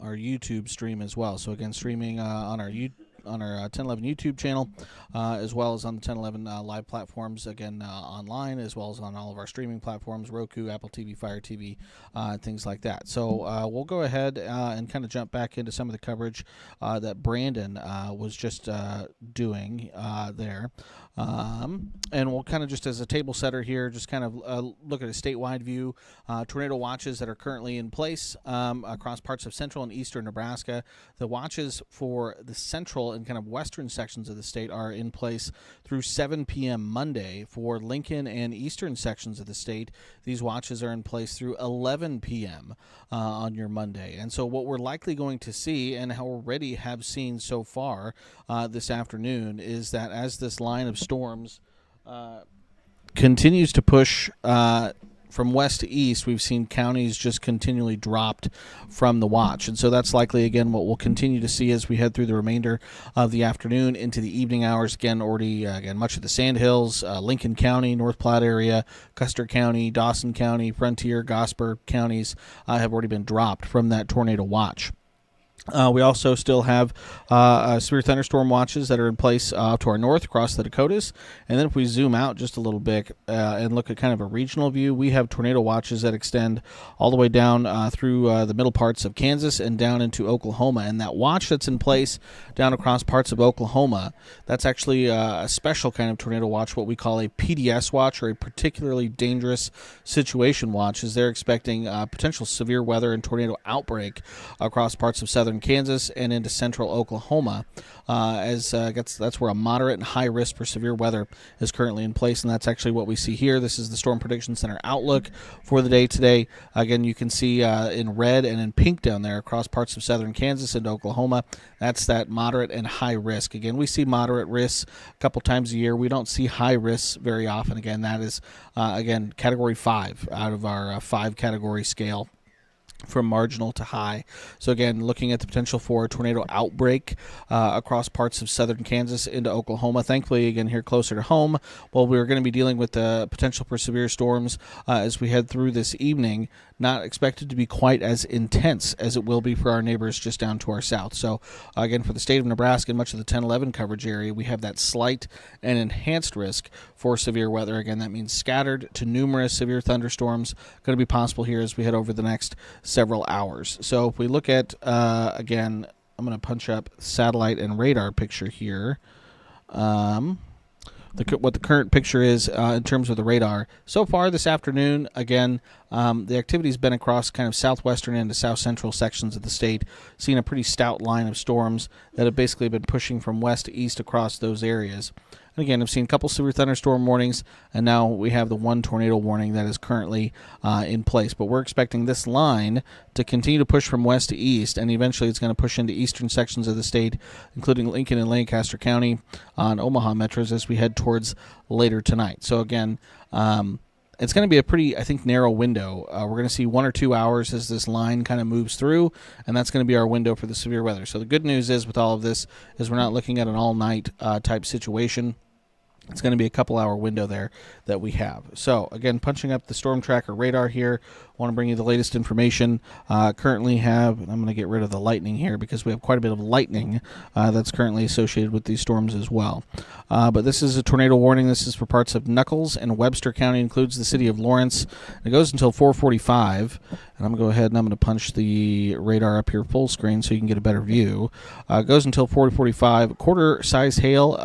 our YouTube stream as well. So again, streaming on our 1011 YouTube channel, as well as on the 1011 live platforms, again online, as well as on all of our streaming platforms, Roku, Apple TV, Fire TV, things like that. So we'll go ahead and kind of jump back into some of the coverage that Brandon was just doing there. And we'll kind of just as a table setter here, just kind of look at a statewide view. Tornado watches that are currently in place across parts of central and eastern Nebraska. The watches for the central and kind of western sections of the state are in place through 7 p.m. Monday. For Lincoln and eastern sections of the state, these watches are in place through 11 p.m. On your Monday. And so what we're likely going to see, and already have seen so far this afternoon, is that as this line of storms continues to push from west to east, we've seen counties just continually dropped from the watch. And so that's likely, again, what we'll continue to see as we head through the remainder of the afternoon into the evening hours. Again, already, much of the Sandhills, Lincoln County, North Platte area, Custer County, Dawson County, Frontier, Gosper counties have already been dropped from that tornado watch. We also still have severe thunderstorm watches that are in place to our north across the Dakotas. And then if we zoom out just a little bit and look at kind of a regional view, we have tornado watches that extend all the way down through the middle parts of Kansas and down into Oklahoma. And that watch that's in place down across parts of Oklahoma, that's actually a special kind of tornado watch, what we call a PDS watch, or a particularly dangerous situation watch, as they're expecting potential severe weather and tornado outbreak across parts of southern Kansas and into central Oklahoma, that's where a moderate and high risk for severe weather is currently in place, and that's actually what we see here. This is the Storm Prediction Center outlook for the day today. Again, you can see in red and in pink down there across parts of southern Kansas and Oklahoma. That's that moderate and high risk. Again, we see moderate risks a couple times a year. We don't see high risks very often. Again, that is again Category 5 out of our 5-category scale, from marginal to high. So again, looking at the potential for a tornado outbreak across parts of southern Kansas into Oklahoma. Thankfully, again, here closer to home, while we're going to be dealing with the potential for severe storms as we head through this evening, not expected to be quite as intense as it will be for our neighbors just down to our south. So again, for the state of Nebraska and much of the 1011 coverage area, we have that slight and enhanced risk for severe weather. Again, that means scattered to numerous severe thunderstorms going to be possible here as we head over the next several hours. So if we look at, again, I'm going to punch up satellite and radar picture here. What the current picture is in terms of the radar. So far this afternoon, again, the activity's been across kind of southwestern and to south central sections of the state, seeing a pretty stout line of storms that have basically been pushing from west to east across those areas. And again, I've seen a couple severe thunderstorm warnings, and now we have the one tornado warning that is currently in place. But we're expecting this line to continue to push from west to east, and eventually it's going to push into eastern sections of the state, including Lincoln and Lancaster County on Omaha metros as we head towards later tonight. So again, it's going to be a pretty, I think, narrow window. We're going to see 1 or 2 hours as this line kind of moves through, and that's going to be our window for the severe weather. So the good news is with all of this is we're not looking at an all-night type situation. It's going to be a couple-hour window there that we have. So, again, punching up the storm tracker radar here. I want to bring you the latest information. Currently have, I'm going to get rid of the lightning here because we have quite a bit of lightning that's currently associated with these storms as well. But this is a tornado warning. This is for parts of Nuckolls and Webster County. Includes the city of Lawrence. It goes until 4:45. And I'm going to go ahead and I'm going to punch the radar up here full screen so you can get a better view. It goes until 4:45. Quarter-size hail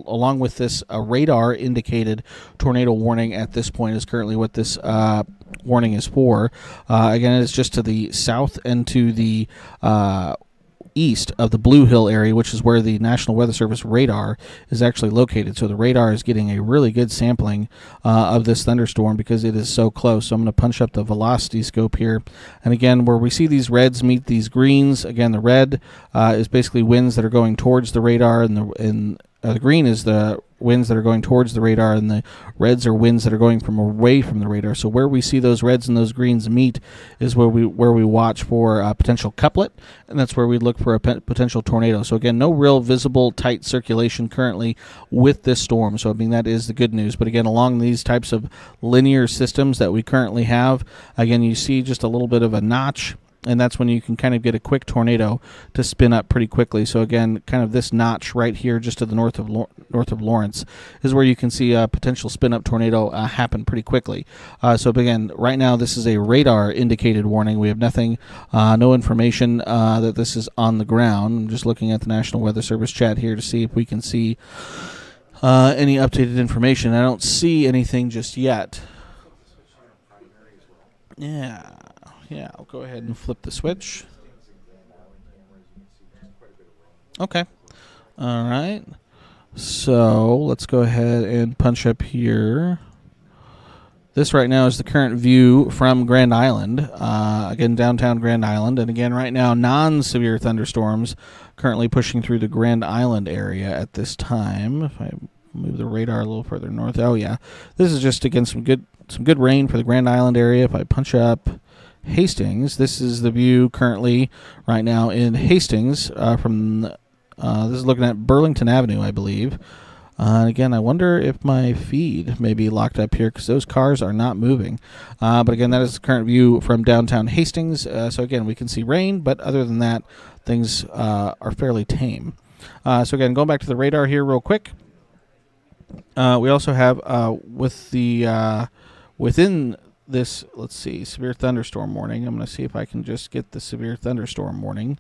along with this radar indicated tornado warning at this point is currently what this warning is for. Again, it's just to the south and to the east of the Blue Hill area, which is where the National Weather Service radar is actually located. So the radar is getting a really good sampling of this thunderstorm because it is so close. So I'm going to punch up the velocity scope here. And again, where we see these reds meet these greens, again, the red is basically winds that are going towards the radar, and the green is the winds that are going towards the radar, and the reds are winds that are going from away from the radar. So where we see those reds and those greens meet is where we watch for a potential couplet, and that's where we look for a potential tornado. So again, no real visible tight circulation currently with this storm. So I mean, that is the good news. But again, along these types of linear systems that we currently have, again, you see just a little bit of a notch and that's when you can kind of get a quick tornado to spin up pretty quickly. So again, kind of this notch right here just to the north of Lawrence is where you can see a potential spin-up tornado happen pretty quickly. So again, right now this is a radar indicated warning. We have nothing, no information that this is on the ground. I'm just looking at the National Weather Service chat here to see if we can see any updated information. I don't see anything just yet. Yeah, I'll go ahead and flip the switch. Okay. All right. So let's go ahead and punch up here. This right now is the current view from Grand Island. Again, downtown Grand Island. And again, right now, non-severe thunderstorms currently pushing through the Grand Island area at this time. If I move the radar a little further north. Oh, yeah. This is just, again, some good rain for the Grand Island area. If I punch up Hastings, this is the view currently right now in Hastings from this is looking at Burlington Avenue, I believe. And again, I wonder if my feed may be locked up here because those cars are not moving. But again, that is the current view from downtown Hastings. So again, we can see rain, but other than that, things are fairly tame. So again, going back to the radar here real quick. We also have within this, let's see, severe thunderstorm warning. I'm going to see if I can just get the severe thunderstorm warning.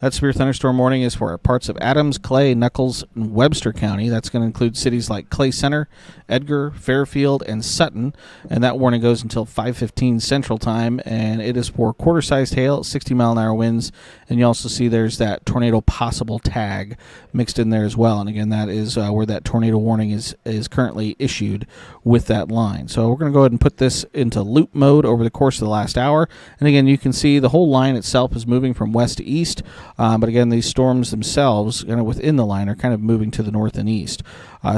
That severe thunderstorm warning is for parts of Adams, Clay, Nuckolls, and Webster County. That's going to include cities like Clay Center, Edgar, Fairfield, and Sutton. And that warning goes until 5:15 Central Time. And it is for quarter-sized hail, 60-mile-an-hour winds. And you also see there's that tornado possible tag mixed in there as well. And again, that is where that tornado warning is currently issued with that line. So we're going to go ahead and put this into loop mode over the course of the last hour. And again, you can see the whole line itself is moving from west to east. But again, these storms themselves, kind of within the line, are kind of moving to the north and east.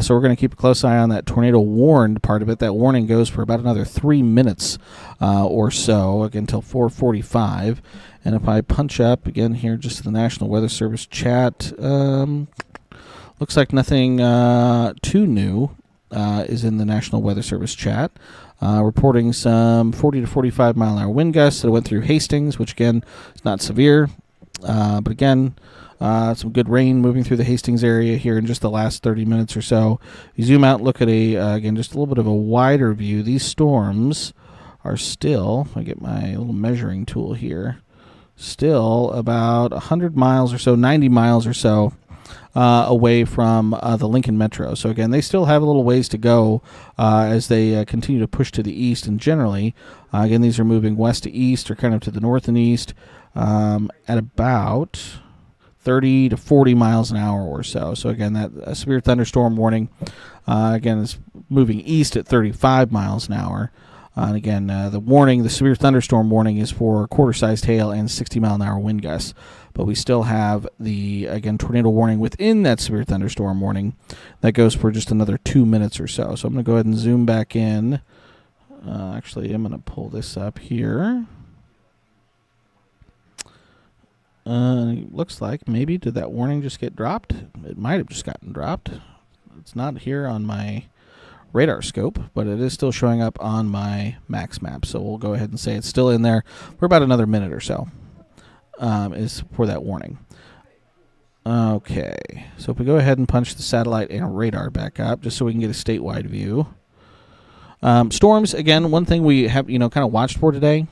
So we're going to keep a close eye on that tornado warned part of it. That warning goes for about another 3 minutes or so, again, until 4:45. And if I punch up again here, just to the National Weather Service chat, looks like nothing too new is in the National Weather Service chat. Reporting some 40 to 45 mile an hour wind gusts that went through Hastings, which again is not severe. But again, some good rain moving through the Hastings area here in just the last 30 minutes or so. You zoom out, look at again, just a little bit of a wider view. These storms are still, if I get my little measuring tool here, still about 100 miles or so, 90 miles or so away from the Lincoln Metro. So again, they still have a little ways to go as they continue to push to the east. And generally, again, these are moving west to east or kind of to the north and east at about 30 to 40 miles an hour or so. So again, that severe thunderstorm warning, again, is moving east at 35 miles an hour. And again, the severe thunderstorm warning is for quarter-sized hail and 60-mile-an-hour wind gusts. But we still have the, again, tornado warning within that severe thunderstorm warning. That goes for just another 2 minutes or so. So I'm going to go ahead and zoom back in. Actually, I'm going to pull this up here. Looks like maybe, did that warning just get dropped? It might have just gotten dropped. It's not here on my radar scope, but it is still showing up on my max map. So we'll go ahead and say it's still in there for about another minute or so is for that warning. Okay, so if we go ahead and punch the satellite and radar back up just so we can get a statewide view. Storms, again, one thing we have, kind of watched for today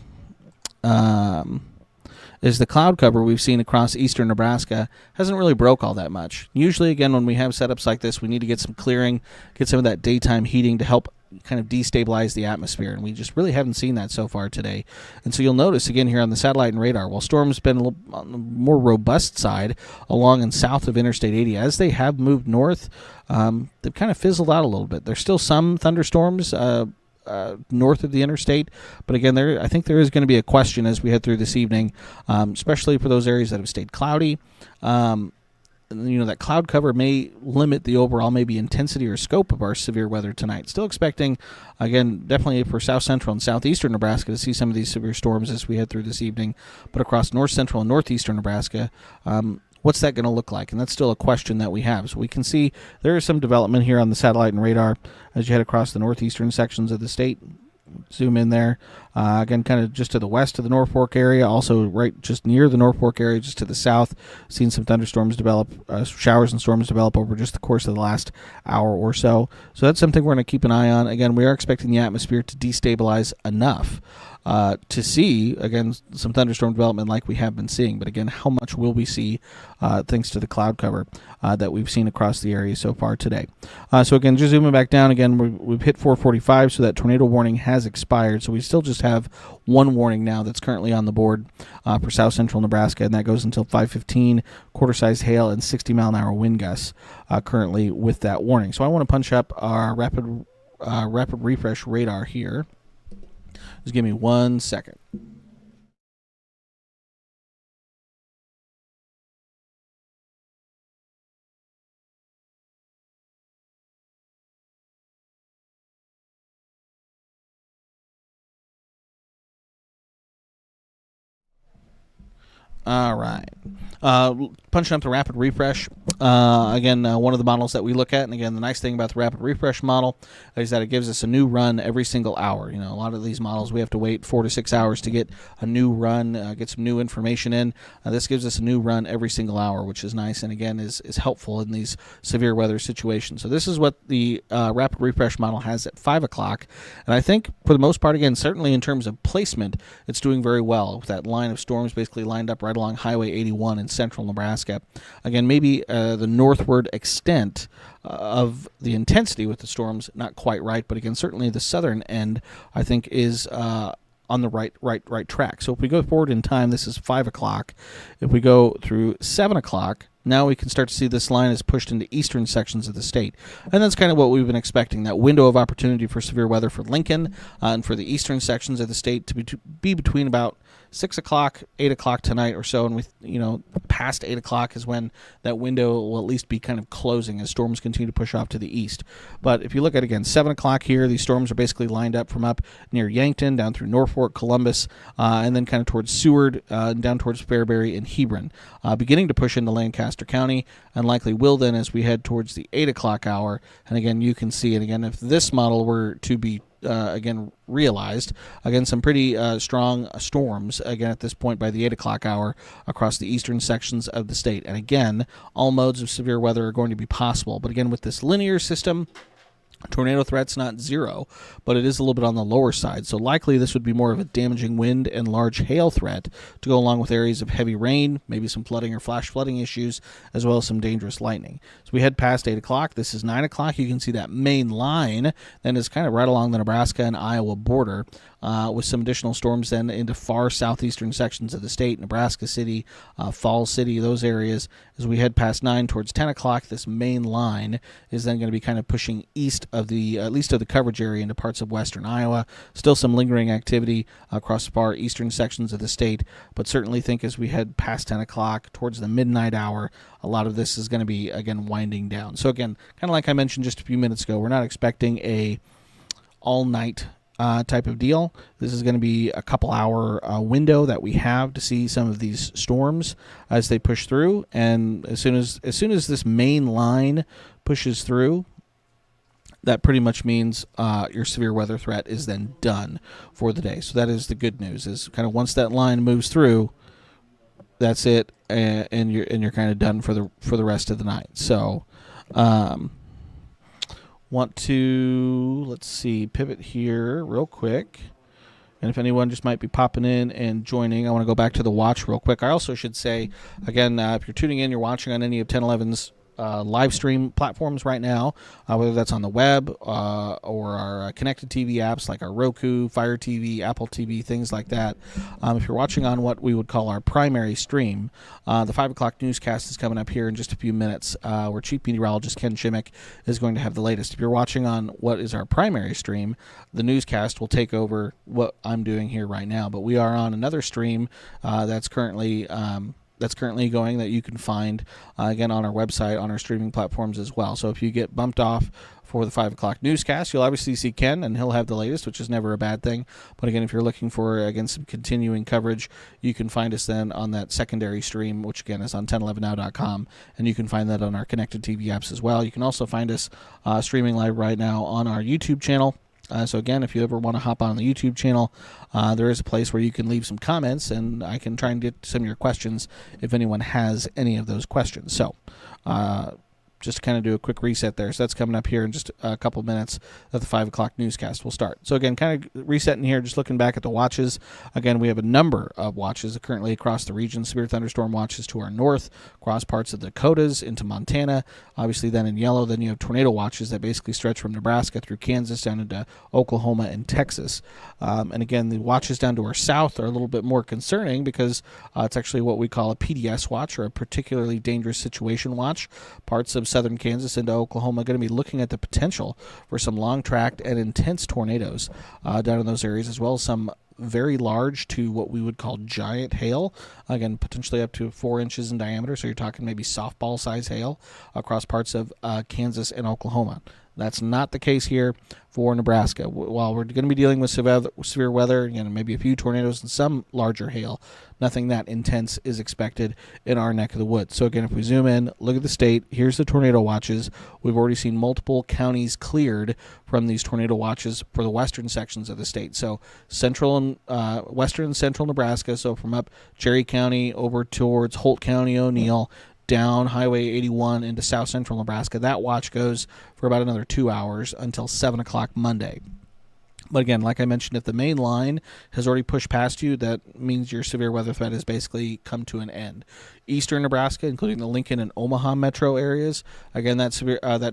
is the cloud cover we've seen across eastern Nebraska hasn't really broke all that much. Usually, again, when we have setups like this, we need to get some clearing, get some of that daytime heating to help kind of destabilize the atmosphere, and we just really haven't seen that so far today. And so you'll notice, again, here on the satellite and radar, while storms been a little on the more robust side along and south of Interstate 80, as they have moved north, they've kind of fizzled out a little bit. There's still some thunderstorms north of the interstate, but again, I think there is going to be a question as we head through this evening, especially for those areas that have stayed cloudy. That cloud cover may limit the overall maybe intensity or scope of our severe weather tonight. Still expecting, again, definitely for south central and southeastern Nebraska to see some of these severe storms as we head through this evening, but across north central and northeastern Nebraska, what's that going to look like? And that's still a question that we have. So we can see there is some development here on the satellite and radar as you head across the northeastern sections of the state. Zoom in there. Again, kind of just to the west of the Norfolk area, also right just near the Norfolk area, just to the south. Seen some thunderstorms develop, showers and storms develop over just the course of the last hour or so. So that's something we're going to keep an eye on. Again, we are expecting the atmosphere to destabilize enough to see, again, some thunderstorm development like we have been seeing. But again, how much will we see thanks to the cloud cover that we've seen across the area so far today? So again, just zooming back down again, we've hit 4:45, so that tornado warning has expired. So we still just have one warning now that's currently on the board for south central Nebraska, and that goes until 5:15. Quarter-sized hail and 60-mile-an-hour wind gusts currently with that warning. So I want to punch up our rapid refresh radar here. Just give me 1 second. All right. Punching up the rapid refresh. Again, one of the models that we look at, and again, the nice thing about the rapid refresh model is that it gives us a new run every single hour. You know, a lot of these models we have to wait 4 to 6 hours to get a new run, get some new information in. This gives us a new run every single hour, which is nice, and again is helpful in these severe weather situations. So this is what the rapid refresh model has at 5 o'clock, and I think for the most part, again, certainly in terms of placement, it's doing very well with that line of storms basically lined up right along Highway 81 in central Nebraska. Again, maybe the northward extent of the intensity with the storms, not quite right, but again, certainly the southern end, I think, is on the right track. So if we go forward in time, this is 5 o'clock. If we go through 7 o'clock, now we can start to see this line is pushed into eastern sections of the state. And that's kind of what we've been expecting, that window of opportunity for severe weather for Lincoln and for the eastern sections of the state to be between about 6 o'clock, 8 o'clock tonight or so, and with past 8 o'clock is when that window will at least be kind of closing as storms continue to push off to the east. But if you look at, again, 7 o'clock here, these storms are basically lined up from up near Yankton, down through Norfolk, Columbus, and then kind of towards Seward, down towards Fairbury and Hebron, beginning to push into Lancaster County, and likely will then as we head towards the 8 o'clock hour. And again, you can see it again, if this model were to be again realized, again some pretty strong storms again at this point by the 8 o'clock hour across the eastern sections of the state. And again, all modes of severe weather are going to be possible, but again with this linear system, tornado threat's not zero, but it is a little bit on the lower side. So likely this would be more of a damaging wind and large hail threat to go along with areas of heavy rain, maybe some flooding or flash flooding issues, as well as some dangerous lightning. So we head past 8 o'clock. This is 9 o'clock. You can see that main line then is kind of right along the Nebraska and Iowa border, with some additional storms then into far southeastern sections of the state, Nebraska City, Falls City, those areas. As we head past 9 towards 10 o'clock, this main line is then going to be kind of pushing east of the at least of the coverage area into parts of western Iowa. Still some lingering activity across far eastern sections of the state, but certainly think as we head past 10 o'clock towards the midnight hour, a lot of this is going to be again winding down. So again, kind of like I mentioned just a few minutes ago, we're not expecting a all-night type of deal. This is going to be a couple hour window that we have to see some of these storms as they push through, and as soon as this main line pushes through, that pretty much means your severe weather threat is then done for the day. So that is the good news, is kind of once that line moves through, that's it, and you're kind of done for the rest of the night. So want to, let's see, pivot here real quick. And if anyone just might be popping in and joining, I want to go back to the watch real quick. I also should say, again, if you're tuning in, you're watching on any of 1011's live stream platforms right now, whether that's on the web or our connected TV apps like our Roku, Fire TV, Apple TV, things like that. If you're watching on what we would call our primary stream, the 5 o'clock newscast is coming up here in just a few minutes, where Chief Meteorologist Ken Chimick is going to have the latest. If you're watching on what is our primary stream, the newscast will take over what I'm doing here right now. But we are on another stream that's currently going that you can find again on our website, on our streaming platforms as well. So if you get bumped off for the 5 o'clock newscast, you'll obviously see Ken, and he'll have the latest, which is never a bad thing. But again, if you're looking for, again, some continuing coverage, you can find us then on that secondary stream, which again is on 1011now.com, and you can find that on our connected TV apps as well. You can also find us streaming live right now on our YouTube channel. So again, if you ever want to hop on the YouTube channel, there is a place where you can leave some comments, and I can try and get some of your questions if anyone has any of those questions. So just to kind of do a quick reset there. So that's coming up here in just a couple minutes that the 5 o'clock newscast will start. So again, kind of resetting here, just looking back at the watches. Again, we have a number of watches currently across the region. Severe thunderstorm watches to our north, across parts of the Dakotas into Montana. Obviously then in yellow, then you have tornado watches that basically stretch from Nebraska through Kansas down into Oklahoma and Texas. And again, the watches down to our south are a little bit more concerning because it's actually what we call a PDS watch, or a particularly dangerous situation watch. Parts of southern Kansas into Oklahoma are going to be looking at the potential for some long-tracked and intense tornadoes down in those areas, as well as some very large to what we would call giant hail, again potentially up to 4 inches in diameter, so you're talking maybe softball size hail across parts of Kansas and Oklahoma. That's not the case here for Nebraska. While we're going to be dealing with severe weather, maybe a few tornadoes and some larger hail, nothing that intense is expected in our neck of the woods. So again, if we zoom in, look at the state, here's the tornado watches. We've already seen multiple counties cleared from these tornado watches for the western sections of the state. So central and western and central Nebraska, so from up Cherry County over towards Holt County, O'Neill, down Highway 81 into south central Nebraska. That watch goes for about another 2 hours until 7 o'clock Monday. But again, like I mentioned, if the main line has already pushed past you, that means your severe weather threat has basically come to an end. Eastern Nebraska, including the Lincoln and Omaha metro areas, again, that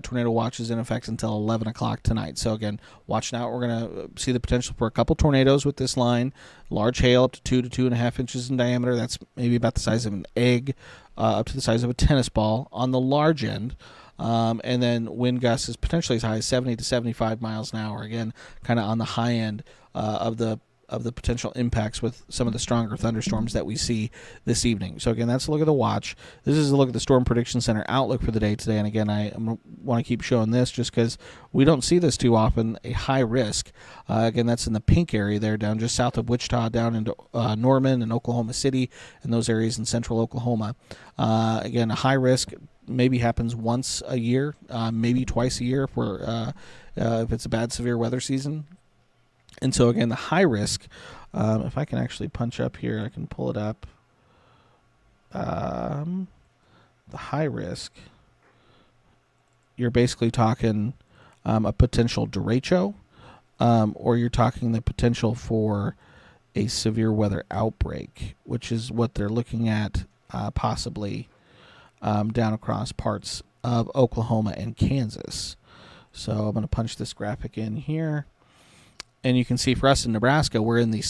tornado watch is in effect until 11 o'clock tonight. So again, watch now. We're going to see the potential for a couple tornadoes with this line. Large hail up to 2 to 2.5 inches in diameter. That's maybe about the size of an egg, up to the size of a tennis ball on the large end. And then wind gusts is potentially as high as 70 to 75 miles an hour. Again, kind of on the high end of the potential impacts with some of the stronger thunderstorms that we see this evening. So again, that's a look at the watch. This is a look at the Storm Prediction Center outlook for the day today. And again, I want to keep showing this just because we don't see this too often. A high risk. Again, that's in the pink area there, down just south of Wichita, down into Norman and Oklahoma City and those areas in central Oklahoma. Again, a high risk maybe happens once a year, maybe twice a year if it's a bad severe weather season. And so again, the high risk, if I can actually punch up here, I can pull it up. The high risk, you're basically talking a potential derecho, or you're talking the potential for a severe weather outbreak, which is what they're looking at possibly down across parts of Oklahoma and Kansas. So I'm going to punch this graphic in here. And you can see for us in Nebraska, we're in the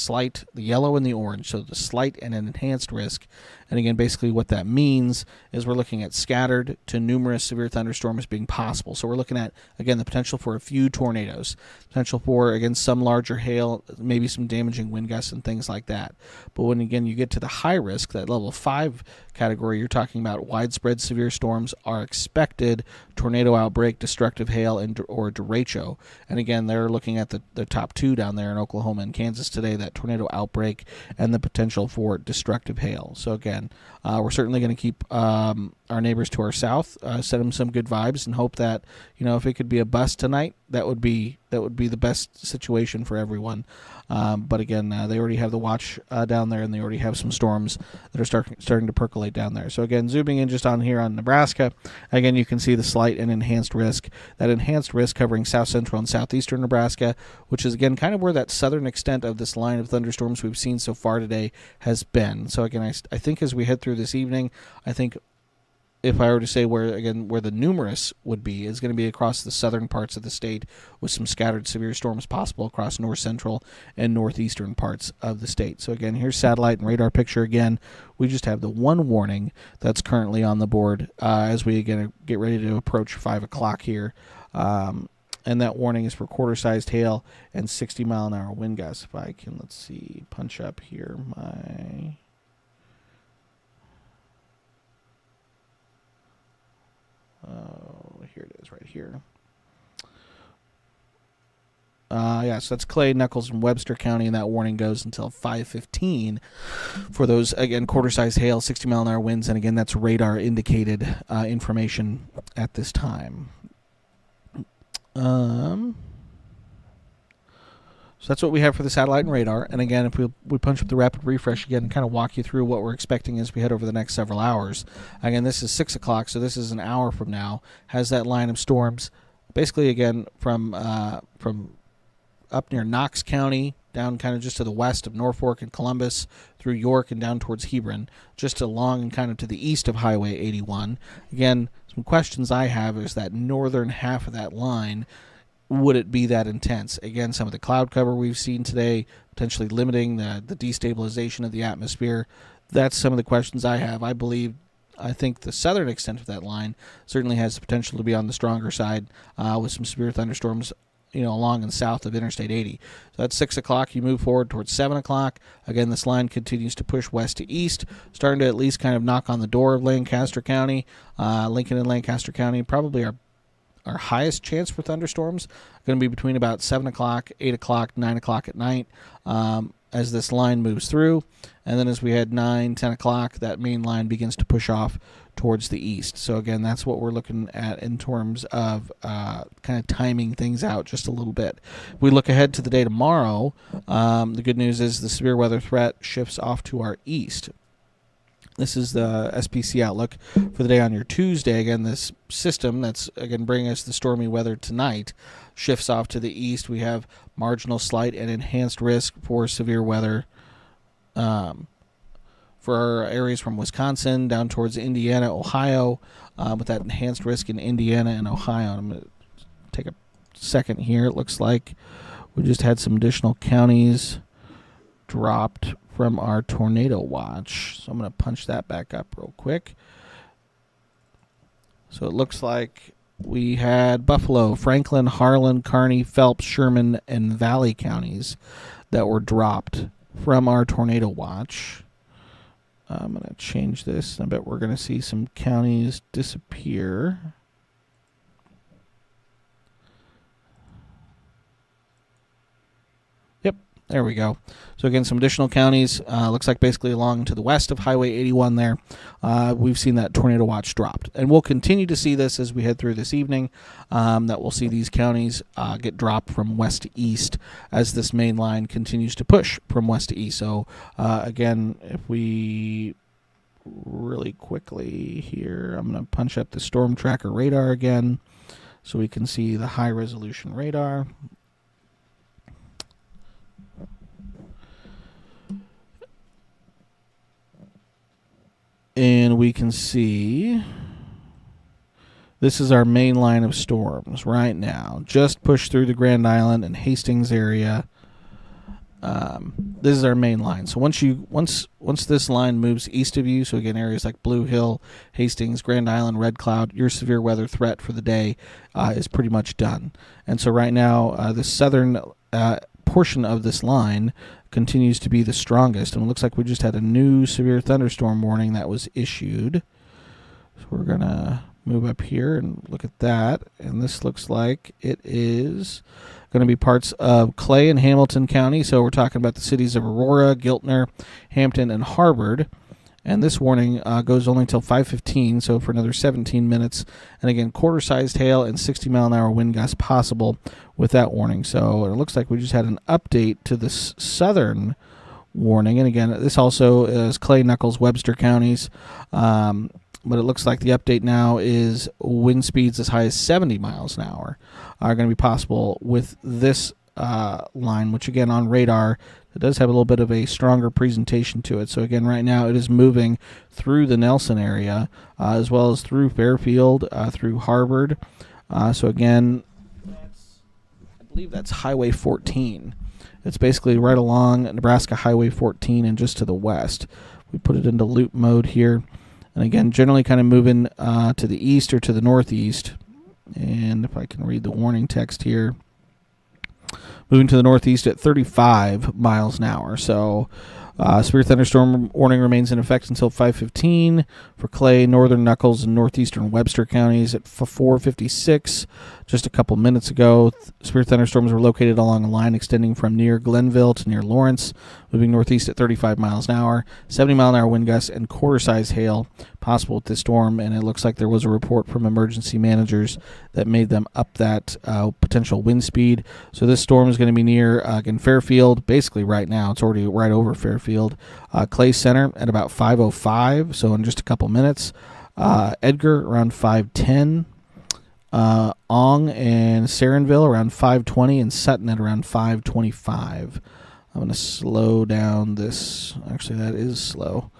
yellow and the orange, so the slight and an enhanced risk. And again, basically what that means is we're looking at scattered to numerous severe thunderstorms being possible. So we're looking at, again, the potential for a few tornadoes, potential for, again, some larger hail, maybe some damaging wind gusts and things like that. But when, again, you get to the high risk, that level 5 category, you're talking about widespread severe storms are expected, tornado outbreak, destructive hail, or derecho. And again, they're looking at the top 2 down there in Oklahoma and Kansas today, that tornado outbreak and the potential for destructive hail. So again, we're certainly going to keep our neighbors to our south, send them some good vibes, and hope that, if it could be a bust tonight, that would be the best situation for everyone. But again, they already have the watch down there, and they already have some storms that are starting to percolate down there. So again, zooming in just on here on Nebraska, again, you can see the slight and enhanced risk. That enhanced risk covering south central and southeastern Nebraska, which is again kind of where that southern extent of this line of thunderstorms we've seen so far today has been. So again, I think as we head through this evening, I think if I were to say where the numerous would be, is going to be across the southern parts of the state with some scattered severe storms possible across north central and northeastern parts of the state. So again, here's satellite and radar picture again. We just have the one warning that's currently on the board as we again get ready to approach 5 o'clock here. And that warning is for quarter-sized hail and 60-mile-an-hour wind gusts. If I can, let's see, punch up here my... here it is right here. So that's Clay, Knuckles, and Webster County, and that warning goes until 5:15 for those, again, quarter-sized hail, 60-mile-an-hour winds, and again, that's radar-indicated information at this time. So that's what we have for the satellite and radar. And again, if we punch up the rapid refresh again and kind of walk you through what we're expecting as we head over the next several hours. Again, this is 6 o'clock, so this is an hour from now. Has that line of storms basically, again, from up near Knox County, down kind of just to the west of Norfolk and Columbus, through York and down towards Hebron, just along and kind of to the east of Highway 81. Again, some questions I have is that northern half of that line, would it be that intense? Again, some of the cloud cover we've seen today, potentially limiting the destabilization of the atmosphere. That's some of the questions I have. I think the southern extent of that line certainly has the potential to be on the stronger side with some severe thunderstorms, along and south of Interstate 80. So that's 6 o'clock. You move forward towards 7 o'clock. Again, this line continues to push west to east, starting to at least kind of knock on the door of Lancaster County. Lincoln and Lancaster County probably our highest chance for thunderstorms, going to be between about 7 o'clock, 8 o'clock, 9 o'clock at night as this line moves through. And then as we head 9, 10 o'clock, that main line begins to push off towards the east. So again, that's what we're looking at in terms of kind of timing things out just a little bit. If we look ahead to the day tomorrow, the good news is the severe weather threat shifts off to our east. This is the SPC outlook for the day on your Tuesday. Again, this system that's, again, bringing us the stormy weather tonight shifts off to the east. We have marginal, slight, and enhanced risk for severe weather for our areas from Wisconsin down towards Indiana, Ohio, with that enhanced risk in Indiana and Ohio. I'm going to take a second here. It looks like we just had some additional counties dropped from our tornado watch. So I'm going to punch that back up real quick. So it looks like we had Buffalo, Franklin, Harlan, Kearney, Phelps, Sherman, and Valley counties that were dropped from our tornado watch. I'm going to change this. I bet we're going to see some counties disappear. Yep, there we go. So again, some additional counties. Looks like basically along to the west of Highway 81 there. We've seen that tornado watch dropped. And we'll continue to see this as we head through this evening, that we'll see these counties get dropped from west to east as this main line continues to push from west to east. So again, if we really quickly here, I'm going to punch up the storm tracker radar again so we can see the high resolution radar. And we can see this is our main line of storms right now. Just pushed through the Grand Island and Hastings area. This is our main line. So once this line moves east of you, so again, areas like Blue Hill, Hastings, Grand Island, Red Cloud, your severe weather threat for the day is pretty much done. And so right now, the southern portion of this line continues to be the strongest, and it looks like we just had a new severe thunderstorm warning that was issued. So we're gonna move up here and look at that, and this looks like it is going to be parts of Clay and Hamilton County. So we're talking about the cities of Aurora, Giltner, Hampton, and Harvard. And this warning goes only until 5:15, so for another 17 minutes. And again, quarter-sized hail and 60-mile-an-hour wind gusts possible with that warning. So it looks like we just had an update to the southern warning. And again, this also is Clay, Knuckles, Webster counties. But it looks like the update now is wind speeds as high as 70 miles an hour are going to be possible with this line, which again on radar, it does have a little bit of a stronger presentation to it. So again, right now it is moving through the Nelson area as well as through Fairfield, through Harvard. So again, I believe that's Highway 14. It's basically right along Nebraska Highway 14 and just to the west. We put it into loop mode here. And again, generally kind of moving to the east or to the northeast. And if I can read the warning text here, moving to the northeast at 35 miles an hour. So severe thunderstorm warning remains in effect until 5:15 for Clay, Northern Knuckles, and northeastern Webster counties at 4:56. Just a couple minutes ago, severe thunderstorms were located along a line extending from near Glenville to near Lawrence. moving northeast at 35 miles an hour, 70-mile-an-hour wind gusts, and quarter-size hail possible with this storm. And it looks like there was a report from emergency managers that made them up that potential wind speed. So this storm is going to be near again Fairfield, basically right now. It's already right over Fairfield. Clay Center at about 5:05, so in just a couple minutes. Edgar around 5:10. Ong and Sarenville around 5:20, and Sutton at around 5:25. I'm going to slow down this. Actually, that is slow.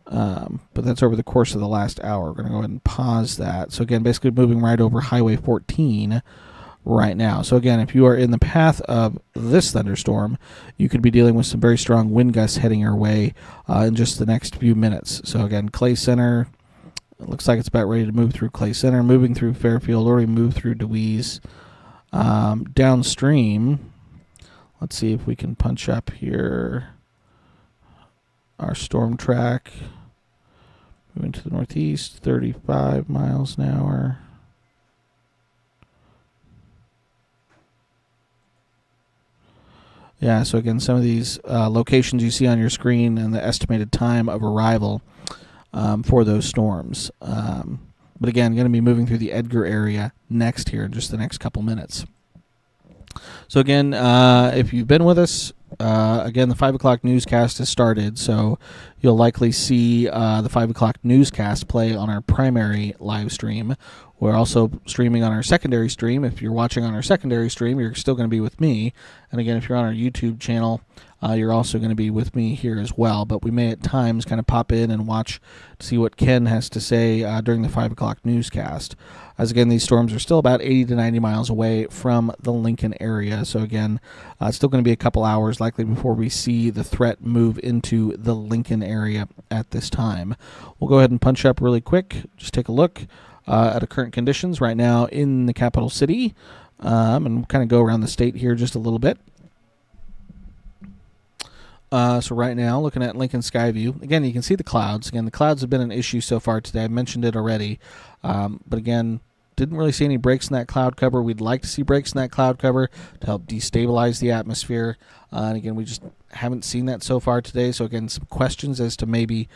But that's over the course of the last hour. We're going to go ahead and pause that. So again, basically moving right over Highway 14 right now. So again, if you are in the path of this thunderstorm, you could be dealing with some very strong wind gusts heading your way in just the next few minutes. So again, Clay Center, it looks like it's about ready to move through Clay Center, moving through Fairfield, already moved through DeWeese. Downstream, let's see if we can punch up here our storm track. Moving to the northeast, 35 miles an hour. Yeah, so again, some of these locations you see on your screen and the estimated time of arrival for those storms. But again, going to be moving through the Edgar area next here in just the next couple minutes. So again, if you've been with us, again, the 5 o'clock newscast has started, so you'll likely see the 5 o'clock newscast play on our primary live stream. We're also streaming on our secondary stream. If you're watching on our secondary stream, you're still going to be with me. And again, if you're on our YouTube channel, you're also going to be with me here as well. But we may at times kind of pop in and watch to see what Ken has to say during the 5 o'clock newscast. As again, these storms are still about 80 to 90 miles away from the Lincoln area. So again, it's still going to be a couple hours likely before we see the threat move into the Lincoln area at this time. We'll go ahead and punch up really quick. Just take a look at the current conditions right now in the capital city, and kind of go around the state here just a little bit. So right now, looking at Lincoln Skyview, again, you can see the clouds. Again, the clouds have been an issue so far today. I mentioned it already. But again, didn't really see any breaks in that cloud cover. We'd like to see breaks in that cloud cover to help destabilize the atmosphere. And again, we just haven't seen that so far today. So again, some questions as to maybe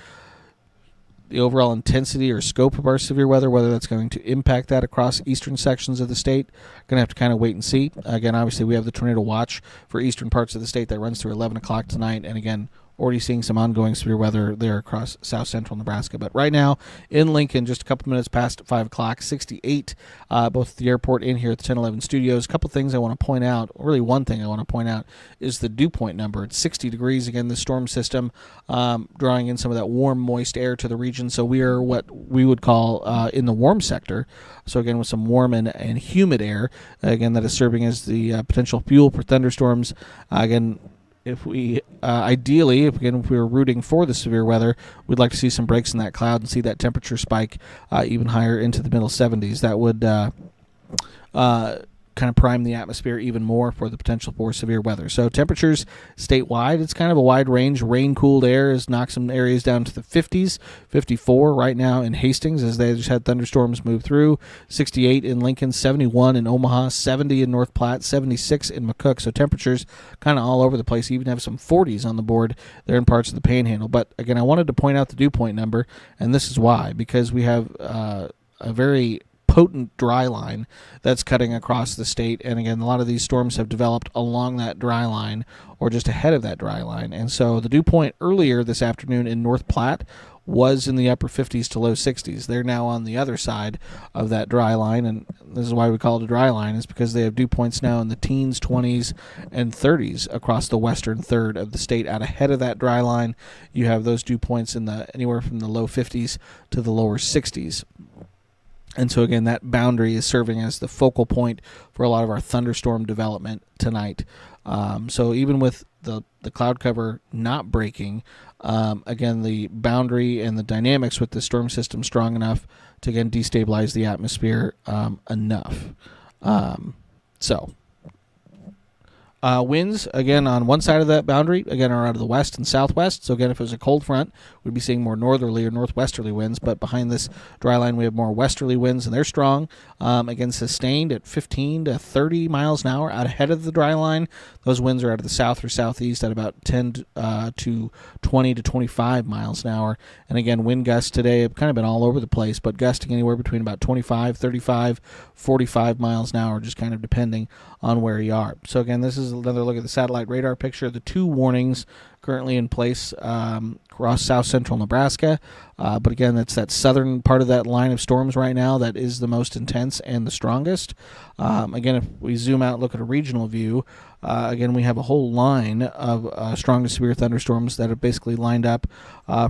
the overall intensity or scope of our severe weather, whether that's going to impact that across eastern sections of the state. Going to have to kind of wait and see. Again, obviously, we have the tornado watch for eastern parts of the state that runs through 11 o'clock tonight. And again, already seeing some ongoing severe weather there across south central Nebraska. But right now in Lincoln, just a couple minutes past 5 o'clock, 68, both at the airport and here at the 1011 studios. A couple things I want to point out, really one thing I want to point out, is the dew point number. It's 60 degrees. Again, the storm system drawing in some of that warm, moist air to the region. So we are what we would call in the warm sector. So again, with some warm and humid air, again, that is serving as the potential fuel for thunderstorms. Again, if we ideally, if we were rooting for the severe weather, we'd like to see some breaks in that cloud and see that temperature spike even higher into the middle 70s. That would kind of prime the atmosphere even more for the potential for severe weather. So temperatures statewide, it's kind of a wide range. Rain-cooled air has knocked some areas down to the 50s, 54 right now in Hastings as they just had thunderstorms move through, 68 in Lincoln, 71 in Omaha, 70 in North Platte, 76 in McCook. So temperatures kind of all over the place. You even have some 40s on the board there in parts of the Panhandle. But again, I wanted to point out the dew point number, and this is why, because we have a very potent dry line that's cutting across the state. And again, a lot of these storms have developed along that dry line or just ahead of that dry line. And so the dew point earlier this afternoon in North Platte was in the upper 50s to low 60s. They're now on the other side of that dry line, and this is why we call it a dry line, is because they have dew points now in the teens, 20s, and 30s across the western third of the state. Out ahead of that dry line, you have those dew points in the anywhere from the low 50s to the lower 60s. And so, again, that boundary is serving as the focal point for a lot of our thunderstorm development tonight. So even with the cloud cover not breaking, again, the boundary and the dynamics with the storm system strong enough to, again, destabilize the atmosphere enough. So Winds, again, on one side of that boundary, again, are out of the west and southwest. So, again, if it was a cold front, we'd be seeing more northerly or northwesterly winds. But behind this dry line, we have more westerly winds, and they're strong. Again, sustained at 15 to 30 miles an hour out ahead of the dry line. Those winds are out of the south or southeast at about 10 to 20 to 25 miles an hour. And, again, wind gusts today have kind of been all over the place, but gusting anywhere between about 25, 35, 45 miles an hour, just kind of depending on where you are. So, again, this is another look at the satellite radar picture. The two warnings currently in place across south central Nebraska. But again, that's that southern part of that line of storms right now that is the most intense and the strongest. Again, if we zoom out and look at a regional view, again, we have a whole line of strong to severe thunderstorms that are basically lined up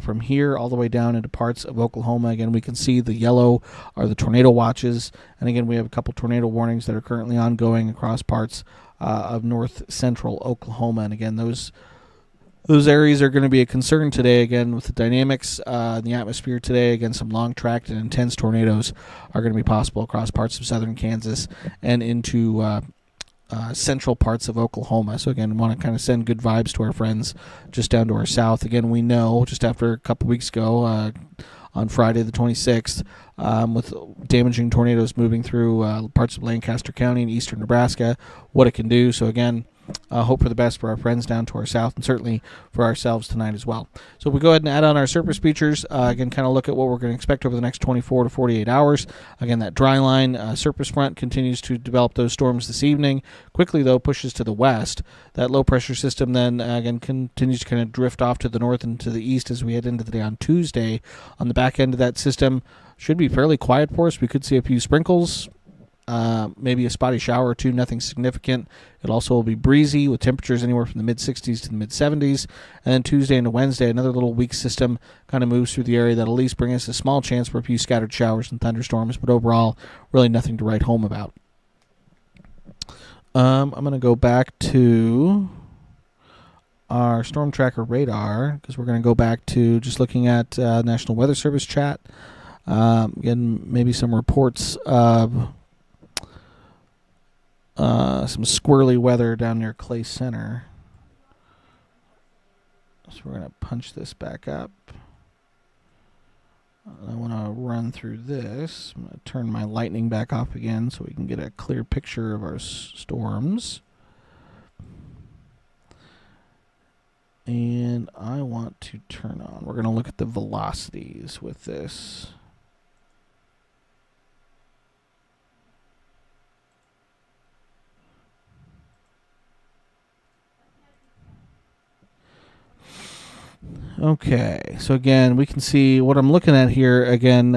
from here all the way down into parts of Oklahoma. Again, we can see the yellow are the tornado watches. And again, we have a couple tornado warnings that are currently ongoing across parts of north central Oklahoma. And again, those areas are going to be a concern today, again, with the dynamics in the atmosphere today. Again, some long-tracked and intense tornadoes are going to be possible across parts of southern Kansas and into central parts of Oklahoma. So, again, we want to kind of send good vibes to our friends just down to our south. Again, we know just after a couple weeks ago, on Friday the 26th, with damaging tornadoes moving through parts of Lancaster County and eastern Nebraska, what it can do. So, again, hope for the best for our friends down to our south and certainly for ourselves tonight as well. So if we go ahead and add on our surface features, again, kind of look at what we're going to expect over the next 24 to 48 hours. Again, that dry line surface front continues to develop those storms this evening. Quickly, though, pushes to the west. That low-pressure system then, again, continues to kind of drift off to the north and to the east as we head into the day on Tuesday. On the back end of that system, should be fairly quiet for us. We could see a few sprinkles. Maybe a spotty shower or two, nothing significant. It also will be breezy with temperatures anywhere from the mid-60s to the mid-70s. And then Tuesday into Wednesday, another little weak system kind of moves through the area that'll at least bring us a small chance for a few scattered showers and thunderstorms, but overall, really nothing to write home about. I'm going to go back to our storm tracker radar because we're going to go back to just looking at National Weather Service chat. Again, maybe some reports of some squirrely weather down near Clay Center. So we're going to punch this back up. I want to run through this. I'm going to turn my lightning back off again so we can get a clear picture of our storms. And I want to turn on. We're going to look at the velocities with this. Okay, so again, we can see what I'm looking at here. Again,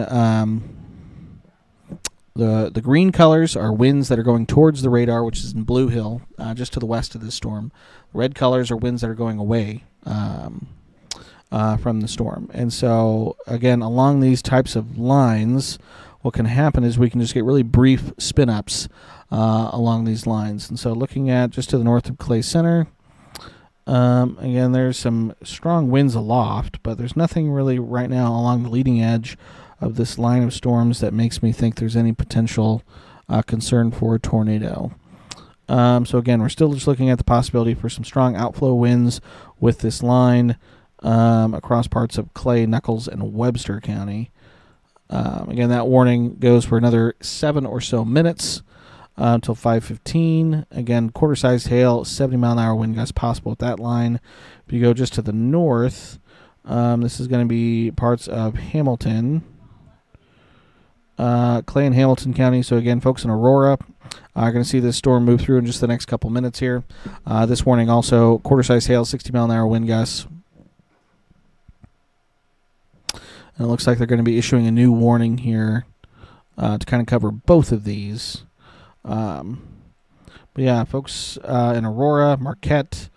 the green colors are winds that are going towards the radar, which is in Blue Hill, just to the west of this storm. Red colors are winds that are going away from the storm. And so, again, along these types of lines, what can happen is we can just get really brief spin-ups along these lines. And so looking at just to the north of Clay Center, again, there's some strong winds aloft, but there's nothing really right now along the leading edge of this line of storms that makes me think there's any potential concern for a tornado. So again, we're still just looking at the possibility for some strong outflow winds with this line across parts of Clay, Nuckolls, and Webster County. Again, that warning goes for another 7 or so minutes. Until 5:15. Again, quarter-sized hail, 70-mile-an-hour wind gusts possible at that line. If you go just to the north, this is going to be parts of Hamilton, Clay and Hamilton County. So again, folks in Aurora are going to see this storm move through in just the next couple minutes here. This warning also, quarter-sized hail, 60-mile-an-hour wind gusts. And it looks like they're going to be issuing a new warning here to kind of cover both of these. But yeah, folks in Aurora, Marquette,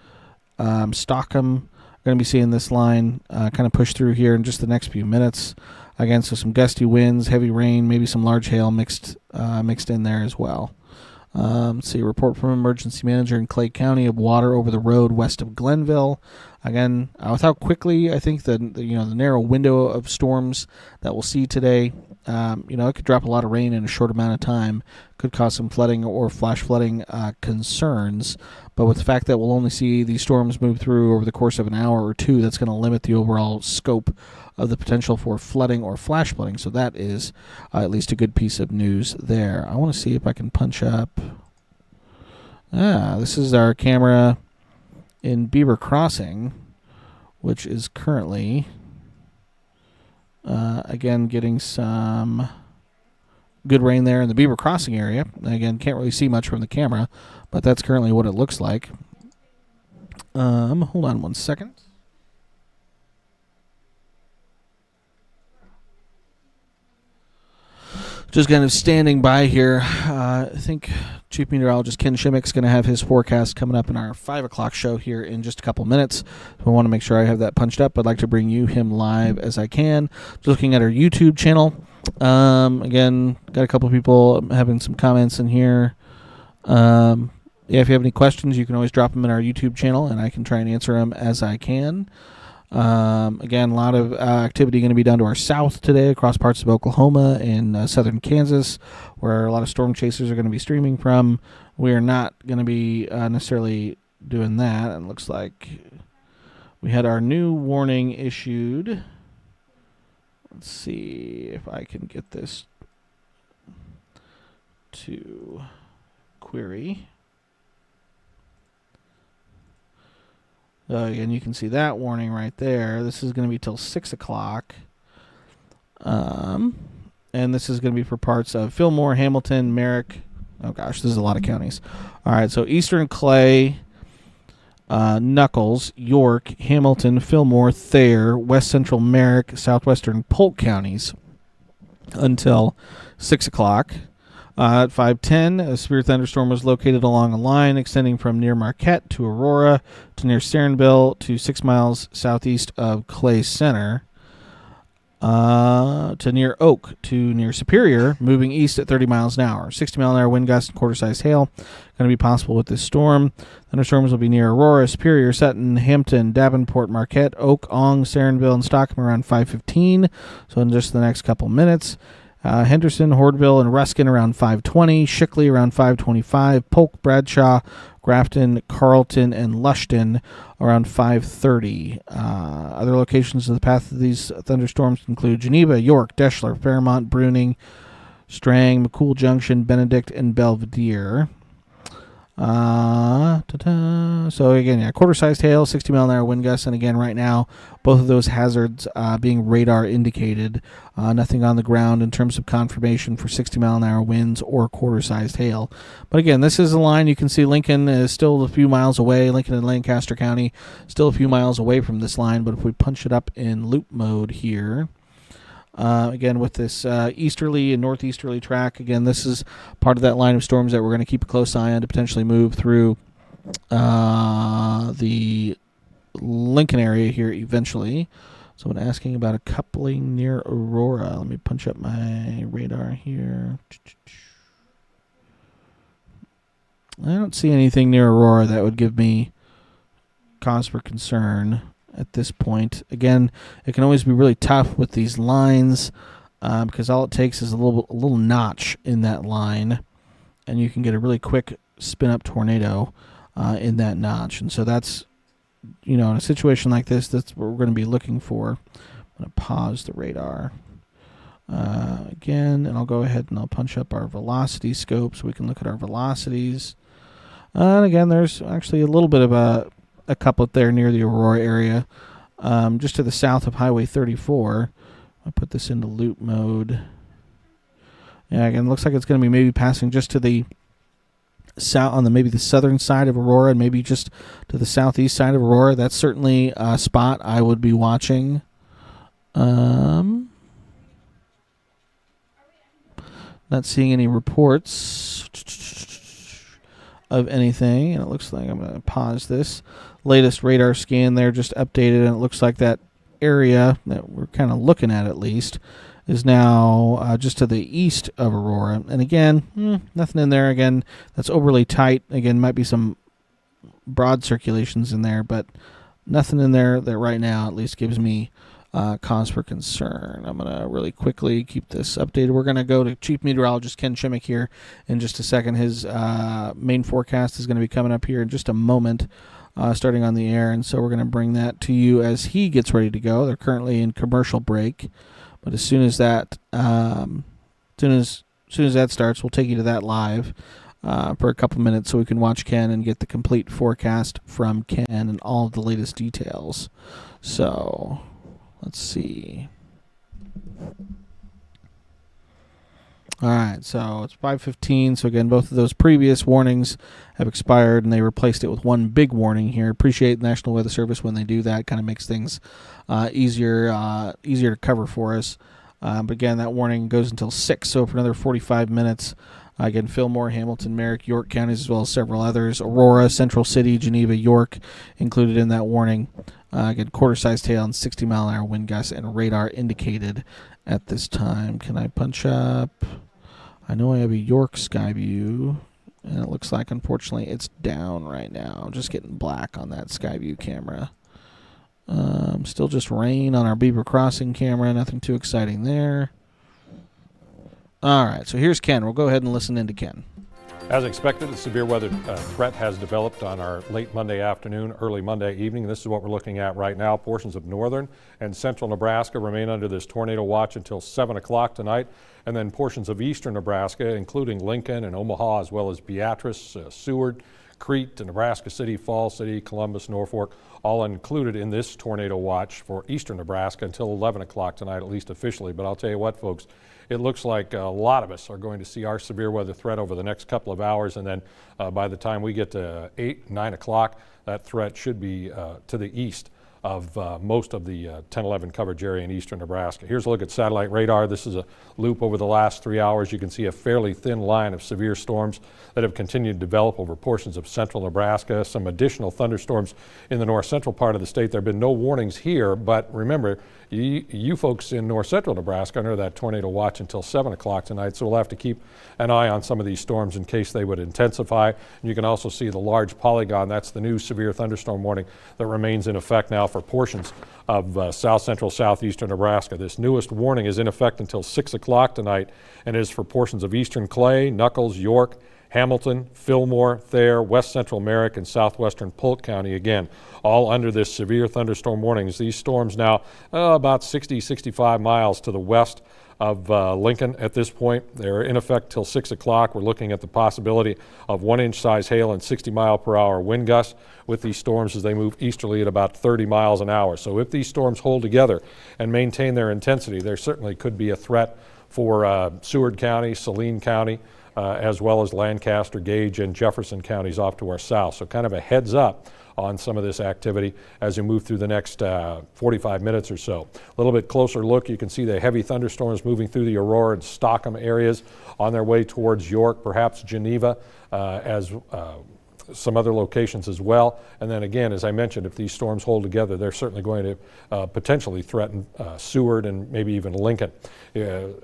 Stockham are going to be seeing this line kind of push through here in just the next few minutes. Again, so some gusty winds, heavy rain, maybe some large hail mixed in there as well. See a report from emergency manager in Clay County of water over the road west of Glenville. Again, with how quickly I think the narrow window of storms that we'll see today It could drop a lot of rain in a short amount of time, could cause some flooding or flash flooding concerns. But with the fact that we'll only see these storms move through over the course of an hour or two, that's going to limit the overall scope of the potential for flooding or flash flooding. So that is at least a good piece of news there. I want to see if I can punch up. This is our camera in Beaver Crossing, which is currently, again, getting some good rain there in the Beaver Crossing area. Again, can't really see much from the camera, but that's currently what it looks like. Hold on one second. Just kind of standing by here. I think Chief Meteorologist Ken Shimmick's going to have his forecast coming up in our 5 o'clock show here in just a couple minutes. So I want to make sure I have that punched up. I'd like to bring him live as I can. Just looking at our YouTube channel. Again, got a couple people having some comments in here. If you have any questions, you can always drop them in our YouTube channel, and I can try and answer them as I can. Again, a lot of activity going to be down to our south today across parts of Oklahoma and southern Kansas, where a lot of storm chasers are going to be streaming from. We are not going to be necessarily doing that. It looks like we had our new warning issued. Let's see if I can get this to query. Again, you can see that warning right there. This is going to be till 6 o'clock. And this is going to be for parts of Fillmore, Hamilton, Merrick. Oh, gosh, this is a lot of counties. All right, so Eastern Clay, Nuckolls, York, Hamilton, Fillmore, Thayer, West Central Merrick, Southwestern Polk counties until 6 o'clock. At 5:10, a severe thunderstorm was located along a line extending from near Marquette to Aurora to near Sarenville to 6 miles southeast of Clay Center to near Oak to near Superior, moving east at 30 miles an hour. 60-mile-an-hour wind gusts and quarter-sized hail going to be possible with this storm. Thunderstorms will be near Aurora, Superior, Sutton, Hampton, Davenport, Marquette, Oak, Ong, Sarenville, and Stockton around 5:15, so in just the next couple minutes. Henderson, Hordeville, and Ruskin around 5:20, Shickley around 5:25, Polk, Bradshaw, Grafton, Carlton, and Lushton around 5:30. Other locations of the path of these thunderstorms include Geneva, York, Deschler, Fairmont, Bruning, Strang, McCool Junction, Benedict, and Belvedere. So again, quarter-sized hail, 60-mile-an-hour wind gusts, and again, right now, both of those hazards being radar indicated. Nothing on the ground in terms of confirmation for 60-mile-an-hour winds or quarter-sized hail. But again, this is a line. You can see Lincoln is still a few miles away. Lincoln and Lancaster County still a few miles away from this line. But if we punch it up in loop mode here, again, with this easterly and northeasterly track, again, this is part of that line of storms that we're going to keep a close eye on to potentially move through the Lincoln area here eventually. Someone asking about a coupling near Aurora. Let me punch up my radar here. I don't see anything near Aurora that would give me cause for concern at this point. Again, it can always be really tough with these lines because all it takes is a little notch in that line, and you can get a really quick spin-up tornado in that notch. And so that's, in a situation like this, that's what we're going to be looking for. I'm going to pause the radar again, and I'll go ahead and I'll punch up our velocity scope so we can look at our velocities. And again, there's actually a little bit of a couplet there near the Aurora area, just to the south of Highway 34. I'll put this into loop mode. Yeah, again, looks like it's going to be maybe passing just to the south on maybe the southern side of Aurora, and maybe just to the southeast side of Aurora. That's certainly a spot I would be watching. Not seeing any reports of anything, and it looks like I'm going to pause this. Latest radar scan there just updated, and it looks like that area that we're kind of looking at least is now just to the east of Aurora. And again, nothing in there. Again, that's overly tight. Again, might be some broad circulations in there, but nothing in there that right now at least gives me cause for concern. I'm going to really quickly keep this updated. We're going to go to Chief Meteorologist Ken Chimick here in just a second. His main forecast is going to be coming up here in just a moment, starting on the air, and so we're going to bring that to you as he gets ready to go. They're currently in commercial break, but as soon as that starts, we'll take you to that live for a couple minutes so we can watch Ken and get the complete forecast from Ken and all of the latest details. So let's see. All right, so it's 5:15. So again, both of those previous warnings have expired, and they replaced it with one big warning here. Appreciate the National Weather Service when they do that. Kind of makes things easier to cover for us. But again, that warning goes until 6, so for another 45 minutes. Again, Fillmore, Hamilton, Merrick, York counties, as well as several others. Aurora, Central City, Geneva, York included in that warning. Again, quarter-sized hail and 60-mile-an-hour wind gusts and radar indicated at this time. Can I punch up? I know I have a York sky view, and it looks like, unfortunately, it's down right now. I'm just getting black on that sky view camera. Still just rain on our Beaver Crossing camera. Nothing too exciting there. All right, so here's Ken. We'll go ahead and listen into Ken. As expected, a severe weather threat has developed on our late Monday afternoon, early Monday evening. This is what we're looking at right now. Portions of northern and central Nebraska remain under this tornado watch until 7 o'clock tonight. And then portions of eastern Nebraska, including Lincoln and Omaha, as well as Beatrice, Seward, Crete, Nebraska City, Falls City, Columbus, Norfolk, all included in this tornado watch for eastern Nebraska until 11 o'clock tonight, at least officially. But I'll tell you what, folks, it looks like a lot of us are going to see our severe weather threat over the next couple of hours, and then by the time we get to 8, 9 o'clock, that threat should be to the east of most of the 10-11 coverage area in eastern Nebraska. Here's a look at satellite radar. This is a loop over the last 3 hours. You can see a fairly thin line of severe storms that have continued to develop over portions of central Nebraska. Some additional thunderstorms in the north central part of the state. There have been no warnings here, but remember, you folks in north central Nebraska are under that tornado watch until 7 o'clock tonight, so we'll have to keep an eye on some of these storms in case they would intensify. And you can also see the large polygon. That's the new severe thunderstorm warning that remains in effect now for portions of south central, southeastern Nebraska. This newest warning is in effect until 6 o'clock tonight and is for portions of eastern Clay, Nuckolls, York, Hamilton, Fillmore, Thayer, west central Merrick, and southwestern Polk County, again, all under this severe thunderstorm warnings. These storms now about 60, 65 miles to the west of Lincoln at this point. They're in effect till 6 o'clock. We're looking at the possibility of 1-inch size hail and 60-mile-per-hour wind gusts with these storms as they move easterly at about 30 miles an hour. So if these storms hold together and maintain their intensity, there certainly could be a threat for Seward County, Saline County, as well as Lancaster, Gage, and Jefferson counties off to our south. So kind of a heads up on some of this activity as you move through the next 45 minutes or so. A little bit closer look, you can see the heavy thunderstorms moving through the Aurora and Stockham areas on their way towards York, perhaps Geneva, as some other locations as well. And then again, as I mentioned, if these storms hold together, they're certainly going to potentially threaten Seward and maybe even Lincoln.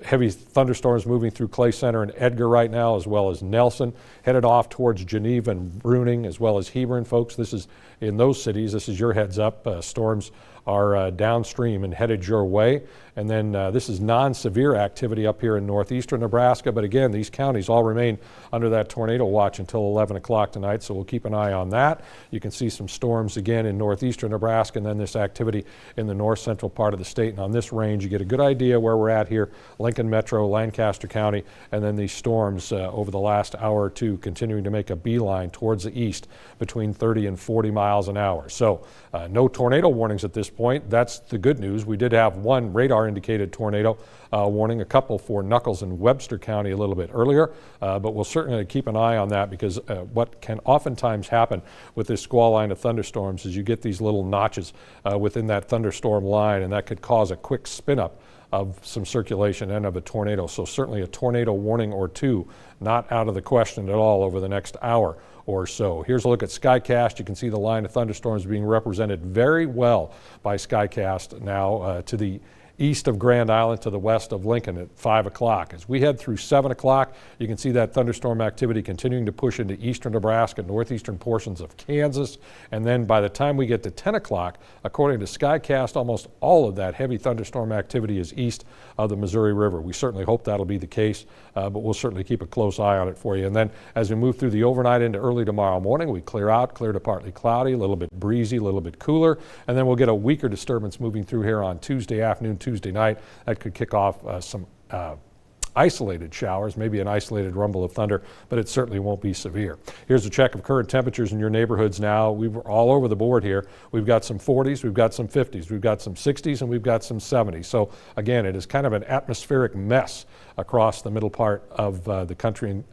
Heavy thunderstorms moving through Clay Center and Edgar right now, as well as Nelson, headed off towards Geneva and Bruning, as well as Hebron. Folks, this is in those cities. This is your heads up. Storms are downstream and headed your way. And then this is non-severe activity up here in northeastern Nebraska. But again, these counties all remain under that tornado watch until 11 o'clock tonight. So we'll keep an eye on that. You can see some storms again in northeastern Nebraska, and then this activity in the north central part of the state. And on this range, you get a good idea where we're at here. Lincoln Metro, Lancaster County, and then these storms over the last hour or two continuing to make a beeline towards the east between 30 and 40 miles an hour. So no tornado warnings at this point. That's the good news. We did have one radar indicated tornado warning, a couple for Nuckolls and Webster County a little bit earlier, but we'll certainly keep an eye on that, because what can oftentimes happen with this squall line of thunderstorms is you get these little notches within that thunderstorm line, and that could cause a quick spin up of some circulation and of a tornado. So certainly a tornado warning or two not out of the question at all over the next hour or so. Here's a look at SkyCast. You can see the line of thunderstorms being represented very well by SkyCast now to the east of Grand Island to the west of Lincoln at 5 o'clock. As we head through 7 o'clock, you can see that thunderstorm activity continuing to push into eastern Nebraska, northeastern portions of Kansas, and then by the time we get to 10 o'clock, according to Skycast, almost all of that heavy thunderstorm activity is east of the Missouri River. We certainly hope that'll be the case, but we'll certainly keep a close eye on it for you. And then as we move through the overnight into early tomorrow morning, we clear to partly cloudy, a little bit breezy, a little bit cooler, and then we'll get a weaker disturbance moving through here on Tuesday afternoon, Tuesday night. That could kick off some isolated showers, maybe an isolated rumble of thunder, but it certainly won't be severe. Here's a check of current temperatures in your neighborhoods now. We were all over the board here. We've got some 40s, we've got some 50s, we've got some 60s, and we've got some 70s. So again, it is kind of an atmospheric mess across the middle part of the country. And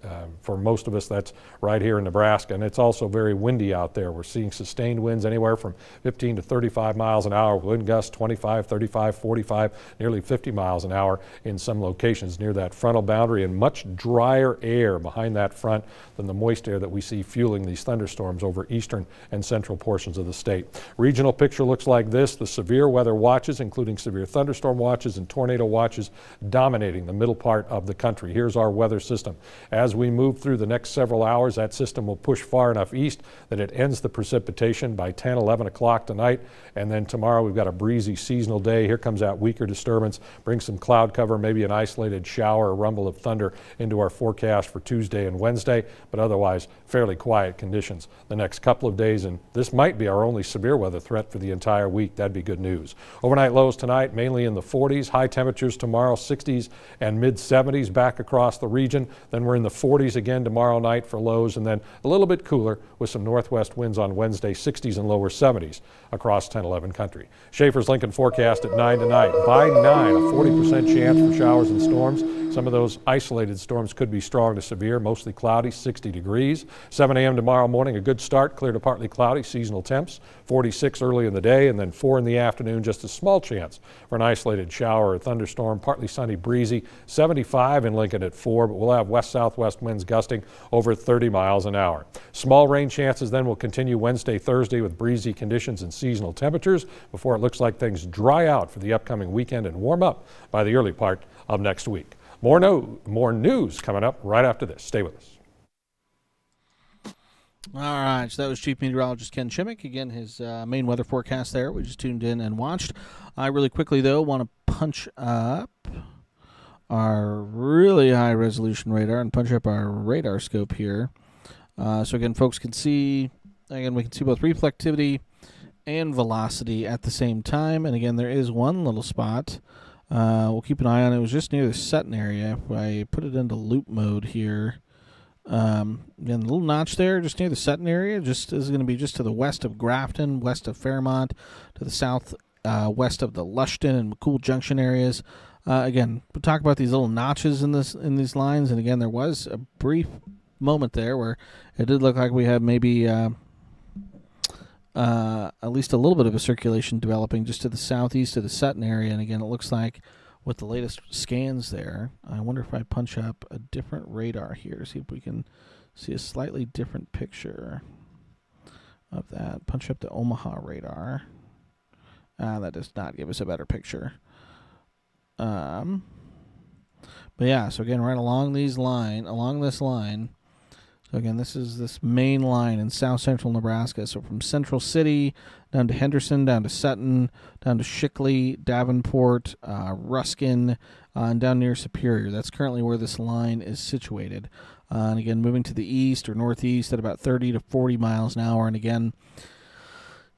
for most of us, that's right here in Nebraska. And it's also very windy out there. We're seeing sustained winds anywhere from 15 to 35 miles an hour, wind gusts 25, 35, 45, nearly 50 miles an hour in some locations near that frontal boundary, and much drier air behind that front than the moist air that we see fueling these thunderstorms over eastern and central portions of the state. Regional picture looks like this. The severe weather watches, including severe thunderstorm watches and tornado watches, dominating the middle part of the country. Here's our weather system. As we move through the next several hours, that system will push far enough east that it ends the precipitation by 10, 11 o'clock tonight. And then tomorrow we've got a breezy seasonal day. Here comes that weaker disturbance, brings some cloud cover, maybe an isolated shower or rumble of thunder into our forecast for Tuesday and Wednesday, but otherwise fairly quiet conditions the next couple of days. And this might be our only severe weather threat for the entire week. That'd be good news. Overnight lows tonight, mainly in the 40s. High temperatures tomorrow, 60s and mid-70s back across the region. Then we're in the 40s again tomorrow night for lows, and then a little bit cooler with some northwest winds on Wednesday, 60s and lower 70s across 10-11 country. Schaefer's Lincoln forecast at 9 tonight. By 9, a 40% chance for showers and storms. Some of those isolated storms could be strong to severe, mostly cloudy, 60 degrees. 7 a.m. tomorrow morning, a good start, clear to partly cloudy, seasonal temps, 46 early in the day, and then 4 in the afternoon, just a small chance for an isolated shower or thunderstorm, partly sunny, breezy, 75 in Lincoln at 4, but we'll have west-southwest winds gusting over 30 miles an hour. Small rain chances then will continue Wednesday, Thursday with breezy conditions and seasonal temperatures before it looks like things dry out for the upcoming weekend and warm up by the early part of next week. More news coming up right after this. Stay with us. All right, so that was Chief Meteorologist Ken Chimick. Again, his main weather forecast there. We just tuned in and watched. I really quickly, though, want to punch up our really high-resolution radar and punch up our radar scope here. So, again, folks can see, we can see both reflectivity and velocity at the same time. And, again, there is one little spot. We'll keep an eye on it. It was just near the Sutton area. If I put it into loop mode here, again, the little notch there just near the Sutton area just is going to be just to the west of Grafton, west of Fairmont, to the south west of the Lushton and McCool Junction areas. Again, we'll talk about these little notches in these lines, and again, there was a brief moment there where it did look like we had maybe at least a little bit of a circulation developing just to the southeast of the Sutton area. And again, it looks like with the latest scans there, I wonder if I punch up a different radar here, see if we can see a slightly different picture of that. Punch up the Omaha radar. That does not give us a better picture. But yeah, so again, right along this line, so again, this is this main line in south central Nebraska. So from Central City down to Henderson, down to Sutton, down to Shickley, Davenport, Ruskin, and down near Superior. That's currently where this line is situated. And again, moving to the east or northeast at about 30 to 40 miles an hour. And again,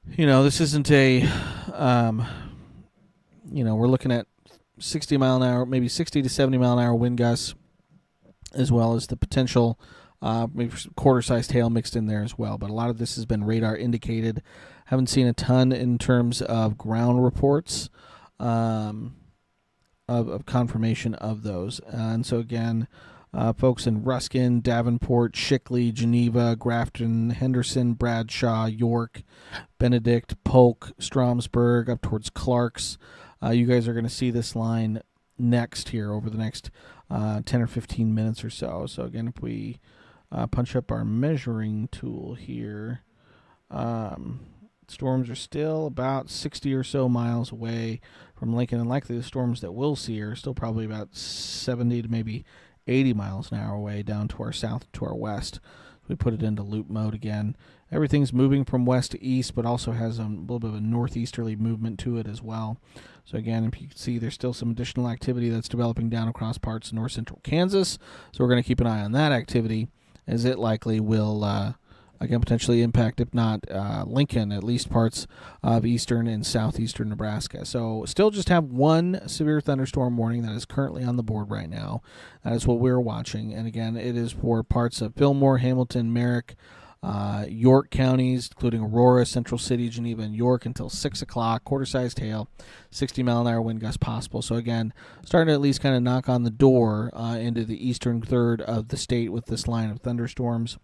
this isn't a, we're looking at 60 mile an hour, maybe 60 to 70 mile an hour wind gusts, as well as the potential maybe quarter-sized hail mixed in there as well. But a lot of this has been radar indicated. Haven't seen a ton in terms of ground reports of confirmation of those. And so again, folks in Ruskin, Davenport, Shickley, Geneva, Grafton, Henderson, Bradshaw, York, Benedict, Polk, Stromsburg, up towards Clarks. You guys are going to see this line next here over the next 10 or 15 minutes or so. So again, if we punch up our measuring tool here, let's Storms are still about 60 or so miles away from Lincoln, and likely the storms that we'll see are still probably about 70 to maybe 80 miles an hour away down to our south to our west. We put it into loop mode again. Everything's moving from west to east, but also has a little bit of a northeasterly movement to it as well. So again, if you can see, there's still some additional activity that's developing down across parts of north central Kansas. So we're going to keep an eye on that activity, as it likely will again potentially impact, if not Lincoln, at least parts of eastern and southeastern Nebraska. So still just have one severe thunderstorm warning that is currently on the board right now. That is what we're watching. And again, it is for parts of Fillmore, Hamilton, Merrick, York counties, including Aurora, Central City, Geneva, and York until 6 o'clock. Quarter-sized hail, 60-mile-an-hour wind gusts possible. So again, starting to at least kind of knock on the door into the eastern third of the state with this line of thunderstorms.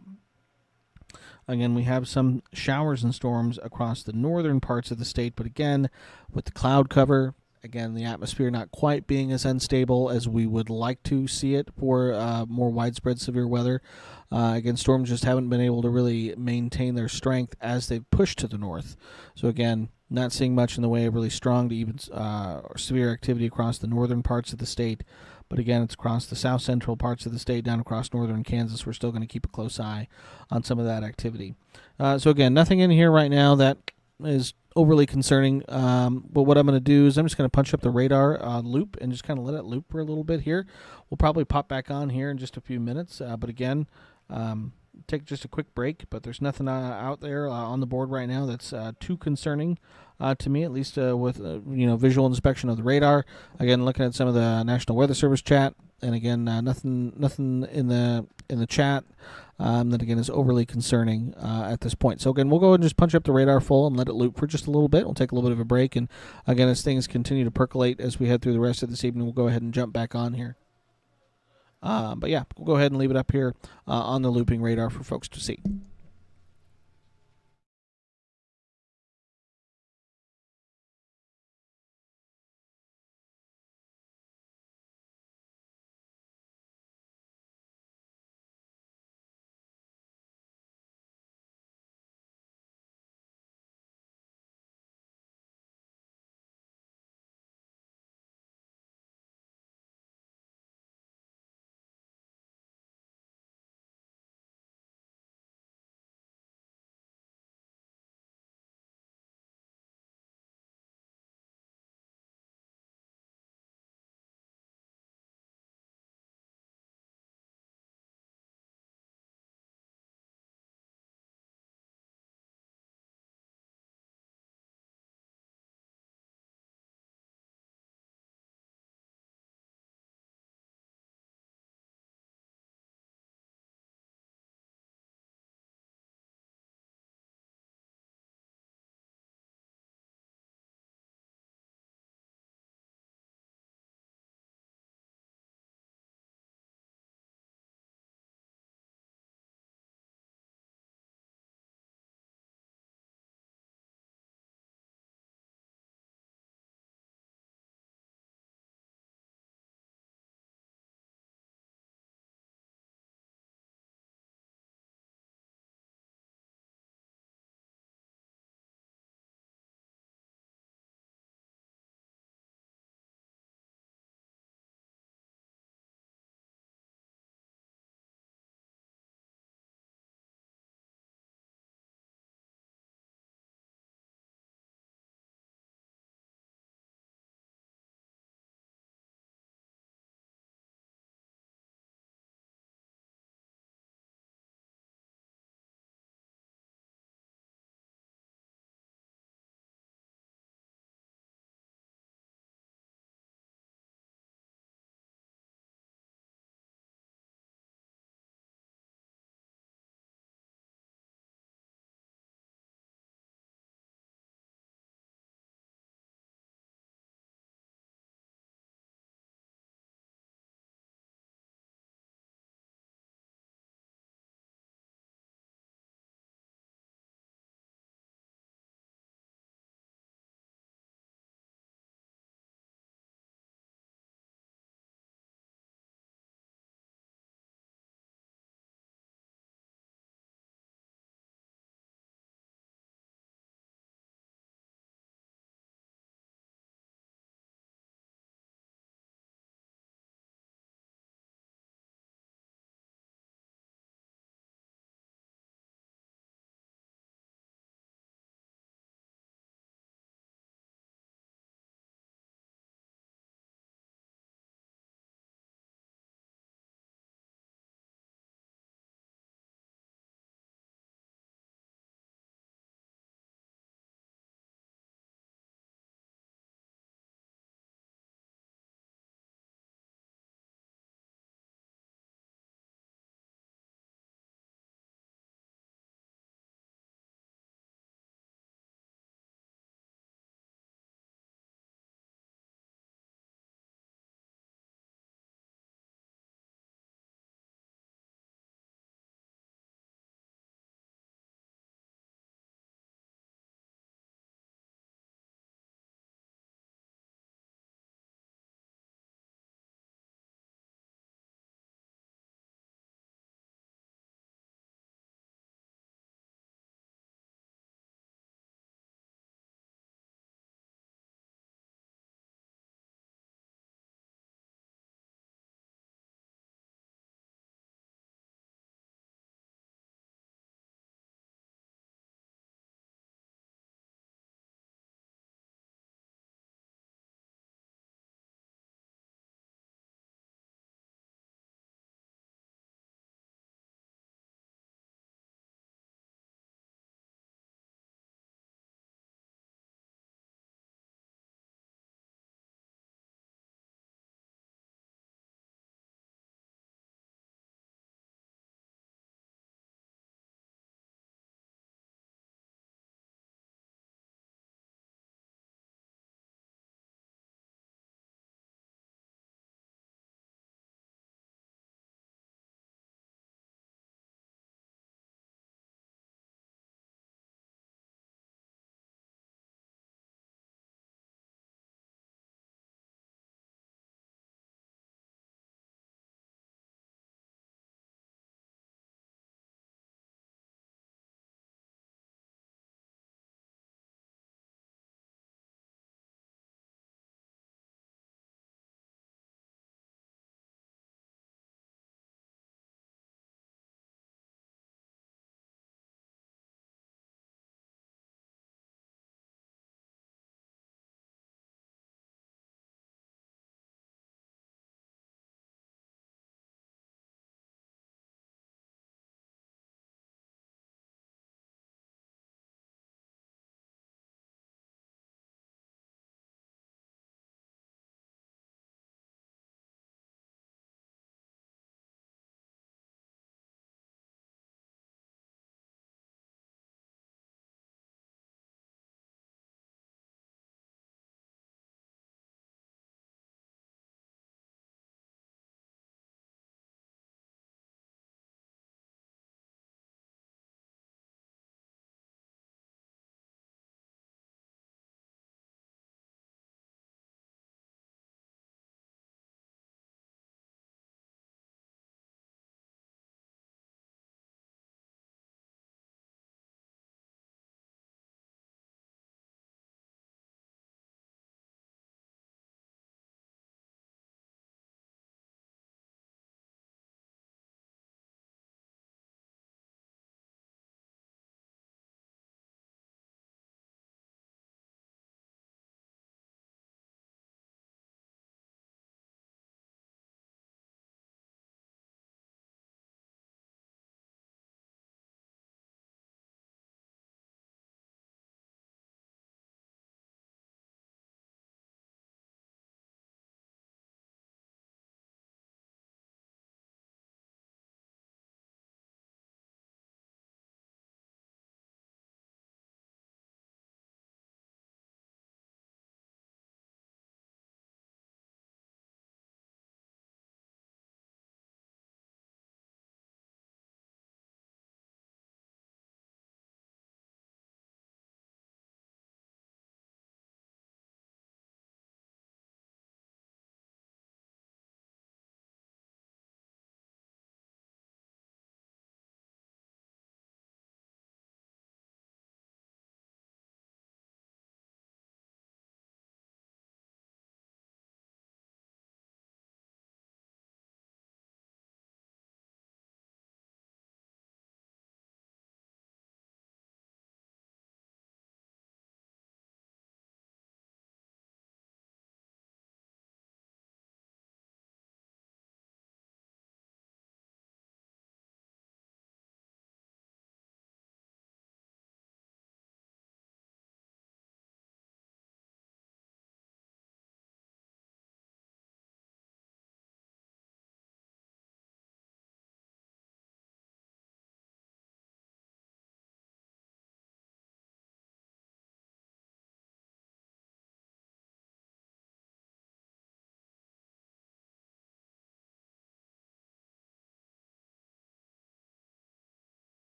Again, we have some showers and storms across the northern parts of the state, but again, with the cloud cover, again, the atmosphere not quite being as unstable as we would like to see it for more widespread severe weather. Again, storms just haven't been able to really maintain their strength as they've pushed to the north. So again, not seeing much in the way of really strong to even severe activity across the northern parts of the state. But again, it's across the south central parts of the state, down across northern Kansas. We're still going to keep a close eye on some of that activity. So again, nothing in here right now that is overly concerning. But what I'm going to do is I'm just going to punch up the radar loop and just kind of let it loop for a little bit here. We'll probably pop back on here in just a few minutes. But again, take just a quick break. But there's nothing out there on the board right now that's too concerning. To me, at least with visual inspection of the radar. Again, looking at some of the National Weather Service chat, and again, nothing in the chat that again is overly concerning at this point. So again, we'll go ahead and just punch up the radar full and let it loop for just a little bit. We'll take a little bit of a break, and again, as things continue to percolate as we head through the rest of this evening, we'll go ahead and jump back on here. But yeah, we'll go ahead and leave it up here on the looping radar for folks to see.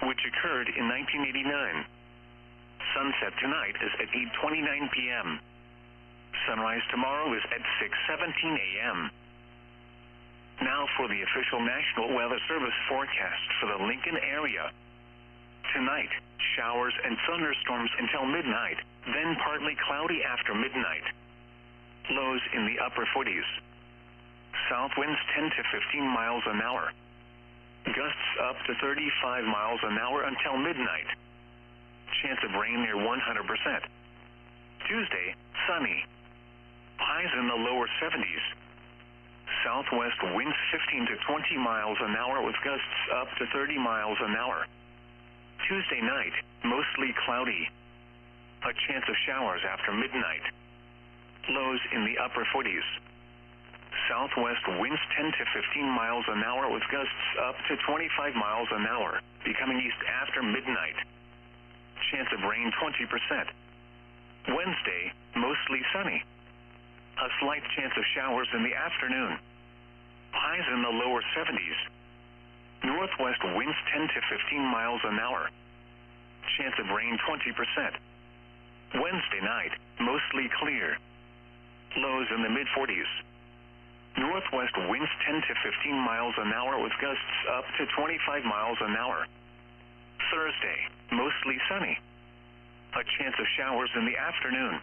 which occurred in 1989. Sunset tonight is at 8:29 p.m. Sunrise tomorrow is at 6:17 a.m. Now for the official National Weather Service forecast for the Lincoln area. Tonight, showers and thunderstorms until midnight, then partly cloudy after midnight. Lows in the upper 40s. South winds 10 to 15 miles an hour. Gusts up to 35 miles an hour until midnight. Chance of rain near 100%. Tuesday, sunny. Highs in the lower 70s. Southwest winds 15 to 20 miles an hour with gusts up to 30 miles an hour. Tuesday night, mostly cloudy. A chance of showers after midnight. Lows in the upper 40s. Southwest winds 10 to 15 miles an hour with gusts up to 25 miles an hour, becoming east after midnight. Chance of rain 20%. Wednesday, mostly sunny. A slight chance of showers in the afternoon. Highs in the lower 70s. Northwest winds 10 to 15 miles an hour. Chance of rain 20%. Wednesday night, mostly clear. Lows in the mid-40s. Northwest winds 10 to 15 miles an hour with gusts up to 25 miles an hour. Thursday, mostly sunny. A chance of showers in the afternoon.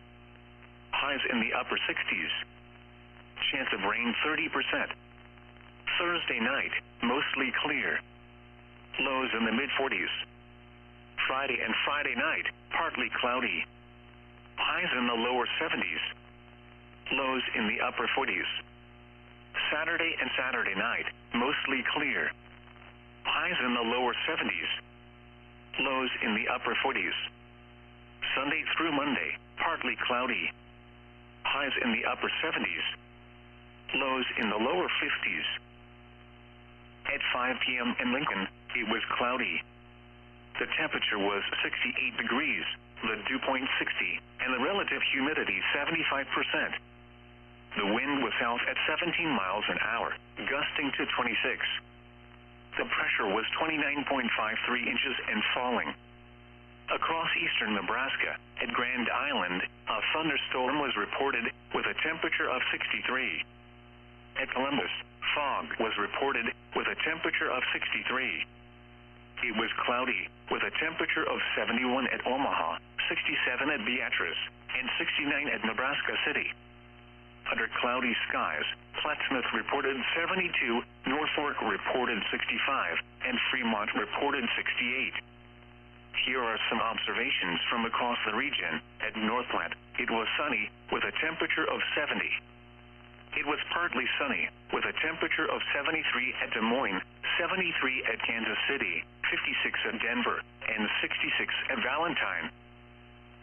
Highs in the upper 60s. Chance of rain 30%. Thursday night, mostly clear. Lows in the mid-40s. Friday and Friday night, partly cloudy. Highs in the lower 70s. Lows in the upper 40s. Saturday and Saturday night, mostly clear. Highs in the lower 70s. Lows in the upper 40s. Sunday through Monday, partly cloudy. Highs in the upper 70s. Lows in the lower 50s. At 5 p.m. in Lincoln, it was cloudy. The temperature was 68 degrees, the dew point 60, and the relative humidity 75%. The wind was south at 17 miles an hour, gusting to 26. The pressure was 29.53 inches and falling. Across eastern Nebraska, at Grand Island, a thunderstorm was reported with a temperature of 63. At Columbus, fog was reported with a temperature of 63. It was cloudy with a temperature of 71 at Omaha, 67 at Beatrice, and 69 at Nebraska City. Under cloudy skies, Plattsmouth reported 72, Norfolk reported 65, and Fremont reported 68. Here are some observations from across the region. At Northland, it was sunny with a temperature of 70. It was partly sunny with a temperature of 73 at Des Moines, 73 at Kansas City, 56 at Denver, and 66 at Valentine.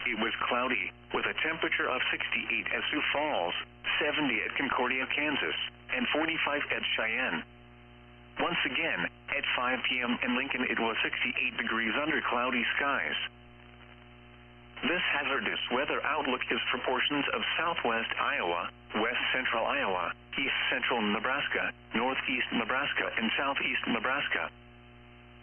It was cloudy with a temperature of 68 at Sioux Falls, 70 at Concordia, Kansas, and 45 at Cheyenne. Once again, at 5 p.m. in Lincoln, it was 68 degrees under cloudy skies. This hazardous weather outlook is for portions of southwest Iowa, west central Iowa, east central Nebraska, northeast Nebraska, and southeast Nebraska.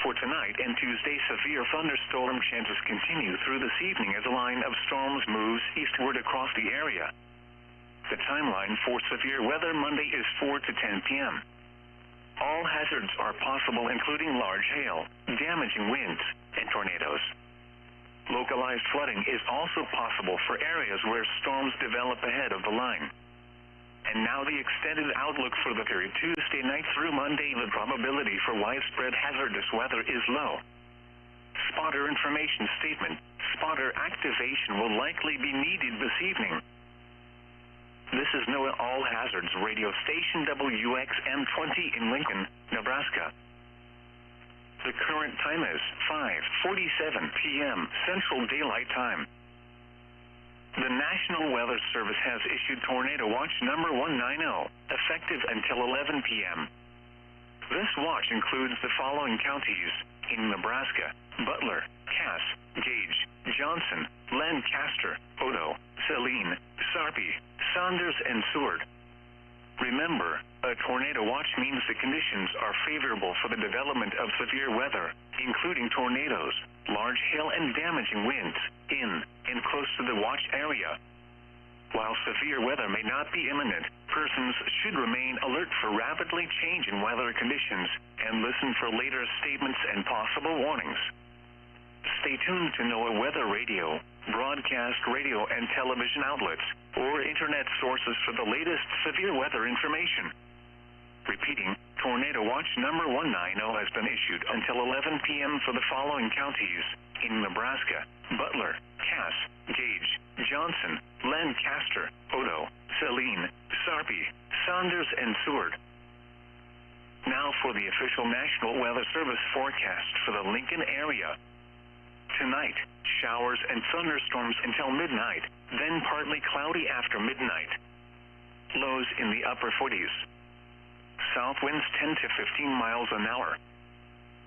For tonight and Tuesday, severe thunderstorm chances continue through this evening as a line of storms moves eastward across the area. The timeline for severe weather Monday is 4 to 10 p.m. All hazards are possible, including large hail, damaging winds, and tornadoes. Localized flooding is also possible for areas where storms develop ahead of the line. And now the extended outlook for the period Tuesday night through Monday. The probability for widespread hazardous weather is low. Spotter information statement. Spotter activation will likely be needed this evening. This is NOAA All Hazards radio station WXM20 in Lincoln, Nebraska. The current time is 5:47 p.m. Central Daylight Time. The National Weather Service has issued Tornado Watch number 190, effective until 11 p.m. This watch includes the following counties in Nebraska: Butler, Cass, Gage, Johnson, Lancaster, Odo, Saline, Sarpy, Saunders, and Seward. Remember, a tornado watch means the conditions are favorable for the development of severe weather, including tornadoes, large hail and damaging winds, in and close to the watch area. While severe weather may not be imminent, persons should remain alert for rapidly changing weather conditions and listen for later statements and possible warnings. Stay tuned to NOAA Weather Radio, broadcast radio and television outlets, or internet sources for the latest severe weather information. Repeating, Tornado Watch number 190 has been issued until 11 p.m. for the following counties in Nebraska: Butler, Cass, Gage, Johnson, Lancaster, Odo, Saline, Sarpy, Saunders, and Seward. Now for the official National Weather Service forecast for the Lincoln area. Tonight, showers and thunderstorms until midnight, then partly cloudy after midnight. Lows in the upper 40s. South winds 10 to 15 miles an hour.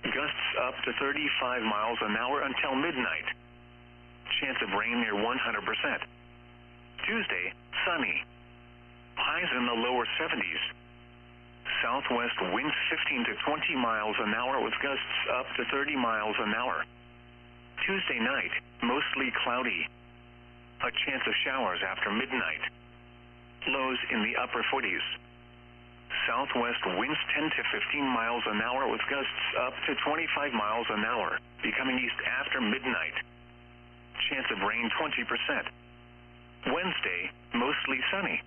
Gusts up to 35 miles an hour until midnight. Chance of rain near 100%. Tuesday, sunny. Highs in the lower 70s. Southwest winds 15 to 20 miles an hour with gusts up to 30 miles an hour. Tuesday night, mostly cloudy. A chance of showers after midnight. Lows in the upper 40s. Southwest winds 10 to 15 miles an hour with gusts up to 25 miles an hour, becoming east after midnight. Chance of rain 20%. Wednesday, mostly sunny.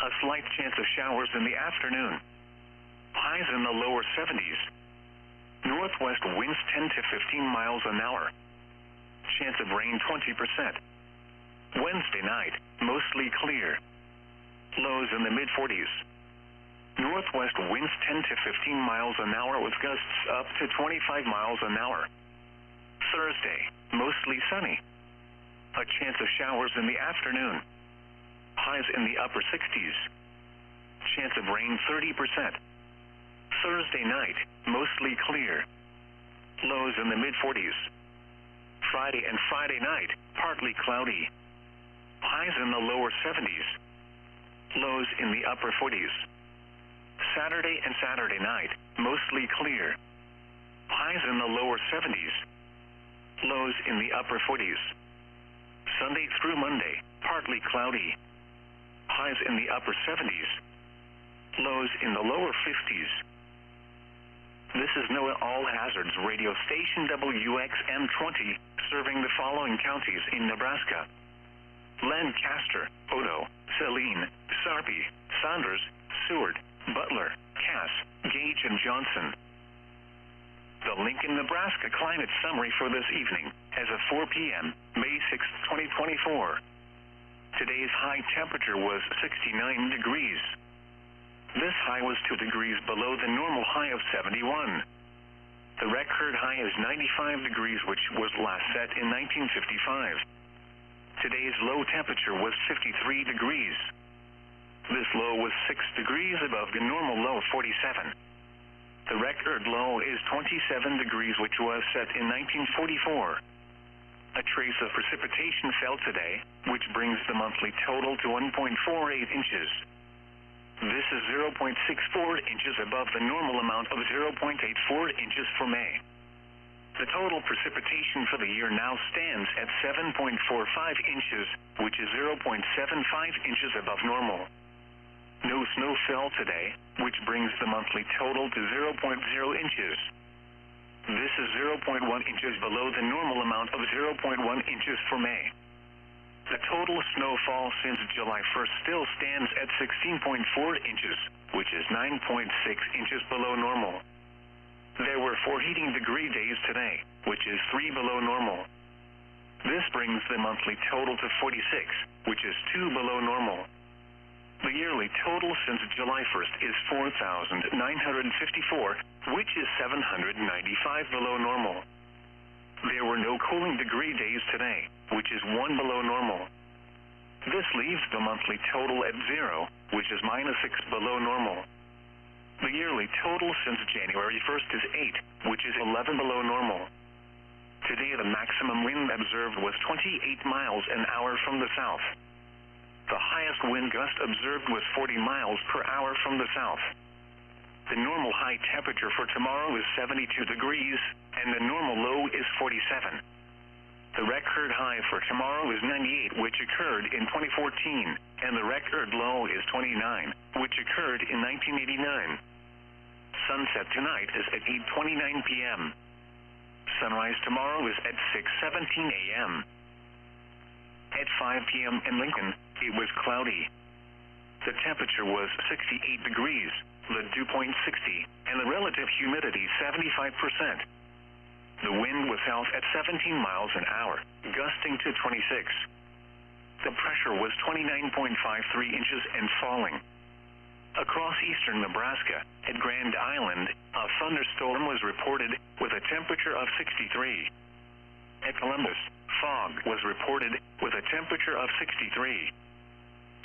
A slight chance of showers in the afternoon. Highs in the lower 70s. Northwest winds 10 to 15 miles an hour. Chance of rain 20%. Wednesday night, mostly clear. Lows in the mid-40s. Northwest winds 10 to 15 miles an hour with gusts up to 25 miles an hour. Thursday, mostly sunny. A chance of showers in the afternoon. Highs in the upper 60s. Chance of rain 30%. Thursday night, mostly clear. Lows in the mid-40s. Friday and Friday night, partly cloudy. Highs in the lower 70s. Lows in the upper 40s. Saturday and Saturday night, mostly clear. Highs in the lower 70s. Lows in the upper 40s. Sunday through Monday, partly cloudy. Highs in the upper 70s. Lows in the lower 50s. This is NOAA All Hazards radio station WXM20, serving the following counties in Nebraska: Lancaster, Odo, Saline, Sarpy, Saunders, Seward, Butler, Cass, Gage, and Johnson. The Lincoln, Nebraska climate summary for this evening as of 4 p.m., May 6, 2024. Today's high temperature was 69 degrees. This high was 2 degrees below the normal high of 71. The record high is 95 degrees, which was last set in 1955. Today's low temperature was 53 degrees. This low was 6 degrees above the normal low of 47. The record low is 27 degrees, which was set in 1944. A trace of precipitation fell today, which brings the monthly total to 1.48 inches. This is 0.64 inches above the normal amount of 0.84 inches for May. The total precipitation for the year now stands at 7.45 inches, which is 0.75 inches above normal. No snow fell today, which brings the monthly total to 0.0 inches. This is 0.1 inches below the normal amount of 0.1 inches for May. The total snowfall since July 1st still stands at 16.4 inches, which is 9.6 inches below normal. There were 4 heating degree days today, which is 3 below normal. This brings the monthly total to 46, which is 2 below normal. The yearly total since July 1st is 4,954, which is 795 below normal. There were no cooling degree days today, which is 1 below normal. This leaves the monthly total at 0, which is -6 below normal. The yearly total since January 1st is 8, which is 11 below normal. Today the maximum wind observed was 28 miles an hour from the south. The highest wind gust observed was 40 miles per hour from the south. The normal high temperature for tomorrow is 72 degrees, and the normal low is 47. The record high for tomorrow is 98, which occurred in 2014, and the record low is 29, which occurred in 1989. Sunset tonight is at 8:29 p.m. Sunrise tomorrow is at 6:17 a.m. At 5 p.m. in Lincoln, it was cloudy. The temperature was 68 degrees, the dew point 60, and the relative humidity 75%. The wind was south at 17 miles an hour, gusting to 26. The pressure was 29.53 inches and falling. Across eastern Nebraska, at Grand Island, a thunderstorm was reported with a temperature of 63. At Columbus, fog was reported with a temperature of 63.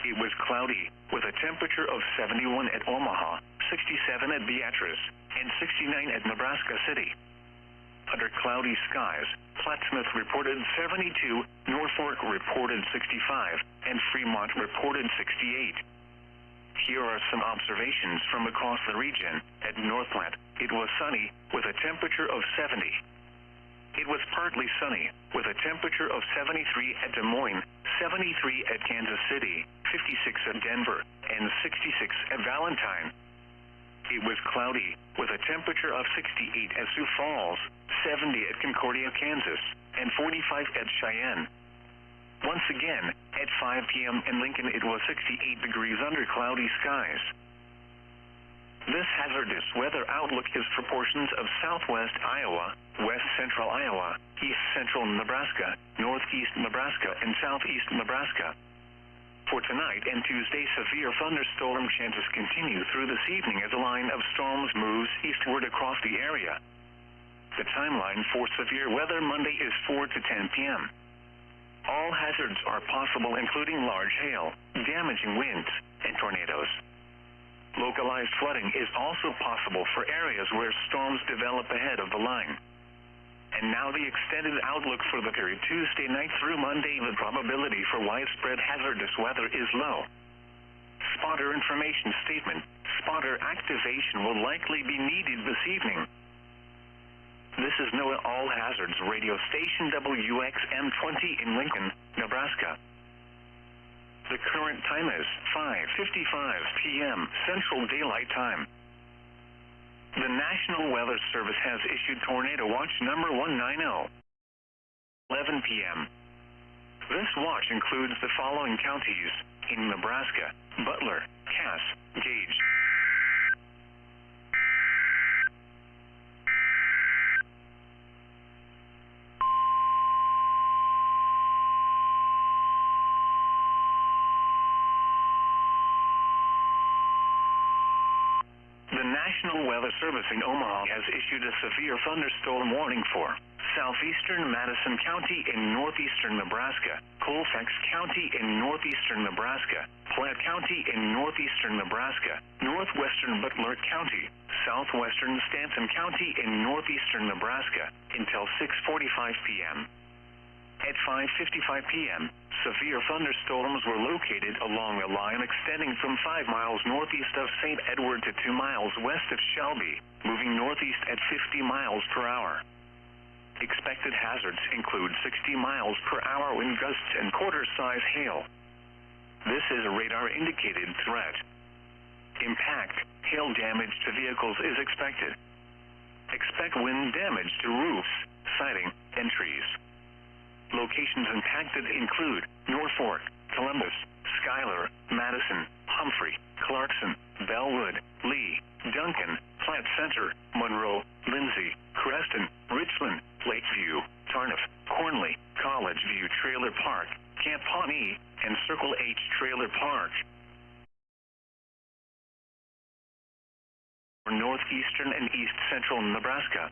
It was cloudy, with a temperature of 71 at Omaha, 67 at Beatrice, and 69 at Nebraska City. Under cloudy skies, Plattsmouth reported 72, Norfolk reported 65, and Fremont reported 68. Here are some observations from across the region. At Northland, it was sunny, with a temperature of 70. It was partly sunny, with a temperature of 73 at Des Moines, 73 at Kansas City, 56 at Denver, and 66 at Valentine. It was cloudy, with a temperature of 68 at Sioux Falls, 70 at Concordia, Kansas, and 45 at Cheyenne. Once again, at 5 p.m. in Lincoln, it was 68 degrees under cloudy skies. This hazardous weather outlook is for portions of southwest Iowa, west central Iowa, east central Nebraska, northeast Nebraska, and southeast Nebraska. For tonight and Tuesday, severe thunderstorm chances continue through this evening as a line of storms moves eastward across the area. The timeline for severe weather Monday is 4 to 10 p.m. All hazards are possible, including large hail, damaging winds, and tornadoes. Localized flooding is also possible for areas where storms develop ahead of the line. And now the extended outlook for the period Tuesday night through Monday. The probability for widespread hazardous weather is low. Spotter information statement. Spotter activation will likely be needed this evening. This is NOAA All Hazards Radio Station WXM20 in Lincoln, Nebraska. The current time is 5:55 p.m. Central Daylight Time. The National Weather Service has issued Tornado Watch number 190. 11 p.m. This watch includes the following counties in Nebraska: Butler, Cass, Gage. The National Weather Service in Omaha has issued a severe thunderstorm warning for southeastern Madison County in northeastern Nebraska, Colfax County in northeastern Nebraska, Platte County in northeastern Nebraska, northwestern Butler County, southwestern Stanton County in northeastern Nebraska until 6:45 p.m. At 5:55 p.m., severe thunderstorms were located along a line extending from 5 miles northeast of St. Edward to 2 miles west of Shelby, moving northeast at 50 miles per hour. Expected hazards include 60 miles per hour wind gusts and quarter-size hail. This is a radar-indicated threat. Impact, hail damage to vehicles is expected. Expect wind damage to roofs, siding, and trees. Locations impacted include Norfolk, Columbus, Schuyler, Madison, Humphrey, Clarkson, Bellwood, Lee, Duncan, Platte Center, Monroe, Lindsay, Creston, Richland, Lakeview, Tarniff, Cornley, College View Trailer Park, Camp Pawnee, and Circle H Trailer Park. Northeastern and east central Nebraska.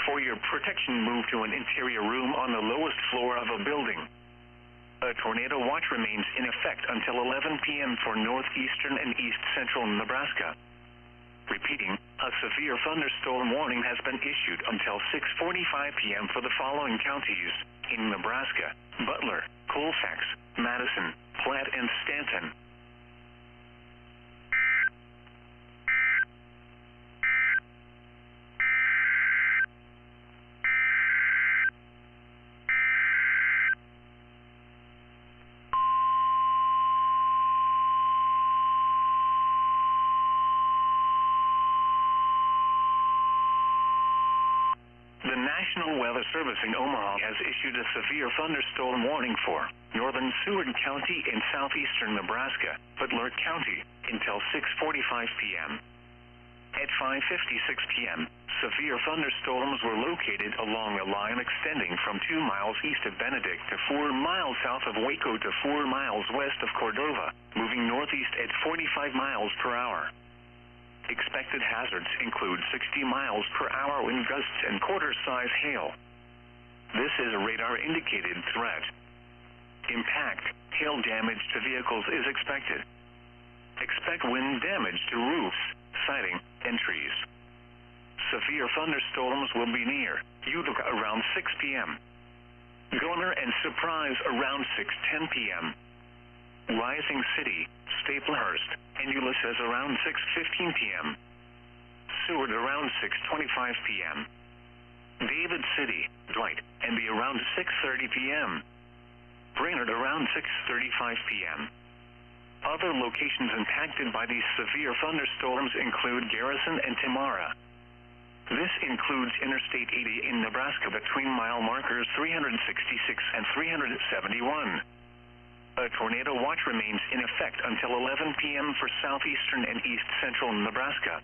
For your protection, move to an interior room on the lowest floor of a building. A tornado watch remains in effect until 11 p.m. for northeastern and east central Nebraska. Repeating, a severe thunderstorm warning has been issued until 6:45 p.m. for the following counties in Nebraska: Butler, Colfax, Madison, Platte, and Stanton. The National Weather Service in Omaha has issued a severe thunderstorm warning for northern Seward County in southeastern Nebraska, Butler County, until 6:45 p.m. At 5:56 p.m., severe thunderstorms were located along a line extending from 2 miles east of Benedict to 4 miles south of Waco to 4 miles west of Cordova, moving northeast at 45 miles per hour. Expected hazards include 60 miles per hour wind gusts and quarter-size hail. This is a radar-indicated threat. Impact, hail damage to vehicles is expected. Expect wind damage to roofs, siding, and trees. Severe thunderstorms will be near Utica around 6 p.m. Goner and Surprise around 6:10 p.m. Rising City, Staplehurst, and Ulysses around 6:15 p.m. Seward around 6:25 p.m. David City, Dwight, and be around 6:30 p.m. Brainerd around 6:35 p.m. Other locations impacted by these severe thunderstorms include Garrison and Tamara. This includes Interstate 80 in Nebraska between mile markers 366 and 371. A tornado watch remains in effect until 11 p.m. for southeastern and east central Nebraska.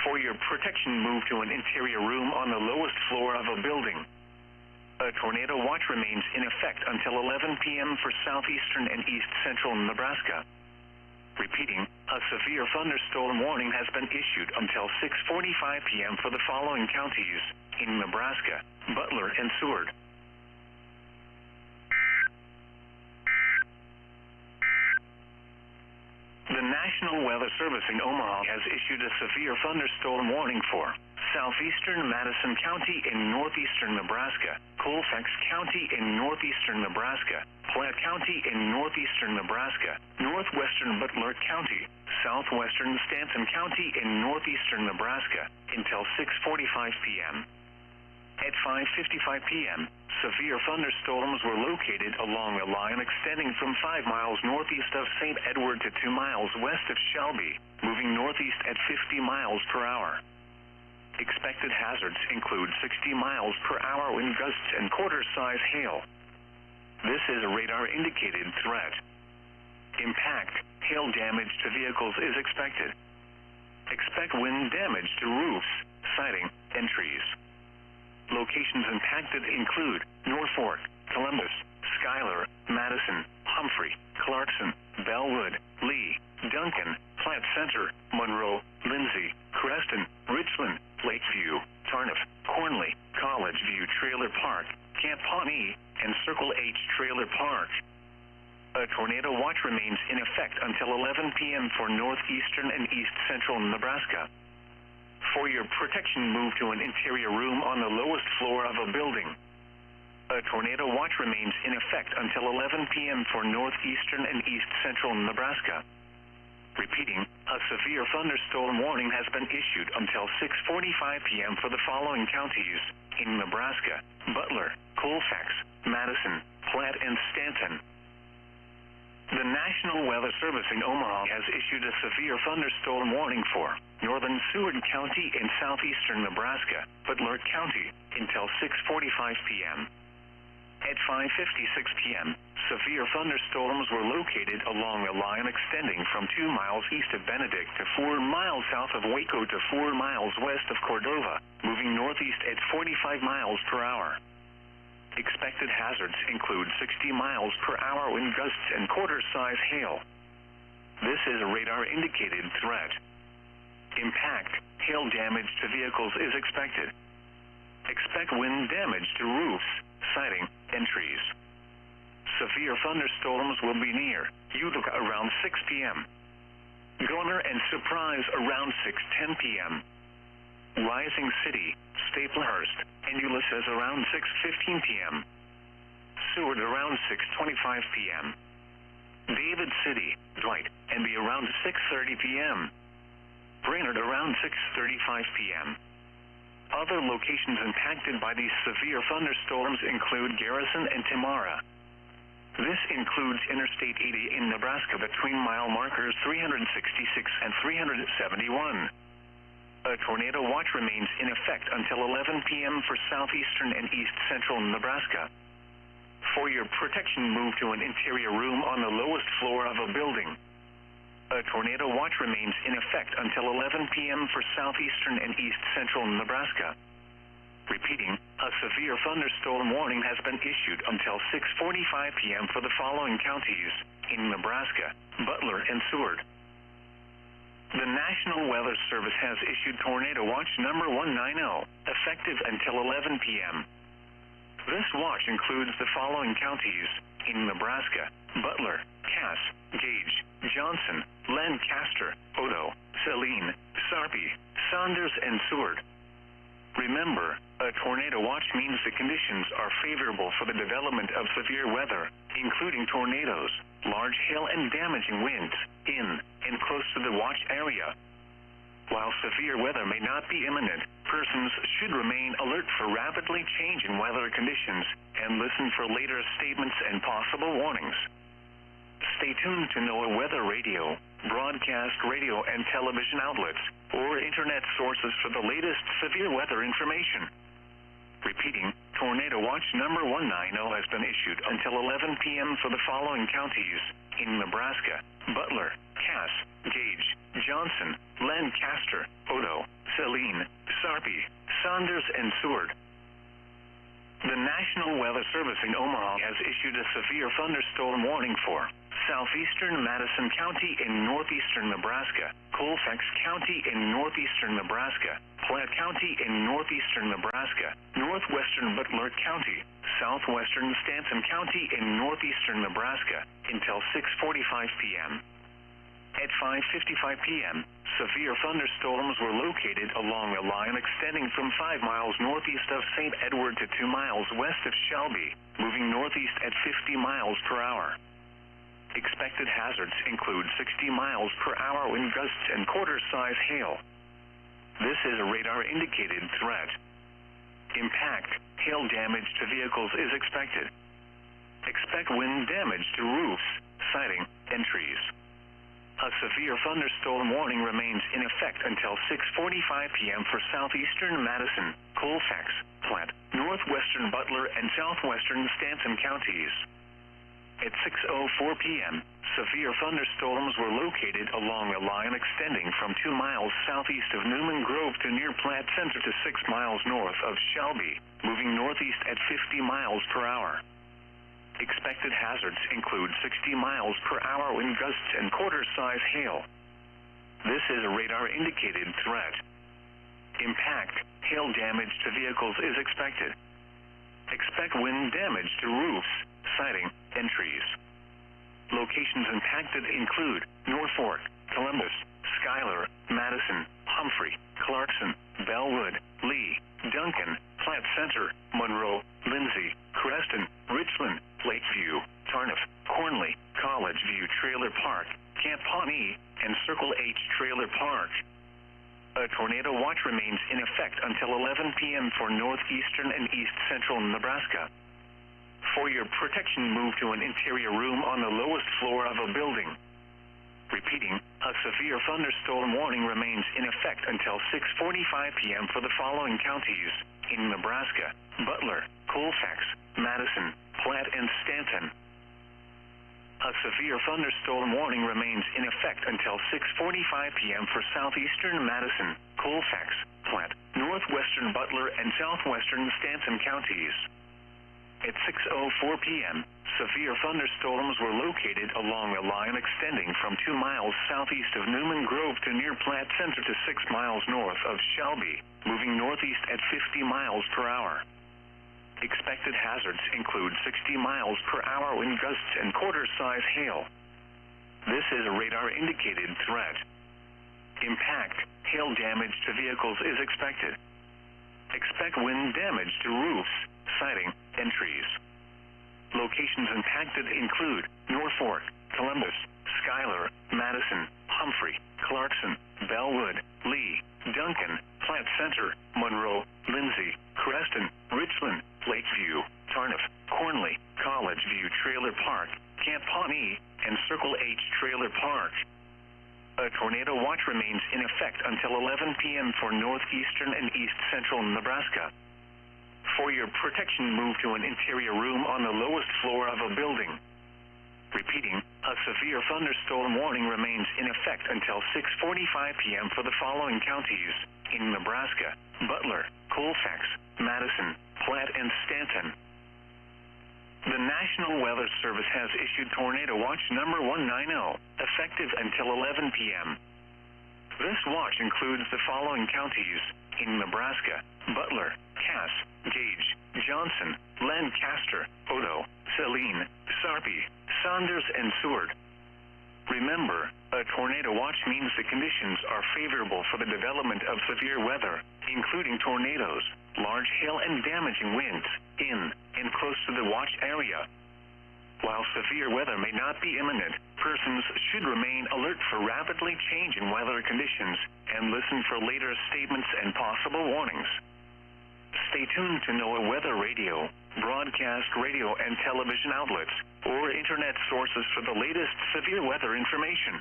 For your protection, move to an interior room on the lowest floor of a building. A tornado watch remains in effect until 11 p.m. for southeastern and east central Nebraska. Repeating, a severe thunderstorm warning has been issued until 6:45 p.m. for the following counties in Nebraska: Butler and Seward. The National Weather Service in Omaha has issued a severe thunderstorm warning for southeastern Madison County in northeastern Nebraska, Colfax County in northeastern Nebraska, Platte County in northeastern Nebraska, northwestern Butler County, southwestern Stanton County in northeastern Nebraska, until 6:45 p.m. At 5:55 p.m., severe thunderstorms were located along a line extending from 5 miles northeast of St. Edward to 2 miles west of Shelby, moving northeast at 50 miles per hour. Expected hazards include 60 miles per hour wind gusts and quarter-size hail. This is a radar-indicated threat. Impact, hail damage to vehicles is expected. Expect wind damage to roofs, siding, and trees. Locations impacted include Norfolk, Columbus, Schuyler, Madison, Humphrey, Clarkson, Bellwood, Lee, Duncan, Platte Center, Monroe, Lindsay, Creston, Richland, Lakeview, Tarniff, Cornley, College View Trailer Park, Camp Pawnee, and Circle H Trailer Park. A tornado watch remains in effect until 11 p.m. for northeastern and east central Nebraska. For your protection, move to an interior room on the lowest floor of a building. A tornado watch remains in effect until 11 p.m. for northeastern and east central Nebraska. Repeating, a severe thunderstorm warning has been issued until 6:45 p.m. for the following counties in Nebraska: Butler, Colfax, Madison, Platte, and Stanton. The National Weather Service in Omaha has issued a severe thunderstorm warning for northern Seward County in southeastern Nebraska, Butler County, until 6:45 p.m. At 5:56 p.m., severe thunderstorms were located along a line extending from 2 miles east of Benedict to 4 miles south of Waco to 4 miles west of Cordova, moving northeast at 45 miles per hour. Expected hazards include 60 miles per hour wind gusts and quarter-size hail. This is a radar-indicated threat. Impact, hail damage to vehicles is expected. Expect wind damage to roofs, siding, and trees. Severe thunderstorms will be near Utica around 6 p.m. Goner and Surprise around 6:10 p.m. Rising City, Staplehurst, and Ulysses around 6:15 p.m. Seward around 6:25 p.m. David City, Dwight, and be around 6:30 p.m. Brainerd around 6:35 p.m. Other locations impacted by these severe thunderstorms include Garrison and Tamara. This includes Interstate 80 in Nebraska between mile markers 366 and 371. A tornado watch remains in effect until 11 p.m. for southeastern and east central Nebraska. For your protection, move to an interior room on the lowest floor of a building. A tornado watch remains in effect until 11 p.m. for southeastern and east central Nebraska. Repeating, a severe thunderstorm warning has been issued until 6:45 p.m. for the following counties in Nebraska: Butler and Seward. The National Weather Service has issued Tornado Watch number 190, effective until 11 p.m. This watch includes the following counties in Nebraska: Butler, Cass, Gage, Johnson, Lancaster, Odo, Saline, Sarpy, Saunders, and Seward. Remember, a tornado watch means the conditions are favorable for the development of severe weather, including tornadoes, large hail, and damaging winds in and close to the watch area. While severe weather may not be imminent, persons should remain alert for rapidly changing weather conditions and listen for later statements and possible warnings. Stay tuned to NOAA Weather Radio, broadcast radio and television outlets, or internet sources for the latest severe weather information. Repeating, Tornado Watch number 190 has been issued until 11 p.m. for the following counties in Nebraska: Butler, Cass, Gage, Johnson, Lancaster, Odo, Saline, Sarpy, Saunders, and Seward. The National Weather Service in Omaha has issued a severe thunderstorm warning for southeastern Madison County in northeastern Nebraska, Colfax County in northeastern Nebraska, Platte County in northeastern Nebraska, northwestern Butler County, southwestern Stanton County in northeastern Nebraska until 6:45 p.m. At 5:55 p.m., severe thunderstorms were located along a line extending from 5 miles northeast of St. Edward to 2 miles west of Shelby, moving northeast at 50 miles per hour. Expected hazards include 60 miles per hour wind gusts and quarter-size hail. This is a radar-indicated threat. Impact, hail damage to vehicles is expected. Expect wind damage to roofs, siding, and trees. A severe thunderstorm warning remains in effect until 6:45 p.m. for southeastern Madison, Colfax, Platte, northwestern Butler, and southwestern Stanton counties. At 6:04 p.m., severe thunderstorms were located along a line extending from 2 miles southeast of Newman Grove to near Platte Center to 6 miles north of Shelby, moving northeast at 50 miles per hour. Expected hazards include 60 miles per hour wind gusts and quarter-size hail. This is a radar-indicated threat. Impact, hail damage to vehicles is expected. Expect wind damage to roofs, siding, and trees. Locations impacted include North Fork, Columbus, Schuyler, Madison, Humphrey, Clarkson, Bellwood, Lee, Duncan, Platte Center, Monroe, Lindsay, Creston, Richland, Lakeview, Tarniff, Cornley, College View Trailer Park, Camp Pawnee, and Circle H Trailer Park. A tornado watch remains in effect until 11 p.m. for northeastern and east central Nebraska. For your protection, move to an interior room on the lowest floor of a building. Repeating, a severe thunderstorm warning remains in effect until 6:45 p.m. for the following counties in Nebraska: Butler, Colfax, Madison, Platte, and Stanton. A severe thunderstorm warning remains in effect until 6:45 p.m. for southeastern Madison, Colfax, Platte, northwestern Butler, and southwestern Stanton counties. At 6:04 p.m., severe thunderstorms were located along a line extending from 2 miles southeast of Newman Grove to near Platte Center to 6 miles north of Shelby, moving northeast at 50 miles per hour. Expected hazards include 60 miles per hour wind gusts and quarter-size hail. This is a radar-indicated threat. Impact, hail damage to vehicles is expected. Expect wind damage to roofs, siding, and trees. Locations impacted include North Fork, Columbus, Schuyler, Madison, Humphrey, Clarkson, Bellwood, Lee, Duncan, Platte Center, Monroe, Lindsay, Creston, Richland, Lakeview, Tarniff, Cornley, College View Trailer Park, Camp Pawnee, and Circle H Trailer Park. A tornado watch remains in effect until 11 p.m. for northeastern and east central Nebraska. For your protection, move to an interior room on the lowest floor of a building. Repeating, a severe thunderstorm warning remains in effect until 6:45 p.m. for the following counties in Nebraska: Butler, Colfax, Madison, Platte, and Stanton. The National Weather Service has issued Tornado Watch number 190, effective until 11 p.m. This watch includes the following counties in Nebraska: Butler, Cass, Gage, Johnson, Lancaster, Odo, Saline, Sarpy, Saunders, and Seward. Remember, a tornado watch means the conditions are favorable for the development of severe weather, including tornadoes, large hail, and damaging winds in and close to the watch area. While severe weather may not be imminent, persons should remain alert for rapidly changing weather conditions and listen for later statements and possible warnings. Stay tuned to NOAA Weather Radio, broadcast radio and television outlets, or internet sources for the latest severe weather information.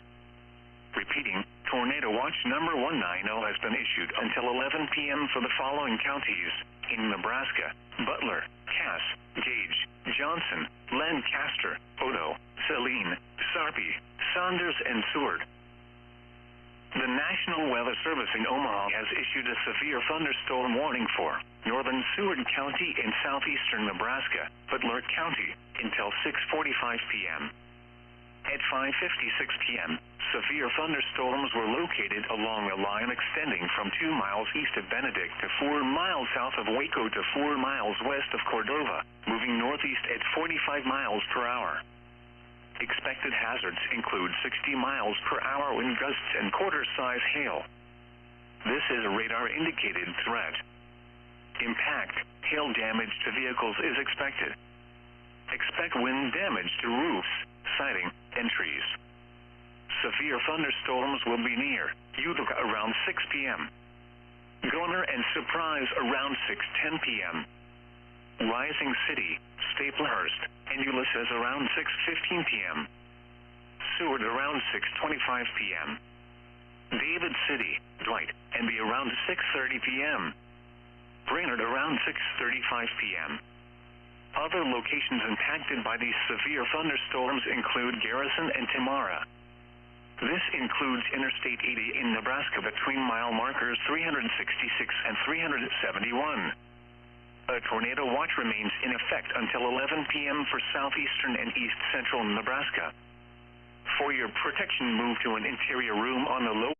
Repeating, Tornado Watch number 190 has been issued until 11 p.m. for the following counties in Nebraska: Butler, Cass, Gage, Johnson, Lancaster, Odo, Saline, Sarpy, Saunders, and Seward. The National Weather Service in Omaha has issued a severe thunderstorm warning for northern Seward County in southeastern Nebraska, Butler County, until 6:45 p.m. At 5:56 p.m., severe thunderstorms were located along a line extending from 2 miles east of Benedict to 4 miles south of Waco to 4 miles west of Cordova, moving northeast at 45 miles per hour. Expected hazards include 60 miles per hour wind gusts and quarter-size hail. This is a radar-indicated threat. Impact, hail damage to vehicles is expected. Expect wind damage to roofs, siding, and trees. Severe thunderstorms will be near Utica around 6 p.m. Garner and Surprise around 6:10 p.m. Rising City, Staplehurst, and Ulysses around 6:15 p.m. Seward around 6:25 p.m. David City, Dwight, and be around 6:30 p.m. Brainerd around 6:35 p.m. Other locations impacted by these severe thunderstorms include Garrison and Tamara. This includes Interstate 80 in Nebraska between mile markers 366 and 371. A tornado watch remains in effect until 11 p.m. for southeastern and east central Nebraska. For your protection, move to an interior room on the low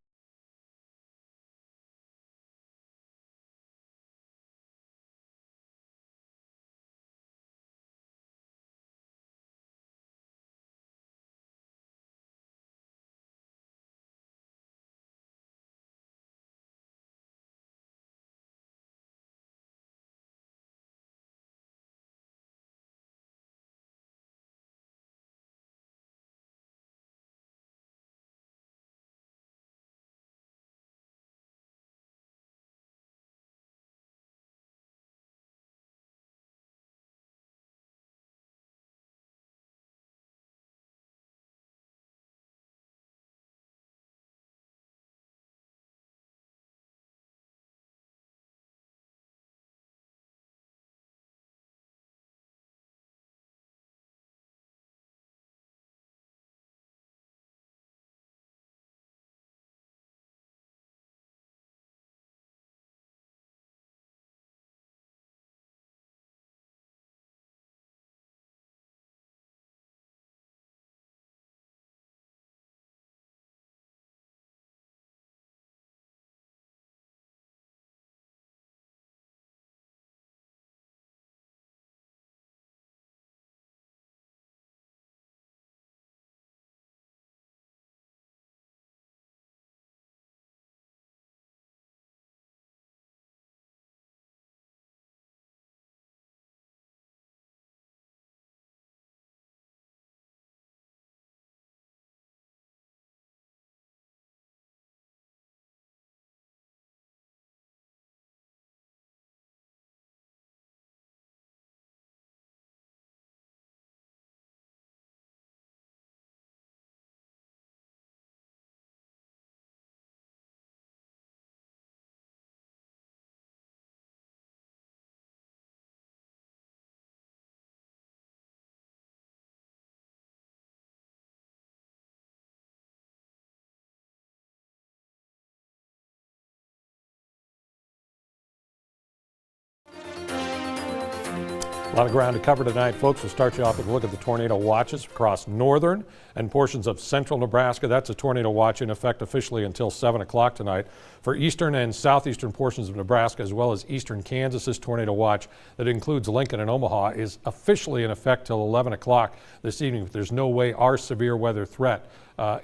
A lot of ground to cover tonight, folks. We'll start you off with a look at the tornado watches across northern and portions of central Nebraska. That's a tornado watch in effect officially until 7 o'clock tonight. For eastern and southeastern portions of Nebraska, as well as eastern Kansas, this tornado watch that includes Lincoln and Omaha is officially in effect till 11 o'clock this evening. There's no way our severe weather threat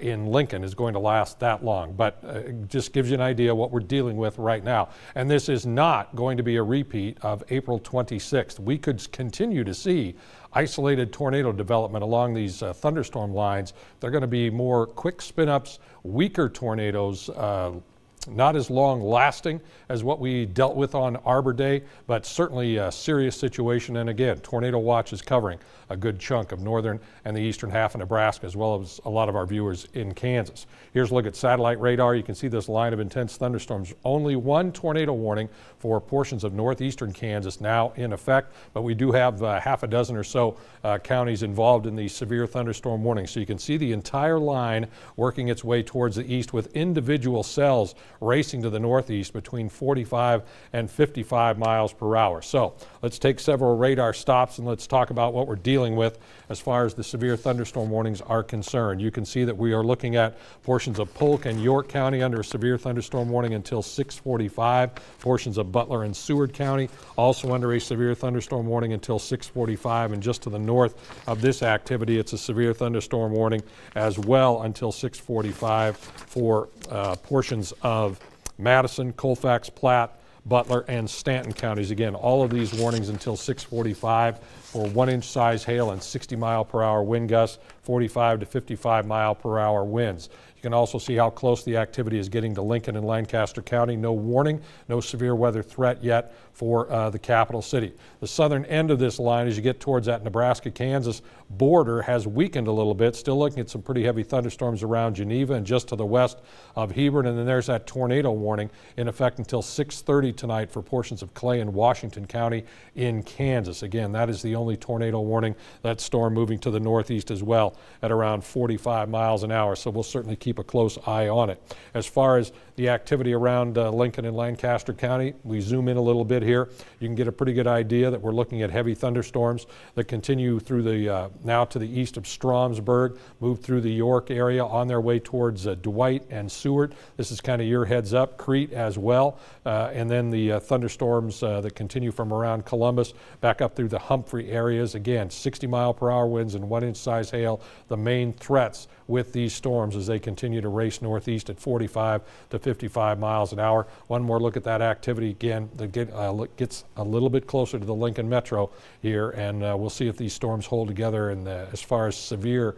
in Lincoln is going to last that long, but it just gives you an idea what we're dealing with right now. And this is not going to be a repeat of April 26th. We could continue to see isolated tornado development along these thunderstorm lines. They're going to be more quick spin-ups, weaker tornadoes, not as long lasting as what we dealt with on Arbor Day, but certainly a serious situation. And again, tornado watch is covering a good chunk of northern and the eastern half of Nebraska, as well as a lot of our viewers in Kansas. Here's a look at satellite radar. You can see this line of intense thunderstorms. Only one tornado warning for portions of northeastern Kansas now in effect, but we do have half a dozen or so counties involved in the severe thunderstorm warning. So you can see the entire line working its way towards the east, with individual cells racing to the northeast between 45 and 55 miles per hour. So let's take several radar stops and let's talk about what we're dealing with as far as the severe thunderstorm warnings are concerned. You can see that we are looking at portions of Polk and York County under a severe thunderstorm warning until 6:45. Portions of Butler and Seward County also under a severe thunderstorm warning until 6:45. And just to the north of this activity, it's a severe thunderstorm warning as well until 6:45 for portions of Madison, Colfax, Platte, Butler, and Stanton counties. Again, all of these warnings until 6:45 for 1-inch size hail and 60-mile-per-hour wind gusts, 45 to 55-mile-per-hour winds. You can also see how close the activity is getting to Lincoln and Lancaster County. No warning, no severe weather threat yet for the capital city. The southern end of this line, as you get towards that Nebraska-Kansas border, has weakened a little bit. Still looking at some pretty heavy thunderstorms around Geneva and just to the west of Hebron. And then there's that tornado warning in effect until 6:30 tonight for portions of Clay and Washington County in Kansas. Again, that is the only tornado warning. That storm moving to the northeast as well at around 45 miles an hour. So we'll certainly keep a close eye on it. As far as the activity around Lincoln and Lancaster County, we zoom in a little bit here. You can get a pretty good idea that we're looking at heavy thunderstorms that continue through the now to the east of Stromsburg, move through the York area on their way towards Dwight and Seward. This is kind of your heads up. Crete as well. And then the thunderstorms that continue from around Columbus back up through the Humphrey areas. Again, 60-mile-per-hour winds and 1-inch size hail, the main threats with these storms as they continue to race northeast at 45 to 55 miles an hour. One more look at that activity again that gets a little bit closer to the Lincoln Metro here, and we'll see if these storms hold together and as far as severe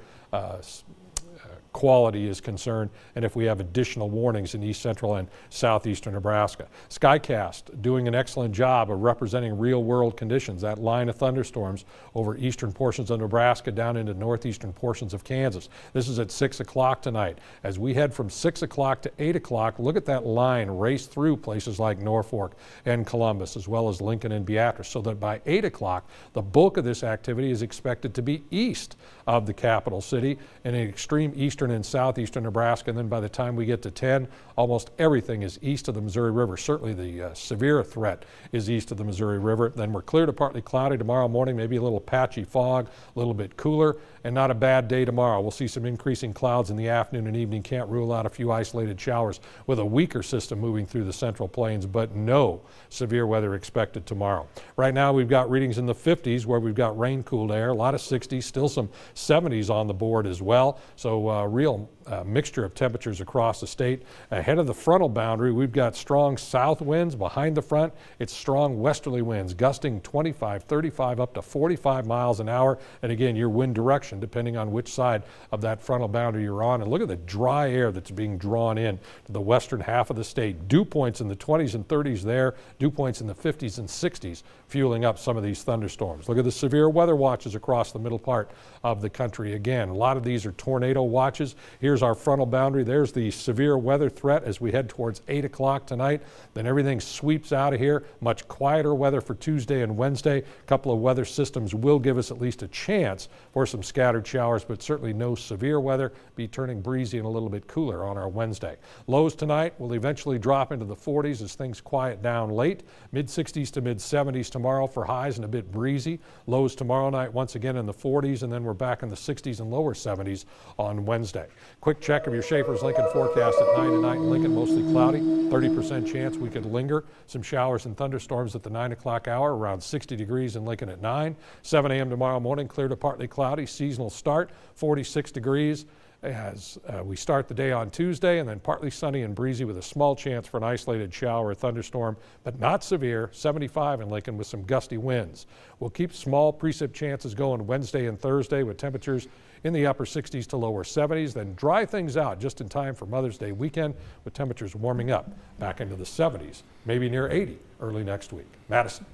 quality is concerned, and if we have additional warnings in east central and southeastern Nebraska. Skycast doing an excellent job of representing real world conditions. That line of thunderstorms over eastern portions of Nebraska down into northeastern portions of Kansas. This is at 6 o'clock tonight. As we head from 6 o'clock to 8 o'clock, look at that line race through places like Norfolk and Columbus, as well as Lincoln and Beatrice, so that by 8 o'clock, the bulk of this activity is expected to be east of the capital city in an extreme eastern and southeastern Nebraska. And then by the time we get to 10, almost everything is east of the Missouri River. Certainly the severe threat is east of the Missouri River. Then we're clear to partly cloudy tomorrow morning, maybe a little patchy fog, a little bit cooler, and not a bad day tomorrow. We'll see some increasing clouds in the afternoon and evening. Can't rule out a few isolated showers with a weaker system moving through the central plains, but no severe weather expected tomorrow. Right now we've got readings in the 50s where we've got rain-cooled air, a lot of 60s, still some 70s on the board as well. So real mixture of temperatures across the state. Ahead of the frontal boundary, we've got strong south winds. Behind the front, it's strong westerly winds, gusting 25, 35, up to 45 miles an hour. And again, your wind direction, depending on which side of that frontal boundary you're on. And look at the dry air that's being drawn in to the western half of the state. Dew points in the 20s and 30s there, dew points in the 50s and 60s, fueling up some of these thunderstorms. Look at the severe weather watches across the middle part of the country. Again, a lot of these are tornado watches. watches. Here's our frontal boundary. There's the severe weather threat as we head towards 8 o'clock tonight. Then everything sweeps out of here. Much quieter weather for Tuesday and Wednesday. A couple of weather systems will give us at least a chance for some scattered showers, but certainly no severe weather. Be turning breezy and a little bit cooler on our Wednesday. Lows tonight will eventually drop into the 40s as things quiet down late. Mid-60s to mid-70s tomorrow for highs and a bit breezy. Lows tomorrow night once again in the 40s, and then we're back in the 60s and lower 70s on Wednesday. Quick check of your Schaefer's Lincoln forecast at 9 tonight in Lincoln. Mostly cloudy, 30% chance we could linger. Some showers and thunderstorms at the 9 o'clock hour, around 60 degrees in Lincoln at 9. 7 a.m. tomorrow morning, clear to partly cloudy, seasonal start, 46 degrees. As we start the day on Tuesday, and then partly sunny and breezy with a small chance for an isolated shower or thunderstorm, but not severe, 75 in Lincoln with some gusty winds. We'll keep small precip chances going Wednesday and Thursday with temperatures in the upper 60s to lower 70s, then dry things out just in time for Mother's Day weekend with temperatures warming up back into the 70s, maybe near 80 early next week. Madison.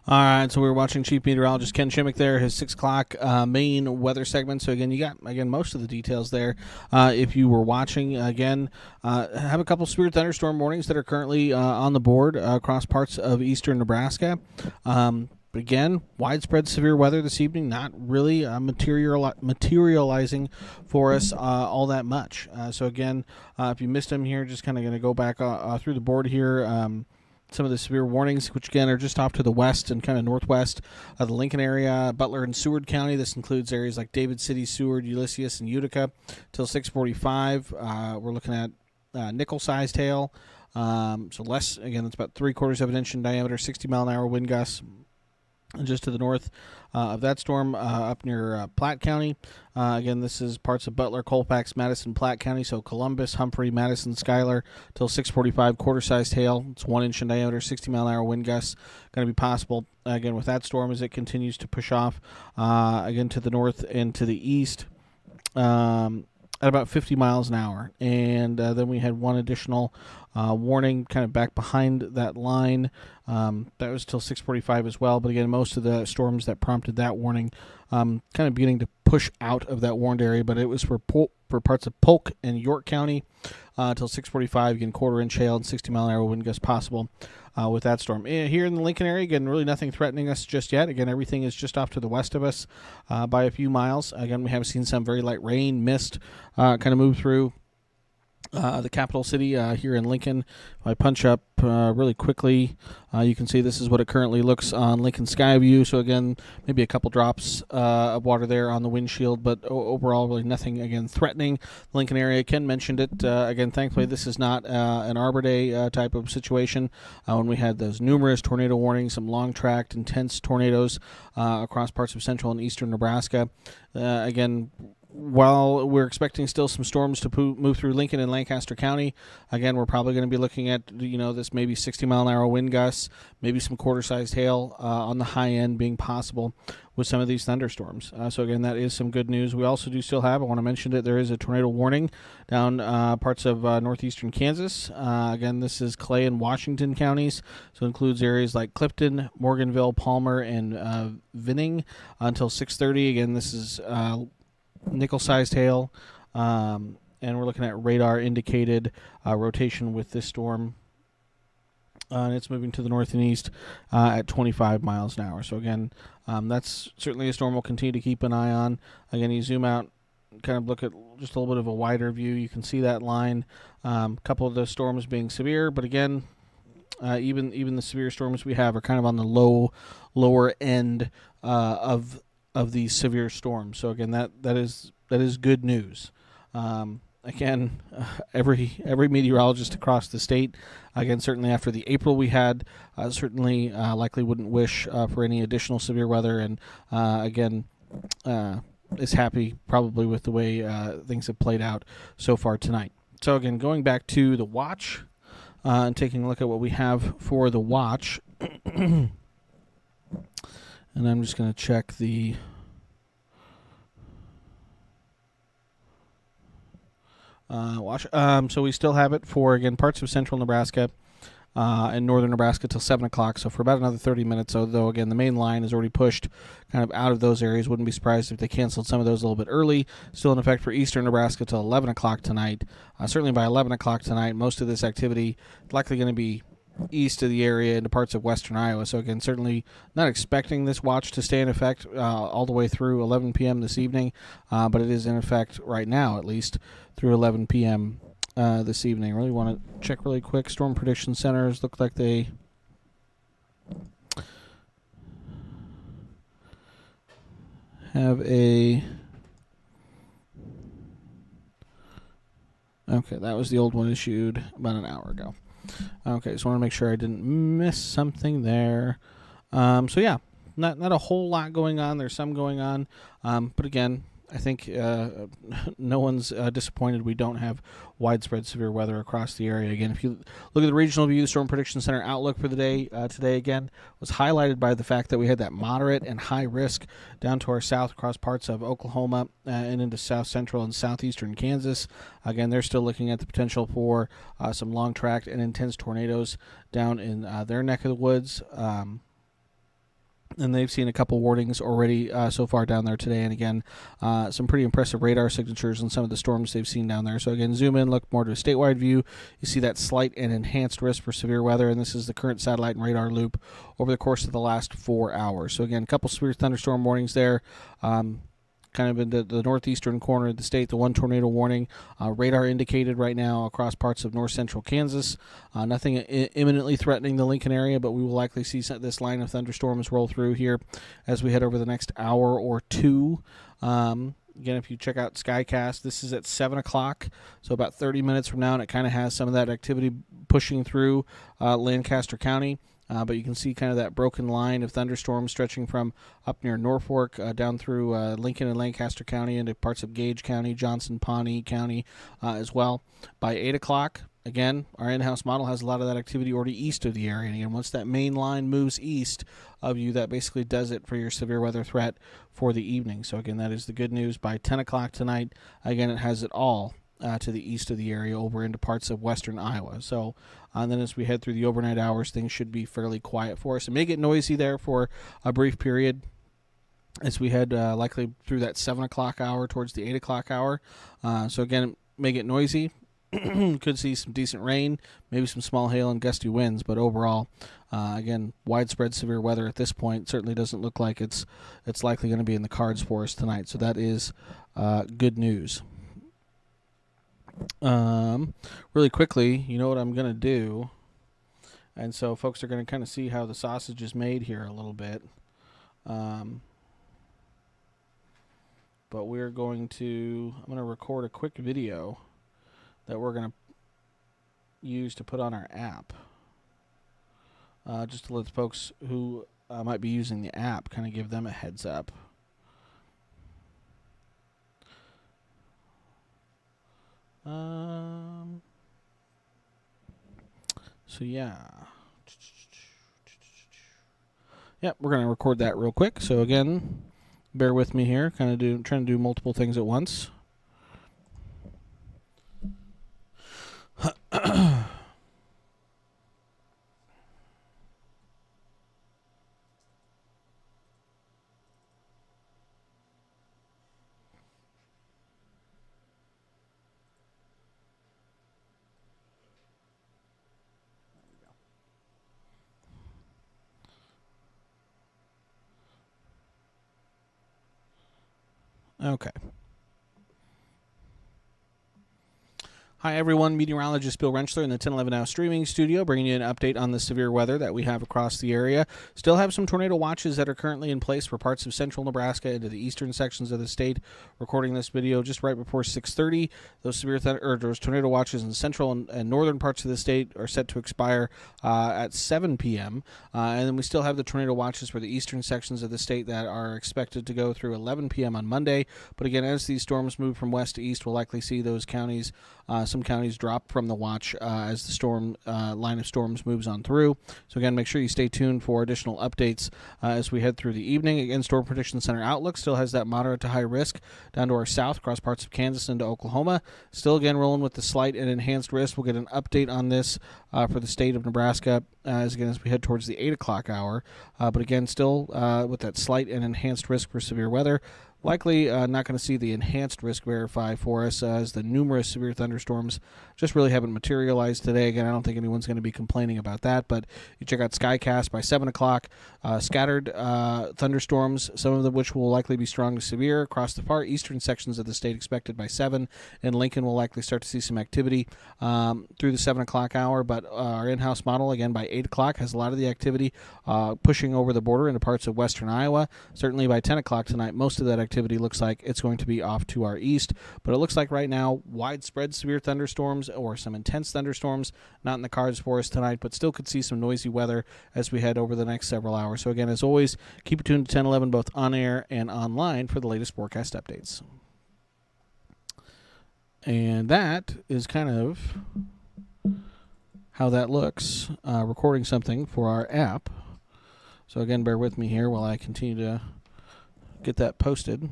All right, so we were watching Chief Meteorologist Ken Chimick there, his 6 o'clock main weather segment. So, again, you got, most of the details there. If you were watching, again, have a couple severe thunderstorm warnings that are currently on the board across parts of eastern Nebraska. But again, widespread severe weather this evening, not really materializing for us all that much. So, again, if you missed them here, just kind of going to go back through the board here. Some of the severe warnings, which again are just off to the west and kind of northwest of the Lincoln area, Butler and Seward County. This includes areas like David City, Seward, Ulysses, and Utica. Till 6:45, we're looking at nickel-sized hail. So less, again, it's about 3/4 of an inch in diameter, 60-mile-an-hour wind gusts. Just to the north of that storm, up near Platte County. Again, this is parts of Butler, Colfax, Madison, Platte County. So Columbus, Humphrey, Madison, Schuyler, till 6:45, quarter-sized hail. It's 1 inch in diameter, 60-mile-an-hour wind gusts. Going to be possible, again, with that storm as it continues to push off, again, to the north and to the east. At about 50 miles an hour. And then we had one additional warning kind of back behind that line. That was till 6:45 as well. But again, most of the storms that prompted that warning kind of beginning to push out of that warned area. But it was for parts of Polk and York County till 6:45. Again, quarter-inch hail and 60-mile-an-hour wind gusts possible with that storm. Here in the Lincoln area, again, really nothing threatening us just yet. Again, everything is just off to the west of us by a few miles. Again, we have seen some very light rain, mist kind of move through the capital city here in Lincoln. If I punch up really quickly, you can see this is what it currently looks on Lincoln Skyview. So again, maybe a couple drops of water there on the windshield, but overall really nothing, again, threatening the Lincoln area. Ken mentioned it. Again, thankfully this is not an Arbor Day type of situation when we had those numerous tornado warnings, some long-tracked, intense tornadoes across parts of central and eastern Nebraska. Again, while we're expecting still some storms to move through Lincoln and Lancaster County, again, we're probably going to be looking at, this maybe 60-mile-an-hour wind gusts, maybe some quarter-sized hail on the high end being possible with some of these thunderstorms. So, again, that is some good news. We also do still have, I want to mention it, there is a tornado warning down parts of northeastern Kansas. Again, this is Clay and Washington counties, so it includes areas like Clifton, Morganville, Palmer, and Vinning until 6:30. Again, this is nickel-sized hail, and we're looking at radar-indicated rotation with this storm, and it's moving to the north and east at 25 miles an hour. So again, that's certainly a storm we'll continue to keep an eye on. Again, you zoom out, kind of look at just a little bit of a wider view. You can see that line. A couple of the storms being severe, but again, even the severe storms we have are kind of on the lower end of these severe storms. So again, that is good news. Again, every meteorologist across the state, again, certainly after the April we had, certainly likely wouldn't wish for any additional severe weather, and again, is happy probably with the way things have played out so far tonight. So again, going back to the watch and taking a look at what we have for the watch. And I'm just going to check the watch. So we still have it for, again, parts of central Nebraska. in northern Nebraska till 7 o'clock, so for about another 30 minutes. Although, again, the main line is already pushed kind of out of those areas. Wouldn't be surprised if they canceled some of those a little bit early. Still in effect for eastern Nebraska till 11 o'clock tonight. Certainly by 11 o'clock tonight, most of this activity likely going to be east of the area into parts of western Iowa. So, again, certainly not expecting this watch to stay in effect all the way through 11 p.m. this evening, but it is in effect right now, at least, through 11 p.m. This evening. Really want to check really quick. Storm prediction centers look like they have a... Okay, that was the old one issued about an hour ago. Okay, so I want to make sure I didn't miss something there. So yeah, not a whole lot going on. There's some going on, but again, I think no one's disappointed we don't have widespread severe weather across the area. Again, if you look at the regional view, Storm Prediction Center outlook for the day today, again, was highlighted by the fact that we had that moderate and high risk down to our south across parts of Oklahoma and into south central and southeastern Kansas. Again, they're still looking at the potential for some long tracked and intense tornadoes down in their neck of the woods. And they've seen a couple warnings already so far down there today. And again, some pretty impressive radar signatures on some of the storms they've seen down there. So again, zoom in, look more to a statewide view. You see that slight and enhanced risk for severe weather. And this is the current satellite and radar loop over the course of the last 4 hours. So again, a couple severe thunderstorm warnings there. Kind of in the northeastern corner of the state, the one tornado warning. Radar indicated right now across parts of north central Kansas. Nothing imminently threatening the Lincoln area, but we will likely see this line of thunderstorms roll through here as we head over the next hour or two. Again, if you check out Skycast, this is at 7 o'clock, so about 30 minutes from now, and it kind of has some of that activity pushing through Lancaster County. But you can see kind of that broken line of thunderstorms stretching from up near Norfolk down through Lincoln and Lancaster County into parts of Gage County, Johnson, Pawnee County as well. By 8 o'clock, again, our in-house model has a lot of that activity already east of the area. And again, once that main line moves east of you, that basically does it for your severe weather threat for the evening. So again, that is the good news. By 10 o'clock tonight, again, it has it all to the east of the area over into parts of western Iowa. So and then as we head through the overnight hours, things should be fairly quiet for us. It may get noisy there for a brief period as we head likely through that 7 o'clock hour towards the 8 o'clock hour. So again, it may get noisy. Could see some decent rain, maybe some small hail and gusty winds, but overall, again, widespread severe weather at this point certainly doesn't look like it's likely going to be in the cards for us tonight. So that is good news. Really quickly, you know what I'm going to do, and so folks are going to kind of see how the sausage is made here a little bit. But I'm going to record a quick video that we're going to use to put on our app, just to let folks who might be using the app kind of give them a heads up. So yeah. Yep, we're going to record that real quick. So again, bear with me here, trying to do multiple things at once. Okay. Hi, everyone. Meteorologist Bill Rentschler in the 1011 Now streaming studio, bringing you an update on the severe weather that we have across the area. Still have some tornado watches that are currently in place for parts of central Nebraska into the eastern sections of the state. Recording this video just right before 6:30. Those those tornado watches in central and northern parts of the state are set to expire at 7 p.m. And then we still have the tornado watches for the eastern sections of the state that are expected to go through 11 p.m. on Monday. But again, as these storms move from west to east, we'll likely see those counties some counties drop from the watch as the storm line of storms moves on through. So again, make sure you stay tuned for additional updates as we head through the evening. Again, Storm Prediction Center outlook still has that moderate to high risk down to our south across parts of Kansas into Oklahoma. Still again rolling with the slight and enhanced risk. We'll get an update on this for the state of Nebraska as we head towards the 8 o'clock hour. But again, still with that slight and enhanced risk for severe weather. Likely not going to see the enhanced risk verify for us as the numerous severe thunderstorms just really haven't materialized today. Again, I don't think anyone's going to be complaining about that, but you check out Skycast by 7 o'clock. Scattered thunderstorms, some of them which will likely be strong to severe across the far eastern sections of the state expected by 7, and Lincoln will likely start to see some activity through the 7 o'clock hour, but our in-house model, again, by 8 o'clock has a lot of the activity pushing over the border into parts of western Iowa. Certainly by 10 o'clock tonight, most of that activity looks like it's going to be off to our east, but it looks like right now widespread severe thunderstorms or some intense thunderstorms not in the cards for us tonight, but still could see some noisy weather as we head over the next several hours. So again, as always, keep it tuned to 1011 both on air and online for the latest forecast updates. And that is kind of how that looks, recording something for our app. So again, bear with me here while I continue to get that posted.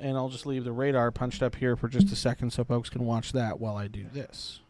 And I'll just leave the radar punched up here for just a second so folks can watch that while I do this.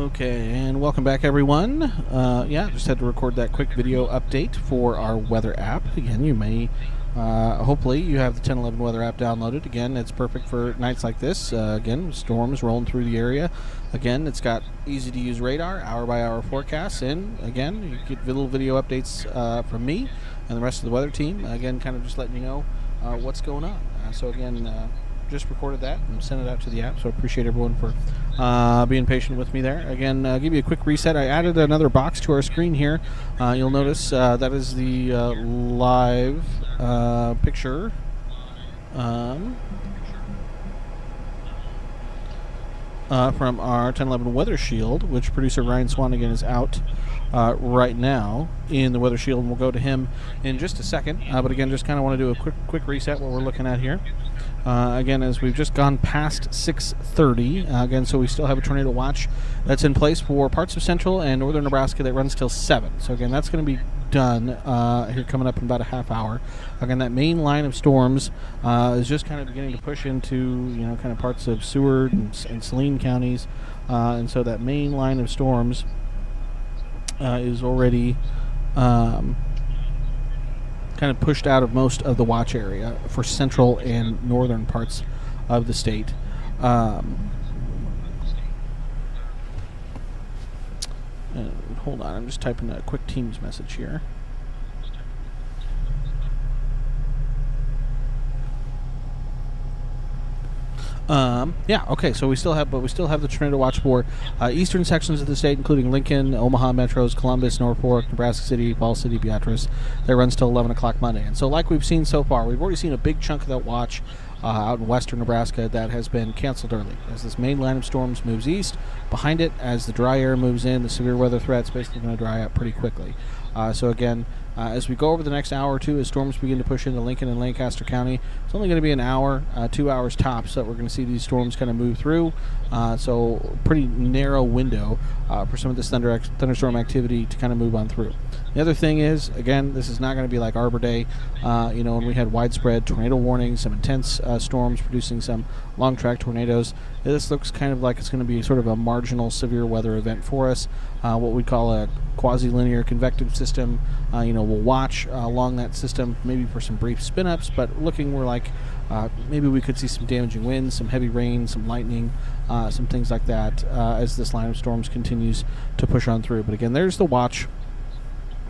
Okay, and welcome back, everyone. Just had to record that quick video update for our weather app. Again, you may, hopefully, you have the 1011 weather app downloaded. Again, it's perfect for nights like this. Again, storms rolling through the area. Again, it's got easy-to-use radar, hour-by-hour forecasts, and again, you get little video updates from me and the rest of the weather team. Again, kind of just letting you know what's going on. Just recorded that and sent it out to the app, so I appreciate everyone for being patient with me there. Again, give you a quick reset. I added another box to our screen here. You'll notice that is the live picture from our 1011 Weather Shield, which producer Ryan Swanigan is out right now in the Weather Shield, and we'll go to him in just a second. But again, just kind of want to do a quick reset what we're looking at here. Again, as we've just gone past 6:30, again, so we still have a tornado watch that's in place for parts of central and northern Nebraska that runs till 7. So again, that's going to be done here coming up in about a half hour. Again, that main line of storms is just kind of beginning to push into kind of parts of Seward and Saline counties, and so that main line of storms is already kind of pushed out of most of the watch area for central and northern parts of the state. Hold on, I'm just typing a quick Teams message here. Okay, so we still have the tornado watch for eastern sections of the state, including Lincoln, Omaha metros, Columbus, Norfolk, Nebraska City, Falls City, Beatrice. That runs till 11 o'clock Monday. And so like we've seen so far, we've already seen a big chunk of that watch out in western Nebraska that has been canceled early. As this main line of storms moves east, behind it, as the dry air moves in, the severe weather threat's basically going to dry up pretty quickly. So again, as we go over the next hour or two, as storms begin to push into Lincoln and Lancaster County, it's only going to be an hour, 2 hours tops that we're going to see these storms kind of move through. So pretty narrow window for some of this thunderstorm activity to kind of move on through. The other thing is, again, this is not going to be like Arbor Day, when we had widespread tornado warnings, some intense storms producing some long-track tornadoes. This looks kind of like it's going to be sort of a marginal severe weather event for us, what we call a quasi-linear convective system. We'll watch along that system maybe for some brief spin-ups, but looking more like maybe we could see some damaging winds, some heavy rain, some lightning, some things like that as this line of storms continues to push on through. But again, there's the watch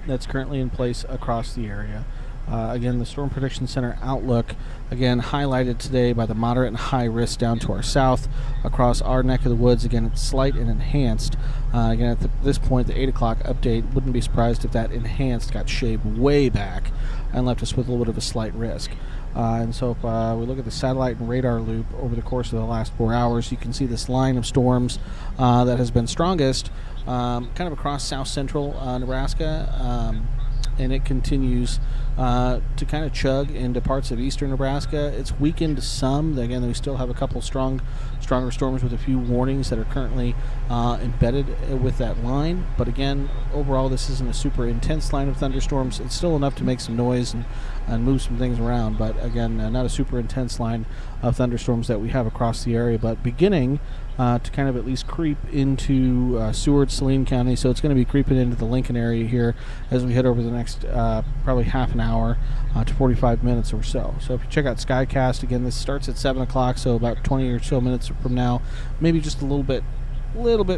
that's currently in place across the area. Again, the Storm Prediction Center outlook, again, highlighted today by the moderate and high risk down to our south across our neck of the woods. Again, it's slight and enhanced. Again, at this point, the 8 o'clock update, wouldn't be surprised if that enhanced got shaved way back and left us with a little bit of a slight risk. And so if we look at the satellite and radar loop over the course of the last 4 hours, you can see this line of storms that has been strongest kind of across south central Nebraska, and it continues to kind of chug into parts of eastern Nebraska. It's weakened some. Again, we still have a couple stronger storms with a few warnings that are currently embedded with that line. But again, overall, this isn't a super intense line of thunderstorms. It's still enough to make some noise and move some things around. But again, not a super intense line of thunderstorms that we have across the area. But beginning to kind of at least creep into Seward, Saline County. So it's going to be creeping into the Lincoln area here as we head over the next probably half an hour to 45 minutes or so. So if you check out Skycast, again, this starts at 7 o'clock, so about 20 or so minutes from now, maybe just a little bit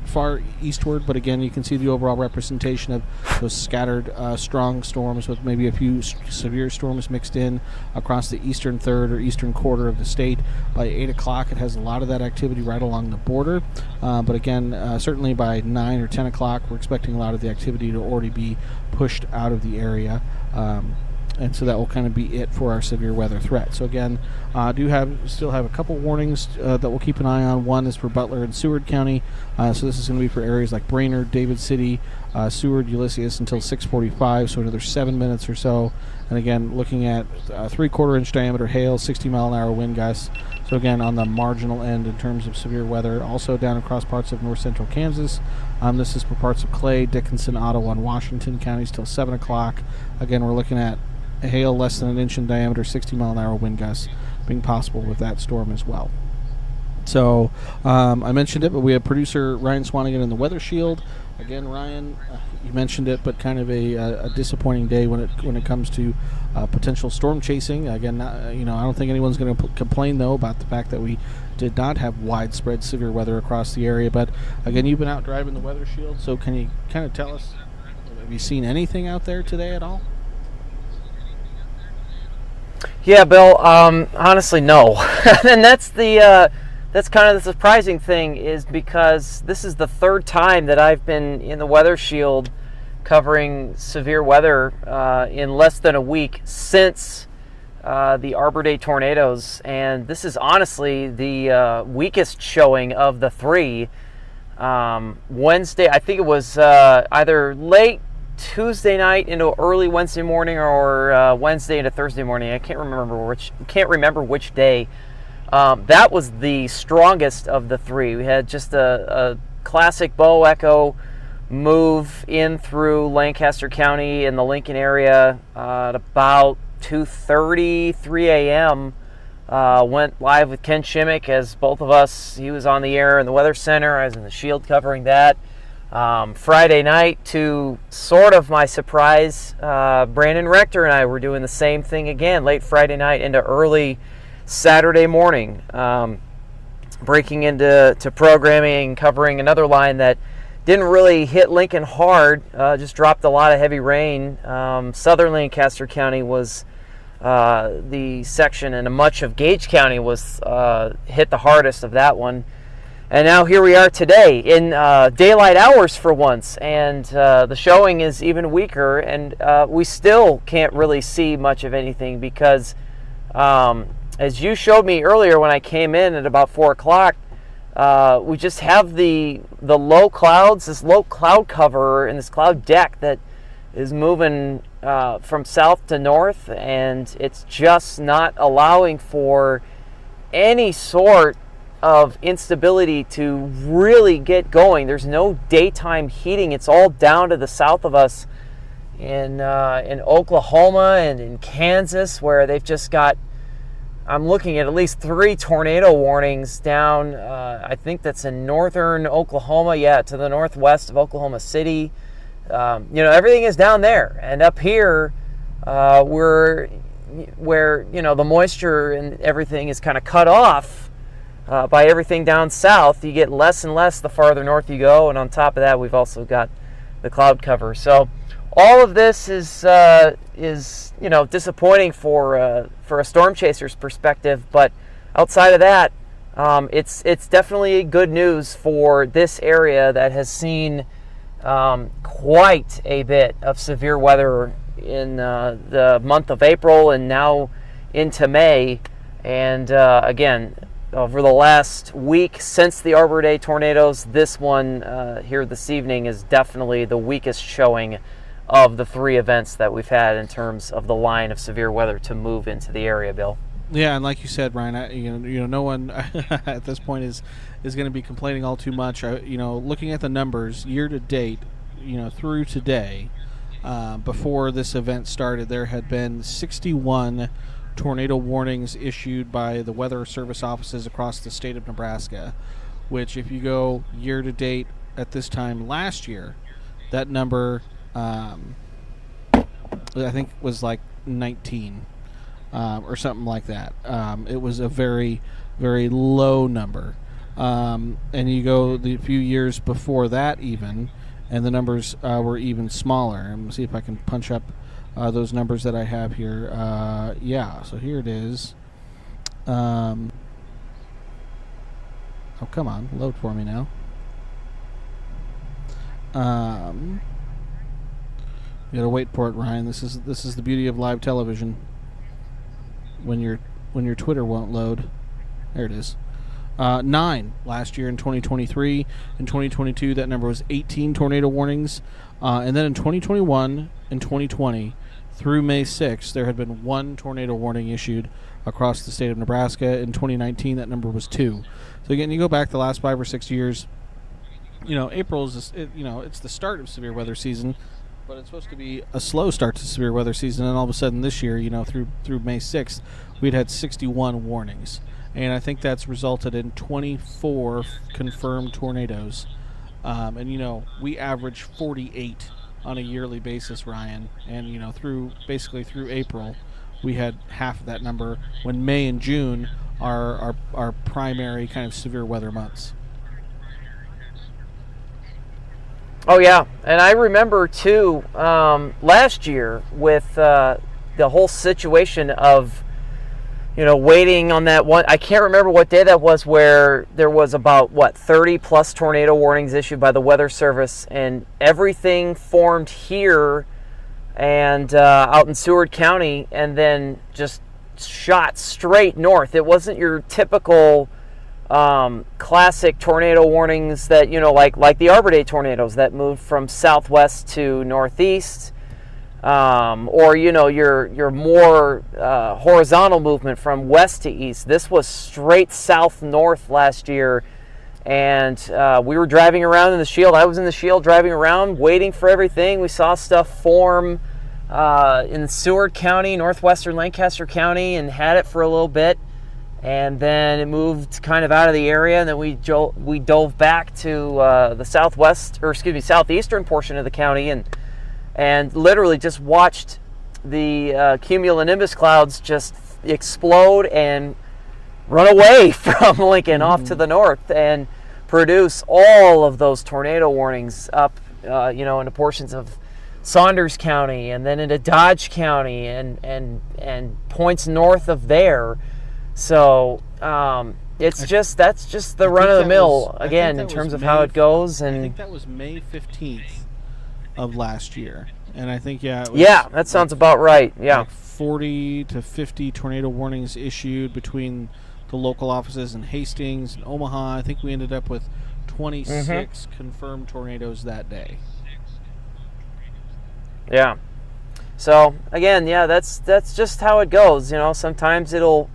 far eastward, but again, you can see the overall representation of those scattered strong storms with maybe a few severe storms mixed in across the eastern third or eastern quarter of the state. By 8 o'clock, it has a lot of that activity right along the border, but again, certainly by 9 or 10 o'clock, we're expecting a lot of the activity to already be pushed out of the area. And so that will kind of be it for our severe weather threat. So again, still have a couple warnings that we'll keep an eye on. One is for Butler and Seward County. So this is going to be for areas like Brainerd, David City, Seward, Ulysses until 6:45, so another 7 minutes or so. And again, looking at 3/4 inch diameter hail, 60-mile-an-hour wind gusts. So again, on the marginal end in terms of severe weather. Also down across parts of north central Kansas. This is for parts of Clay, Dickinson, Ottawa, and Washington counties till 7 o'clock. Again, we're looking at hail less than an inch in diameter, 60-mile-an-hour wind gusts being possible with that storm as well. So I mentioned it, but we have producer Ryan Swanigan in the Weather Shield. Again, Ryan, you mentioned it, but kind of a disappointing day when it comes to potential storm chasing. Again, I don't think anyone's going to complain though about the fact that we did not have widespread severe weather across the area. But again, you've been out driving the Weather Shield, so can you kind of tell us, have you seen anything out there today at all? Yeah, Bill. Honestly, no, and that's kind of the surprising thing, is because this is the third time that I've been in the Weather Shield covering severe weather in less than a week since the Arbor Day tornadoes, and this is honestly the weakest showing of the three. Wednesday, I think it was either late Tuesday night into early Wednesday morning, or Wednesday into Thursday morning. I can't remember which day. That was the strongest of the three. We had just a classic bow echo move in through Lancaster County in the Lincoln area at about 2:30, 3 a.m. Went live with Ken Shimmick as both of us. He was on the air in the Weather Center. I was in the Shield covering that. Friday night, to sort of my surprise, Brandon Rector and I were doing the same thing again, late Friday night into early Saturday morning, breaking into programming, covering another line that didn't really hit Lincoln hard, just dropped a lot of heavy rain. Southern Lancaster County was the section, and much of Gage County was hit the hardest of that one. And now here we are today in daylight hours for once, and the showing is even weaker, and we still can't really see much of anything because as you showed me earlier when I came in at about 4 o'clock, we just have the low clouds, this low cloud cover and this cloud deck that is moving from south to north, and it's just not allowing for any sort of instability to really get going. There's no daytime heating. It's all down to the south of us in Oklahoma and in Kansas, where they've just got, I'm looking at least 3 tornado warnings down. I think that's in northern Oklahoma, to the northwest of Oklahoma City. Everything is down there, and up here, where the moisture and everything is kind of cut off by everything down south. You get less and less the farther north you go, and on top of that, we've also got the cloud cover. So all of this is disappointing for a storm chaser's perspective, but outside of that, it's definitely good news for this area that has seen quite a bit of severe weather in the month of April and now into May. And again, over the last week since the Arbor Day tornadoes, this one here this evening is definitely the weakest showing of the 3 events that we've had in terms of the line of severe weather to move into the area, Bill. Yeah, and like you said, Ryan, no one at this point is going to be complaining all too much. Looking at the numbers year to date, through today, before this event started, there had been 61 tornado warnings issued by the Weather Service offices across the state of Nebraska, which, if you go year to date at this time last year, that number I think was like 19 or something like that. It was a very, very low number. And you go the few years before that even, and the numbers were even smaller. And we'll see if I can punch up those numbers that I have here. So here it is. Oh, come on, load for me now. You gotta wait for it, Ryan. This is the beauty of live television. When your Twitter won't load, there it is. 9 last year in 2023. In 2022, that number was 18 tornado warnings, and then in 2021 and 2020, through May 6th, there had been 1 tornado warning issued across the state of Nebraska. In 2019, that number was 2. So again, you go back the last 5 or 6 years. April is it's the start of severe weather season, but it's supposed to be a slow start to severe weather season. And all of a sudden, this year, through May 6th, we'd had 61 warnings. and I think that's resulted in 24 confirmed tornadoes. And we average 48 on a yearly basis, Ryan. And through April, we had half of that number. When May and June are our primary kind of severe weather months. Oh yeah, and I remember too last year with the whole situation of waiting on that one. I can't remember what day that was, where there was about 30 plus tornado warnings issued by the Weather Service, and everything formed here and out in Seward County, and then just shot straight north. It wasn't your typical classic tornado warnings that like the Arbor Day tornadoes that moved from southwest to northeast. Or your more horizontal movement from west to east. This was straight south north last year, and we were driving around in the Shield. I was in the Shield driving around, waiting for everything. We saw stuff form in Seward County, northwestern Lancaster County, and had it for a little bit, and then it moved kind of out of the area, and then we dove back to the southeastern portion of the county, and literally just watched the cumulonimbus clouds just explode and run away from Lincoln off to the north and produce all of those tornado warnings up, into portions of Saunders County and then into Dodge County and points north of there. So that's just the run of the mill again in terms of how it goes. And I think that was May 15th. Of last year, and I think that sounds about right. Yeah, 40 to 50 tornado warnings issued between the local offices in Hastings and Omaha. I think we ended up with 26 confirmed tornadoes that day. Yeah. So again, that's just how it goes. Sometimes it'll,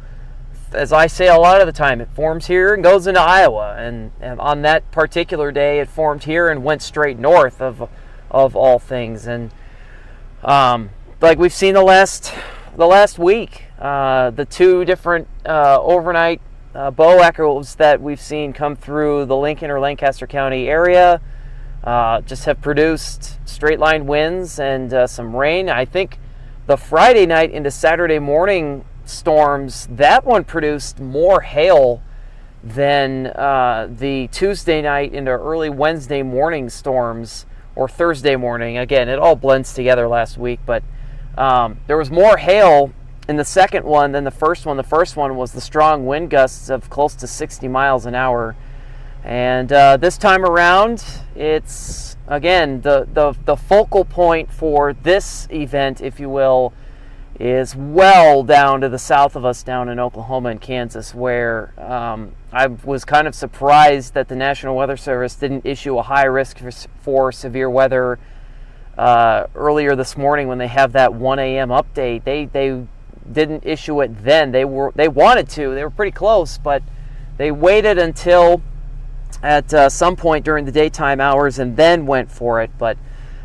as I say a lot of the time, it forms here and goes into Iowa, and on that particular day, it formed here and went straight north of all things. And like we've seen the last week, the two different overnight bow echoes that we've seen come through the Lincoln or Lancaster County area just have produced straight line winds and some rain. I think the Friday night into Saturday morning storms, that one produced more hail than the Tuesday night into early Wednesday morning storms, or Thursday morning. Again, it all blends together last week, but there was more hail in the second one than the first one. The first one was the strong wind gusts of close to 60 miles an hour. And this time around, it's, again, the focal point for this event, if you will, is well down to the south of us, down in Oklahoma and Kansas, where I was kind of surprised that the National Weather Service didn't issue a high risk for severe weather earlier this morning when they have that 1 a.m. update. They didn't issue it then. They wanted to. They were pretty close, but they waited until at some point during the daytime hours and then went for it. But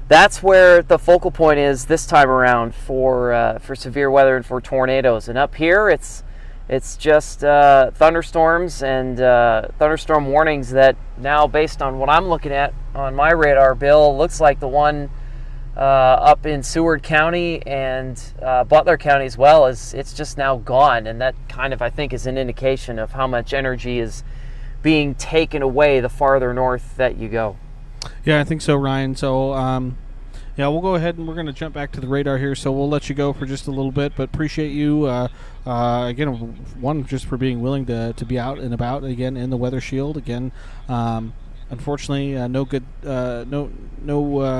that's where the focal point is this time around for severe weather and for tornadoes. And up here, it's just thunderstorms and thunderstorm warnings that now, based on what I'm looking at on my radar, Bill, looks like the one up in Seward County and Butler County as well, it's just now gone. And that kind of, I think, is an indication of how much energy is being taken away the farther north that you go. Yeah, I think so, Ryan. So, we'll go ahead and we're going to jump back to the radar here. So we'll let you go for just a little bit, but appreciate you again. One, just for being willing to be out and about again in the Weather Shield again. Unfortunately, no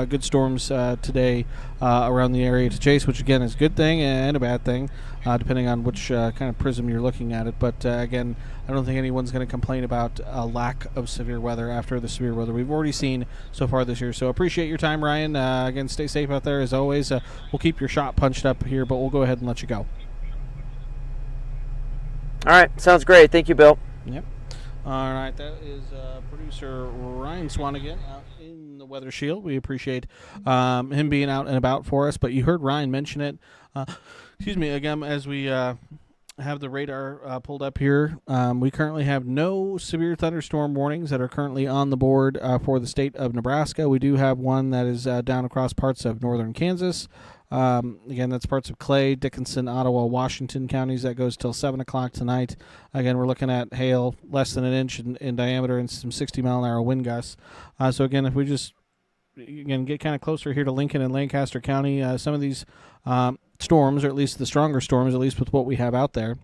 good storms today around the area to chase, which again is a good thing and a bad thing, depending on which kind of prism you're looking at it. But again, I don't think anyone's going to complain about a lack of severe weather after the severe weather we've already seen so far this year. So appreciate your time, Ryan. Again, stay safe out there as always. We'll keep your shot punched up here, but we'll go ahead and let you go. All right, sounds great. Thank you, Bill. Yep. All right, that is producer Ryan Swanigan out in the Weather Shield. We appreciate him being out and about for us. But you heard Ryan mention it. Again, as we have the radar pulled up here. We currently have no severe thunderstorm warnings that are currently on the board for the state of Nebraska. We do have one that is down across parts of northern Kansas. Again, that's parts of Clay, Dickinson, Ottawa, Washington counties. That goes till 7 o'clock tonight. Again, we're looking at hail less than an inch in diameter and some 60-mile-an-hour wind gusts. So again, if we just get kind of closer here to Lincoln and Lancaster County, some of these storms, or at least the stronger storms, at least with what we have out there,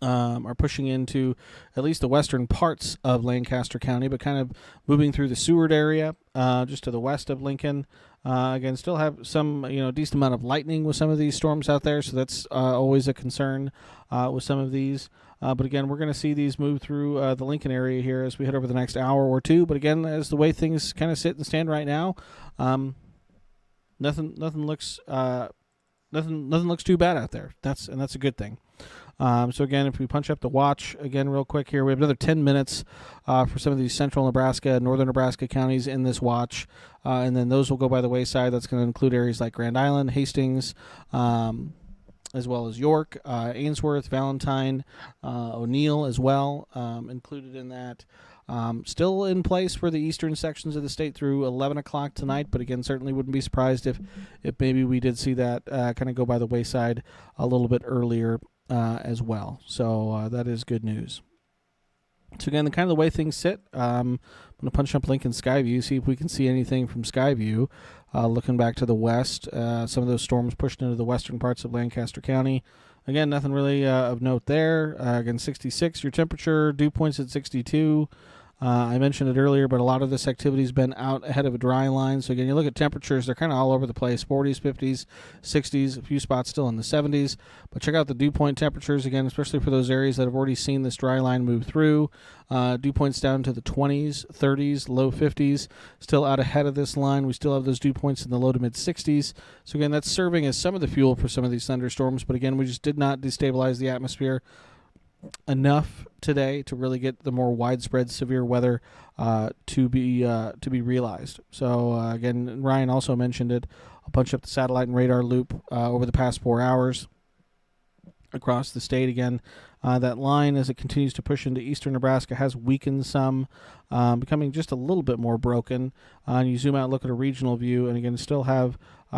are pushing into at least the western parts of Lancaster County, but kind of moving through the Seward area, just to the west of Lincoln. Again, still have some, decent amount of lightning with some of these storms out there, so that's always a concern with some of these. But again, we're going to see these move through the Lincoln area here as we head over the next hour or two. But again, as the way things kind of sit and stand right now, nothing looks too bad out there. That's a good thing. So again, if we punch up the watch again real quick here, we have another 10 minutes for some of these central Nebraska and northern Nebraska counties in this watch, and then those will go by the wayside. That's going to include areas like Grand Island, Hastings, as well as York, Ainsworth, Valentine, O'Neill as well, included in that. Still in place for the eastern sections of the state through 11 o'clock tonight, but again, certainly wouldn't be surprised if maybe we did see that kind of go by the wayside a little bit earlier as well. So that is good news. So again, the way things sit, I'm going to punch up Lincoln Skyview, see if we can see anything from Skyview. Looking back to the west, some of those storms pushed into the western parts of Lancaster County. Again, nothing really of note there. Again, 66, your temperature, dew points at 62. I mentioned it earlier, but a lot of this activity has been out ahead of a dry line. So again, you look at temperatures, they're kind of all over the place, 40s, 50s, 60s, a few spots still in the 70s. But check out the dew point temperatures, again, especially for those areas that have already seen this dry line move through. Dew points down to the 20s, 30s, low 50s, still out ahead of this line. We still have those dew points in the low to mid 60s. So again, that's serving as some of the fuel for some of these thunderstorms. But again, we just did not destabilize the atmosphere enough today to really get the more widespread severe weather to be realized. So again, Ryan also mentioned it. I'll punch up the satellite and radar loop over the past 4 hours across the state. Again, that line, as it continues to push into eastern Nebraska, has weakened some, becoming just a little bit more broken. And you zoom out and look at a regional view, and again, still have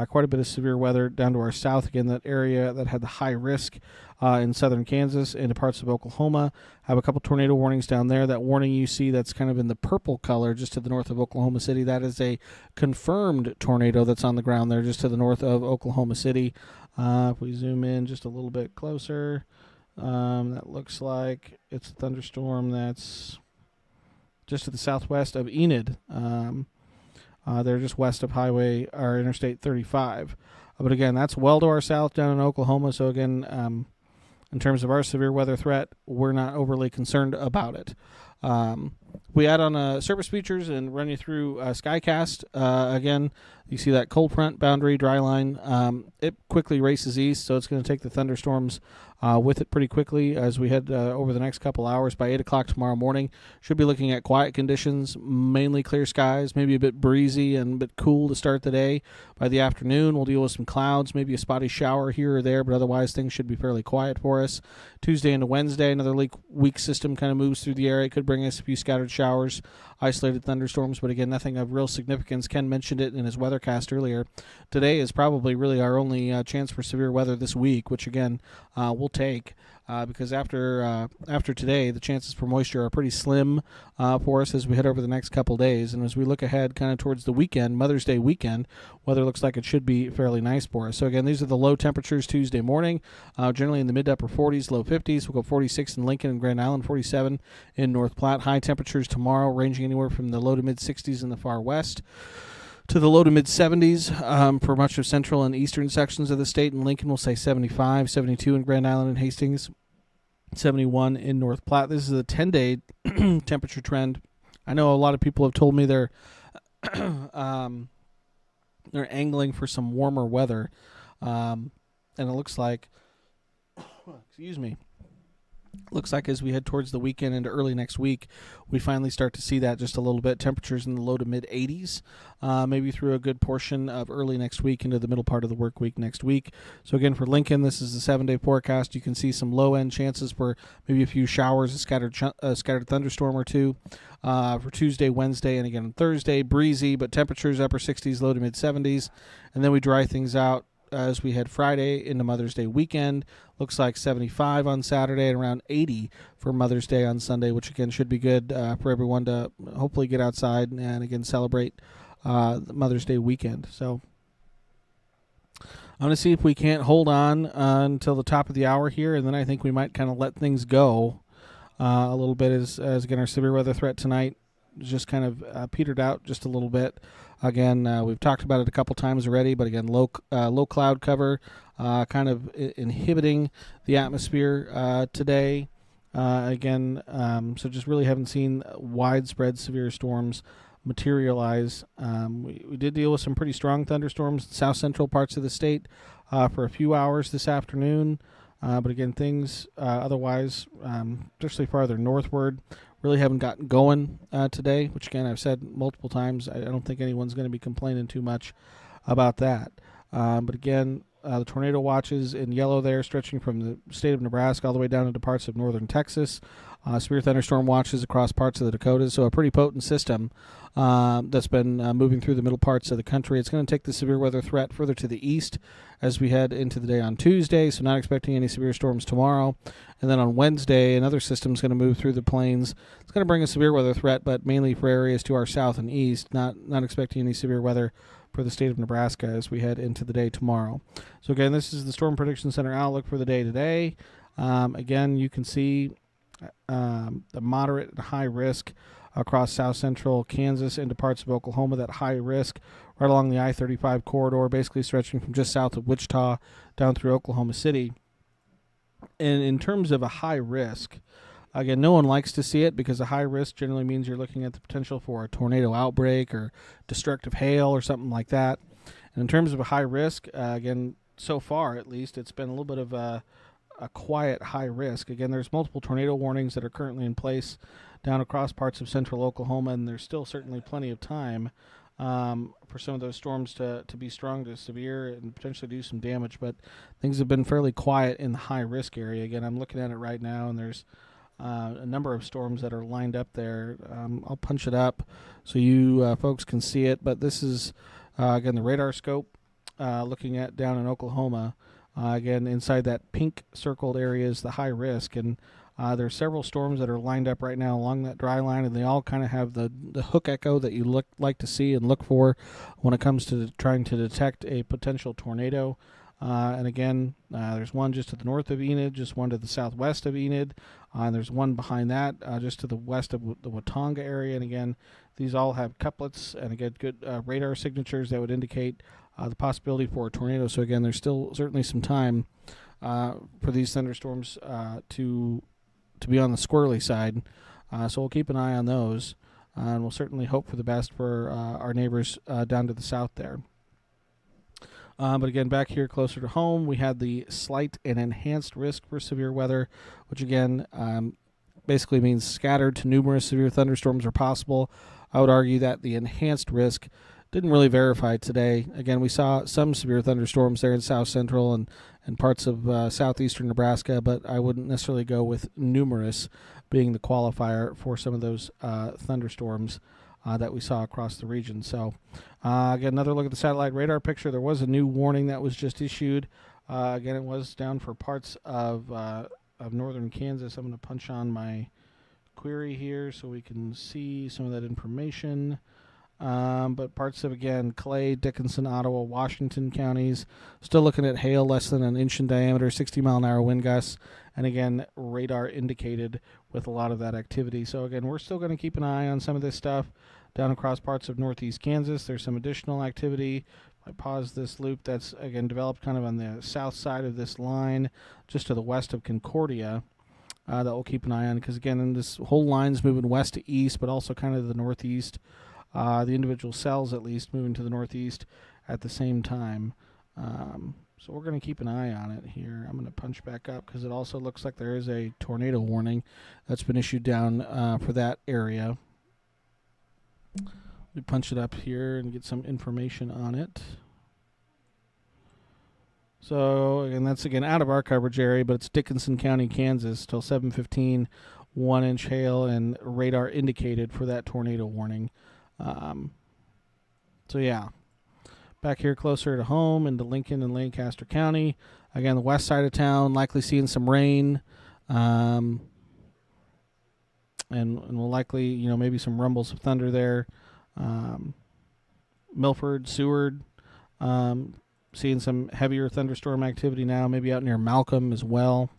quite a bit of severe weather down to our south. Again, that area that had the high risk in southern Kansas into parts of Oklahoma. Have a couple tornado warnings down there. That warning you see that's kind of in the purple color just to the north of Oklahoma City, that is a confirmed tornado that's on the ground there just to the north of Oklahoma City. If we zoom in just a little bit closer, that looks like it's a thunderstorm that's just to the southwest of Enid. They're just west of Highway or Interstate 35. But again, that's well to our south down in Oklahoma. So again, in terms of our severe weather threat, we're not overly concerned about it. We add on surface features and run you through Skycast. Again, you see that cold front boundary dry line. It quickly races east, so it's going to take the thunderstorms with it pretty quickly as we head over the next couple hours. By 8 o'clock tomorrow morning, should be looking at quiet conditions, mainly clear skies, maybe a bit breezy and a bit cool to start the day. By the afternoon, we'll deal with some clouds, maybe a spotty shower here or there, but otherwise things should be fairly quiet for us. Tuesday into Wednesday, another weak system kind of moves through the area. It could bring us a few scattered showers, isolated thunderstorms, but again, nothing of real significance. Ken mentioned it in his weathercast earlier. Today is probably really our only chance for severe weather this week, which again, we'll take because after today, the chances for moisture are pretty slim for us as we head over the next couple days. And as we look ahead kind of towards the weekend, Mother's Day weekend, weather looks like it should be fairly nice for us. So again, these are the low temperatures Tuesday morning, generally in the mid to upper 40s, low 50s. We'll go 46 in Lincoln and Grand Island, 47 in North Platte. High temperatures tomorrow ranging anywhere from the low to mid 60s in the far west to the low to mid 70s for much of central and eastern sections of the state. In Lincoln, we'll say 75, 72 in Grand Island and Hastings, 71 in North Platte. This is a 10-day temperature trend. I know a lot of people have told me they're angling for some warmer weather, and it looks like, excuse me, Looks like as we head towards the weekend into early next week, we finally start to see that just a little bit. Temperatures in the low to mid 80s, maybe through a good portion of early next week into the middle part of the work week next week. So again, for Lincoln, this is the 7-day forecast. You can see some low end chances for maybe a few showers, a scattered thunderstorm or two for Tuesday, Wednesday, and again Thursday. Breezy, but temperatures upper 60s, low to mid 70s, and then we dry things out as we head Friday into Mother's Day weekend. Looks like 75 on Saturday and around 80 for Mother's Day on Sunday, which again should be good for everyone to hopefully get outside and again celebrate the Mother's Day weekend. So I'm going to see if we can't hold on until the top of the hour here, and then I think we might kind of let things go a little bit as again our severe weather threat tonight just kind of petered out just a little bit. Again, we've talked about it a couple times already, but again, low cloud cover kind of inhibiting the atmosphere today. So just really haven't seen widespread severe storms materialize. We did deal with some pretty strong thunderstorms in south central parts of the state for a few hours this afternoon. But again, things otherwise, especially farther northward, really haven't gotten going today, which again, I've said multiple times, I don't think anyone's going to be complaining too much about that. But again, the tornado watches in yellow there, stretching from the state of Nebraska all the way down into parts of northern Texas. Severe thunderstorm watches across parts of the Dakotas, so a pretty potent system that's been moving through the middle parts of the country. It's going to take the severe weather threat further to the east as we head into the day on Tuesday, so not expecting any severe storms tomorrow. And then on Wednesday, another system is going to move through the plains. It's going to bring a severe weather threat, but mainly for areas to our south and east, not expecting any severe weather for the state of Nebraska as we head into the day tomorrow. So again, this is the Storm Prediction Center outlook for the day today. Again, you can see the moderate and high risk across south central Kansas into parts of Oklahoma. That high risk right along the I-35 corridor, basically stretching from just south of Wichita down through Oklahoma City. And in terms of a high risk, again, no one likes to see it because a high risk generally means you're looking at the potential for a tornado outbreak or destructive hail or something like that. And in terms of a high risk, again, so far at least, it's been a little bit of a quiet high risk. Again, there's multiple tornado warnings that are currently in place down across parts of central Oklahoma, and there's still certainly plenty of time for some of those storms to be strong to severe and potentially do some damage. But things have been fairly quiet in the high risk area. Again, I'm looking at it right now, and there's a number of storms that are lined up there. I'll punch it up so you folks can see it. But this is, again, the radar scope looking at down in Oklahoma. Again, inside that pink circled area is the high risk, and there are several storms that are lined up right now along that dry line, and they all kind of have the hook echo that you like to see and look for when it comes to trying to detect a potential tornado. And again, there's one just to the north of Enid, just one to the southwest of Enid, and there's one behind that just to the west of the Watonga area. And again, these all have couplets and again good radar signatures that would indicate the possibility for a tornado. So again, there's still certainly some time for these thunderstorms to be on the squirrely side. So we'll keep an eye on those, and we'll certainly hope for the best for our neighbors down to the south there. But again, back here closer to home, we had the slight and enhanced risk for severe weather, which again basically means scattered to numerous severe thunderstorms are possible. I would argue that the enhanced risk didn't really verify today. Again, we saw some severe thunderstorms there in south central and parts of southeastern Nebraska, but I wouldn't necessarily go with numerous being the qualifier for some of those thunderstorms that we saw across the region. So again, another look at the satellite radar picture. There was a new warning that was just issued. Again, it was down for parts of northern Kansas. I'm going to punch on my query here so we can see some of that information. But parts of, again, Clay, Dickinson, Ottawa, Washington counties, still looking at hail less than an inch in diameter, 60-mile-an-hour wind gusts, and again, radar indicated with a lot of that activity. So again, we're still going to keep an eye on some of this stuff down across parts of northeast Kansas. There's some additional activity. I pause this loop that's, again, developed kind of on the south side of this line, just to the west of Concordia, that we'll keep an eye on, because, again, this whole line's moving west to east, but also kind of the northeast. The individual cells, at least, moving to the northeast at the same time. So we're going to keep an eye on it here. I'm going to punch back up because it also looks like there is a tornado warning that's been issued down for that area. We punch it up here and get some information on it. So, and that's again out of our coverage area, but it's Dickinson County, Kansas, till 7:15. 1-inch hail and radar indicated for that tornado warning. So yeah, back here closer to home into Lincoln and Lancaster County. Again, the west side of town, likely seeing some rain, and we'll likely, maybe some rumbles of thunder there. Milford, Seward, seeing some heavier thunderstorm activity now, maybe out near Malcolm as well.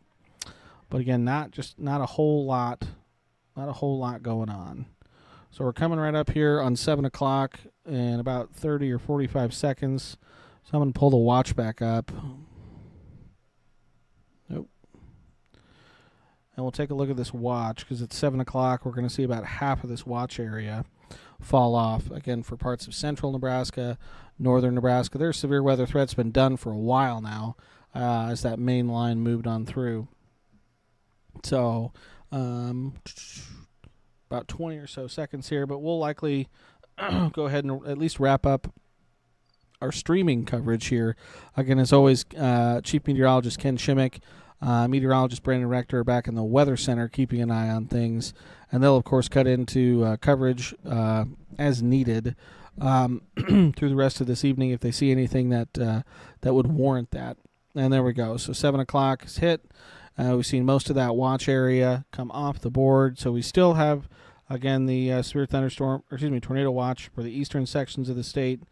But again, not a whole lot going on. So we're coming right up here on 7 o'clock in about 30 or 45 seconds. So I'm going to pull the watch back up. Nope. And we'll take a look at this watch because it's 7 o'clock. We're going to see about half of this watch area fall off. Again, for parts of central Nebraska, northern Nebraska. Their severe weather threat's been done for a while now as that main line moved on through. So about 20 or so seconds here, but we'll likely go ahead and at least wrap up our streaming coverage here. Again, as always, Chief Meteorologist Ken Shimmick, Meteorologist Brandon Rector are back in the Weather Center keeping an eye on things, and they'll, of course, cut into coverage as needed through the rest of this evening if they see anything that would warrant that. And there we go. So 7 o'clock is hit. We've seen most of that watch area come off the board. So we still have, again, the severe tornado watch for the eastern sections of the state.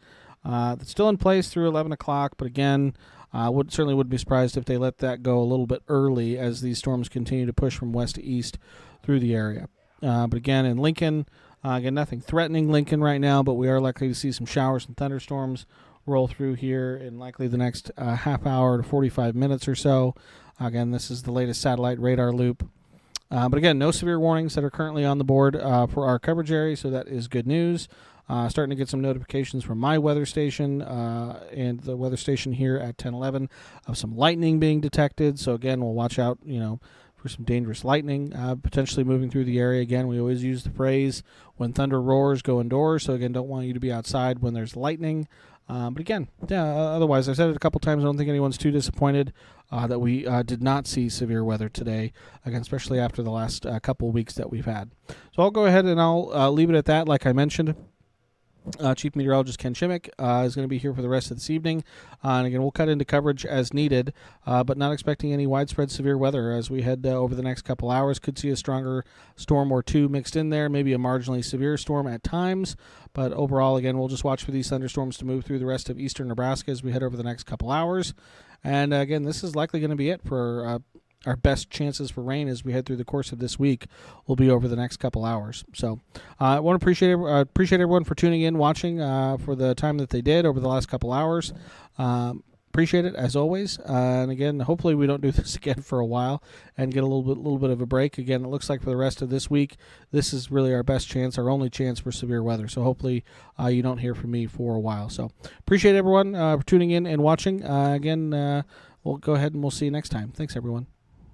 That's still in place through 11 o'clock. But again, certainly would be surprised if they let that go a little bit early as these storms continue to push from west to east through the area. But again, in Lincoln, again, nothing threatening Lincoln right now, but we are likely to see some showers and thunderstorms roll through here in likely the next half hour to 45 minutes or so. Again, this is the latest satellite radar loop. But again, no severe warnings that are currently on the board for our coverage area, so that is good news. Starting to get some notifications from my weather station and the weather station here at 1011 of some lightning being detected. So again, we'll watch out, for some dangerous lightning potentially moving through the area. Again, we always use the phrase, when thunder roars, go indoors. So again, don't want you to be outside when there's lightning. But again, otherwise, I've said it a couple times. I don't think anyone's too disappointed that we did not see severe weather today, again, especially after the last couple of weeks that we've had. So I'll go ahead and I'll leave it at that. Like I mentioned, Chief Meteorologist Ken Shimmick is going to be here for the rest of this evening. And again, we'll cut into coverage as needed, but not expecting any widespread severe weather as we head over the next couple hours. Could see a stronger storm or two mixed in there, maybe a marginally severe storm at times. But overall, again, we'll just watch for these thunderstorms to move through the rest of eastern Nebraska as we head over the next couple hours. And again, this is likely going to be it for our best chances for rain as we head through the course of this week will be over the next couple hours. So I want to appreciate everyone for tuning in, watching for the time that they did over the last couple hours. Appreciate it as always. And again, hopefully we don't do this again for a while and get a little bit of a break. Again, it looks like for the rest of this week, this is really our best chance, our only chance for severe weather. So hopefully you don't hear from me for a while. So appreciate everyone for tuning in and watching. Again, we'll go ahead and we'll see you next time. Thanks, everyone.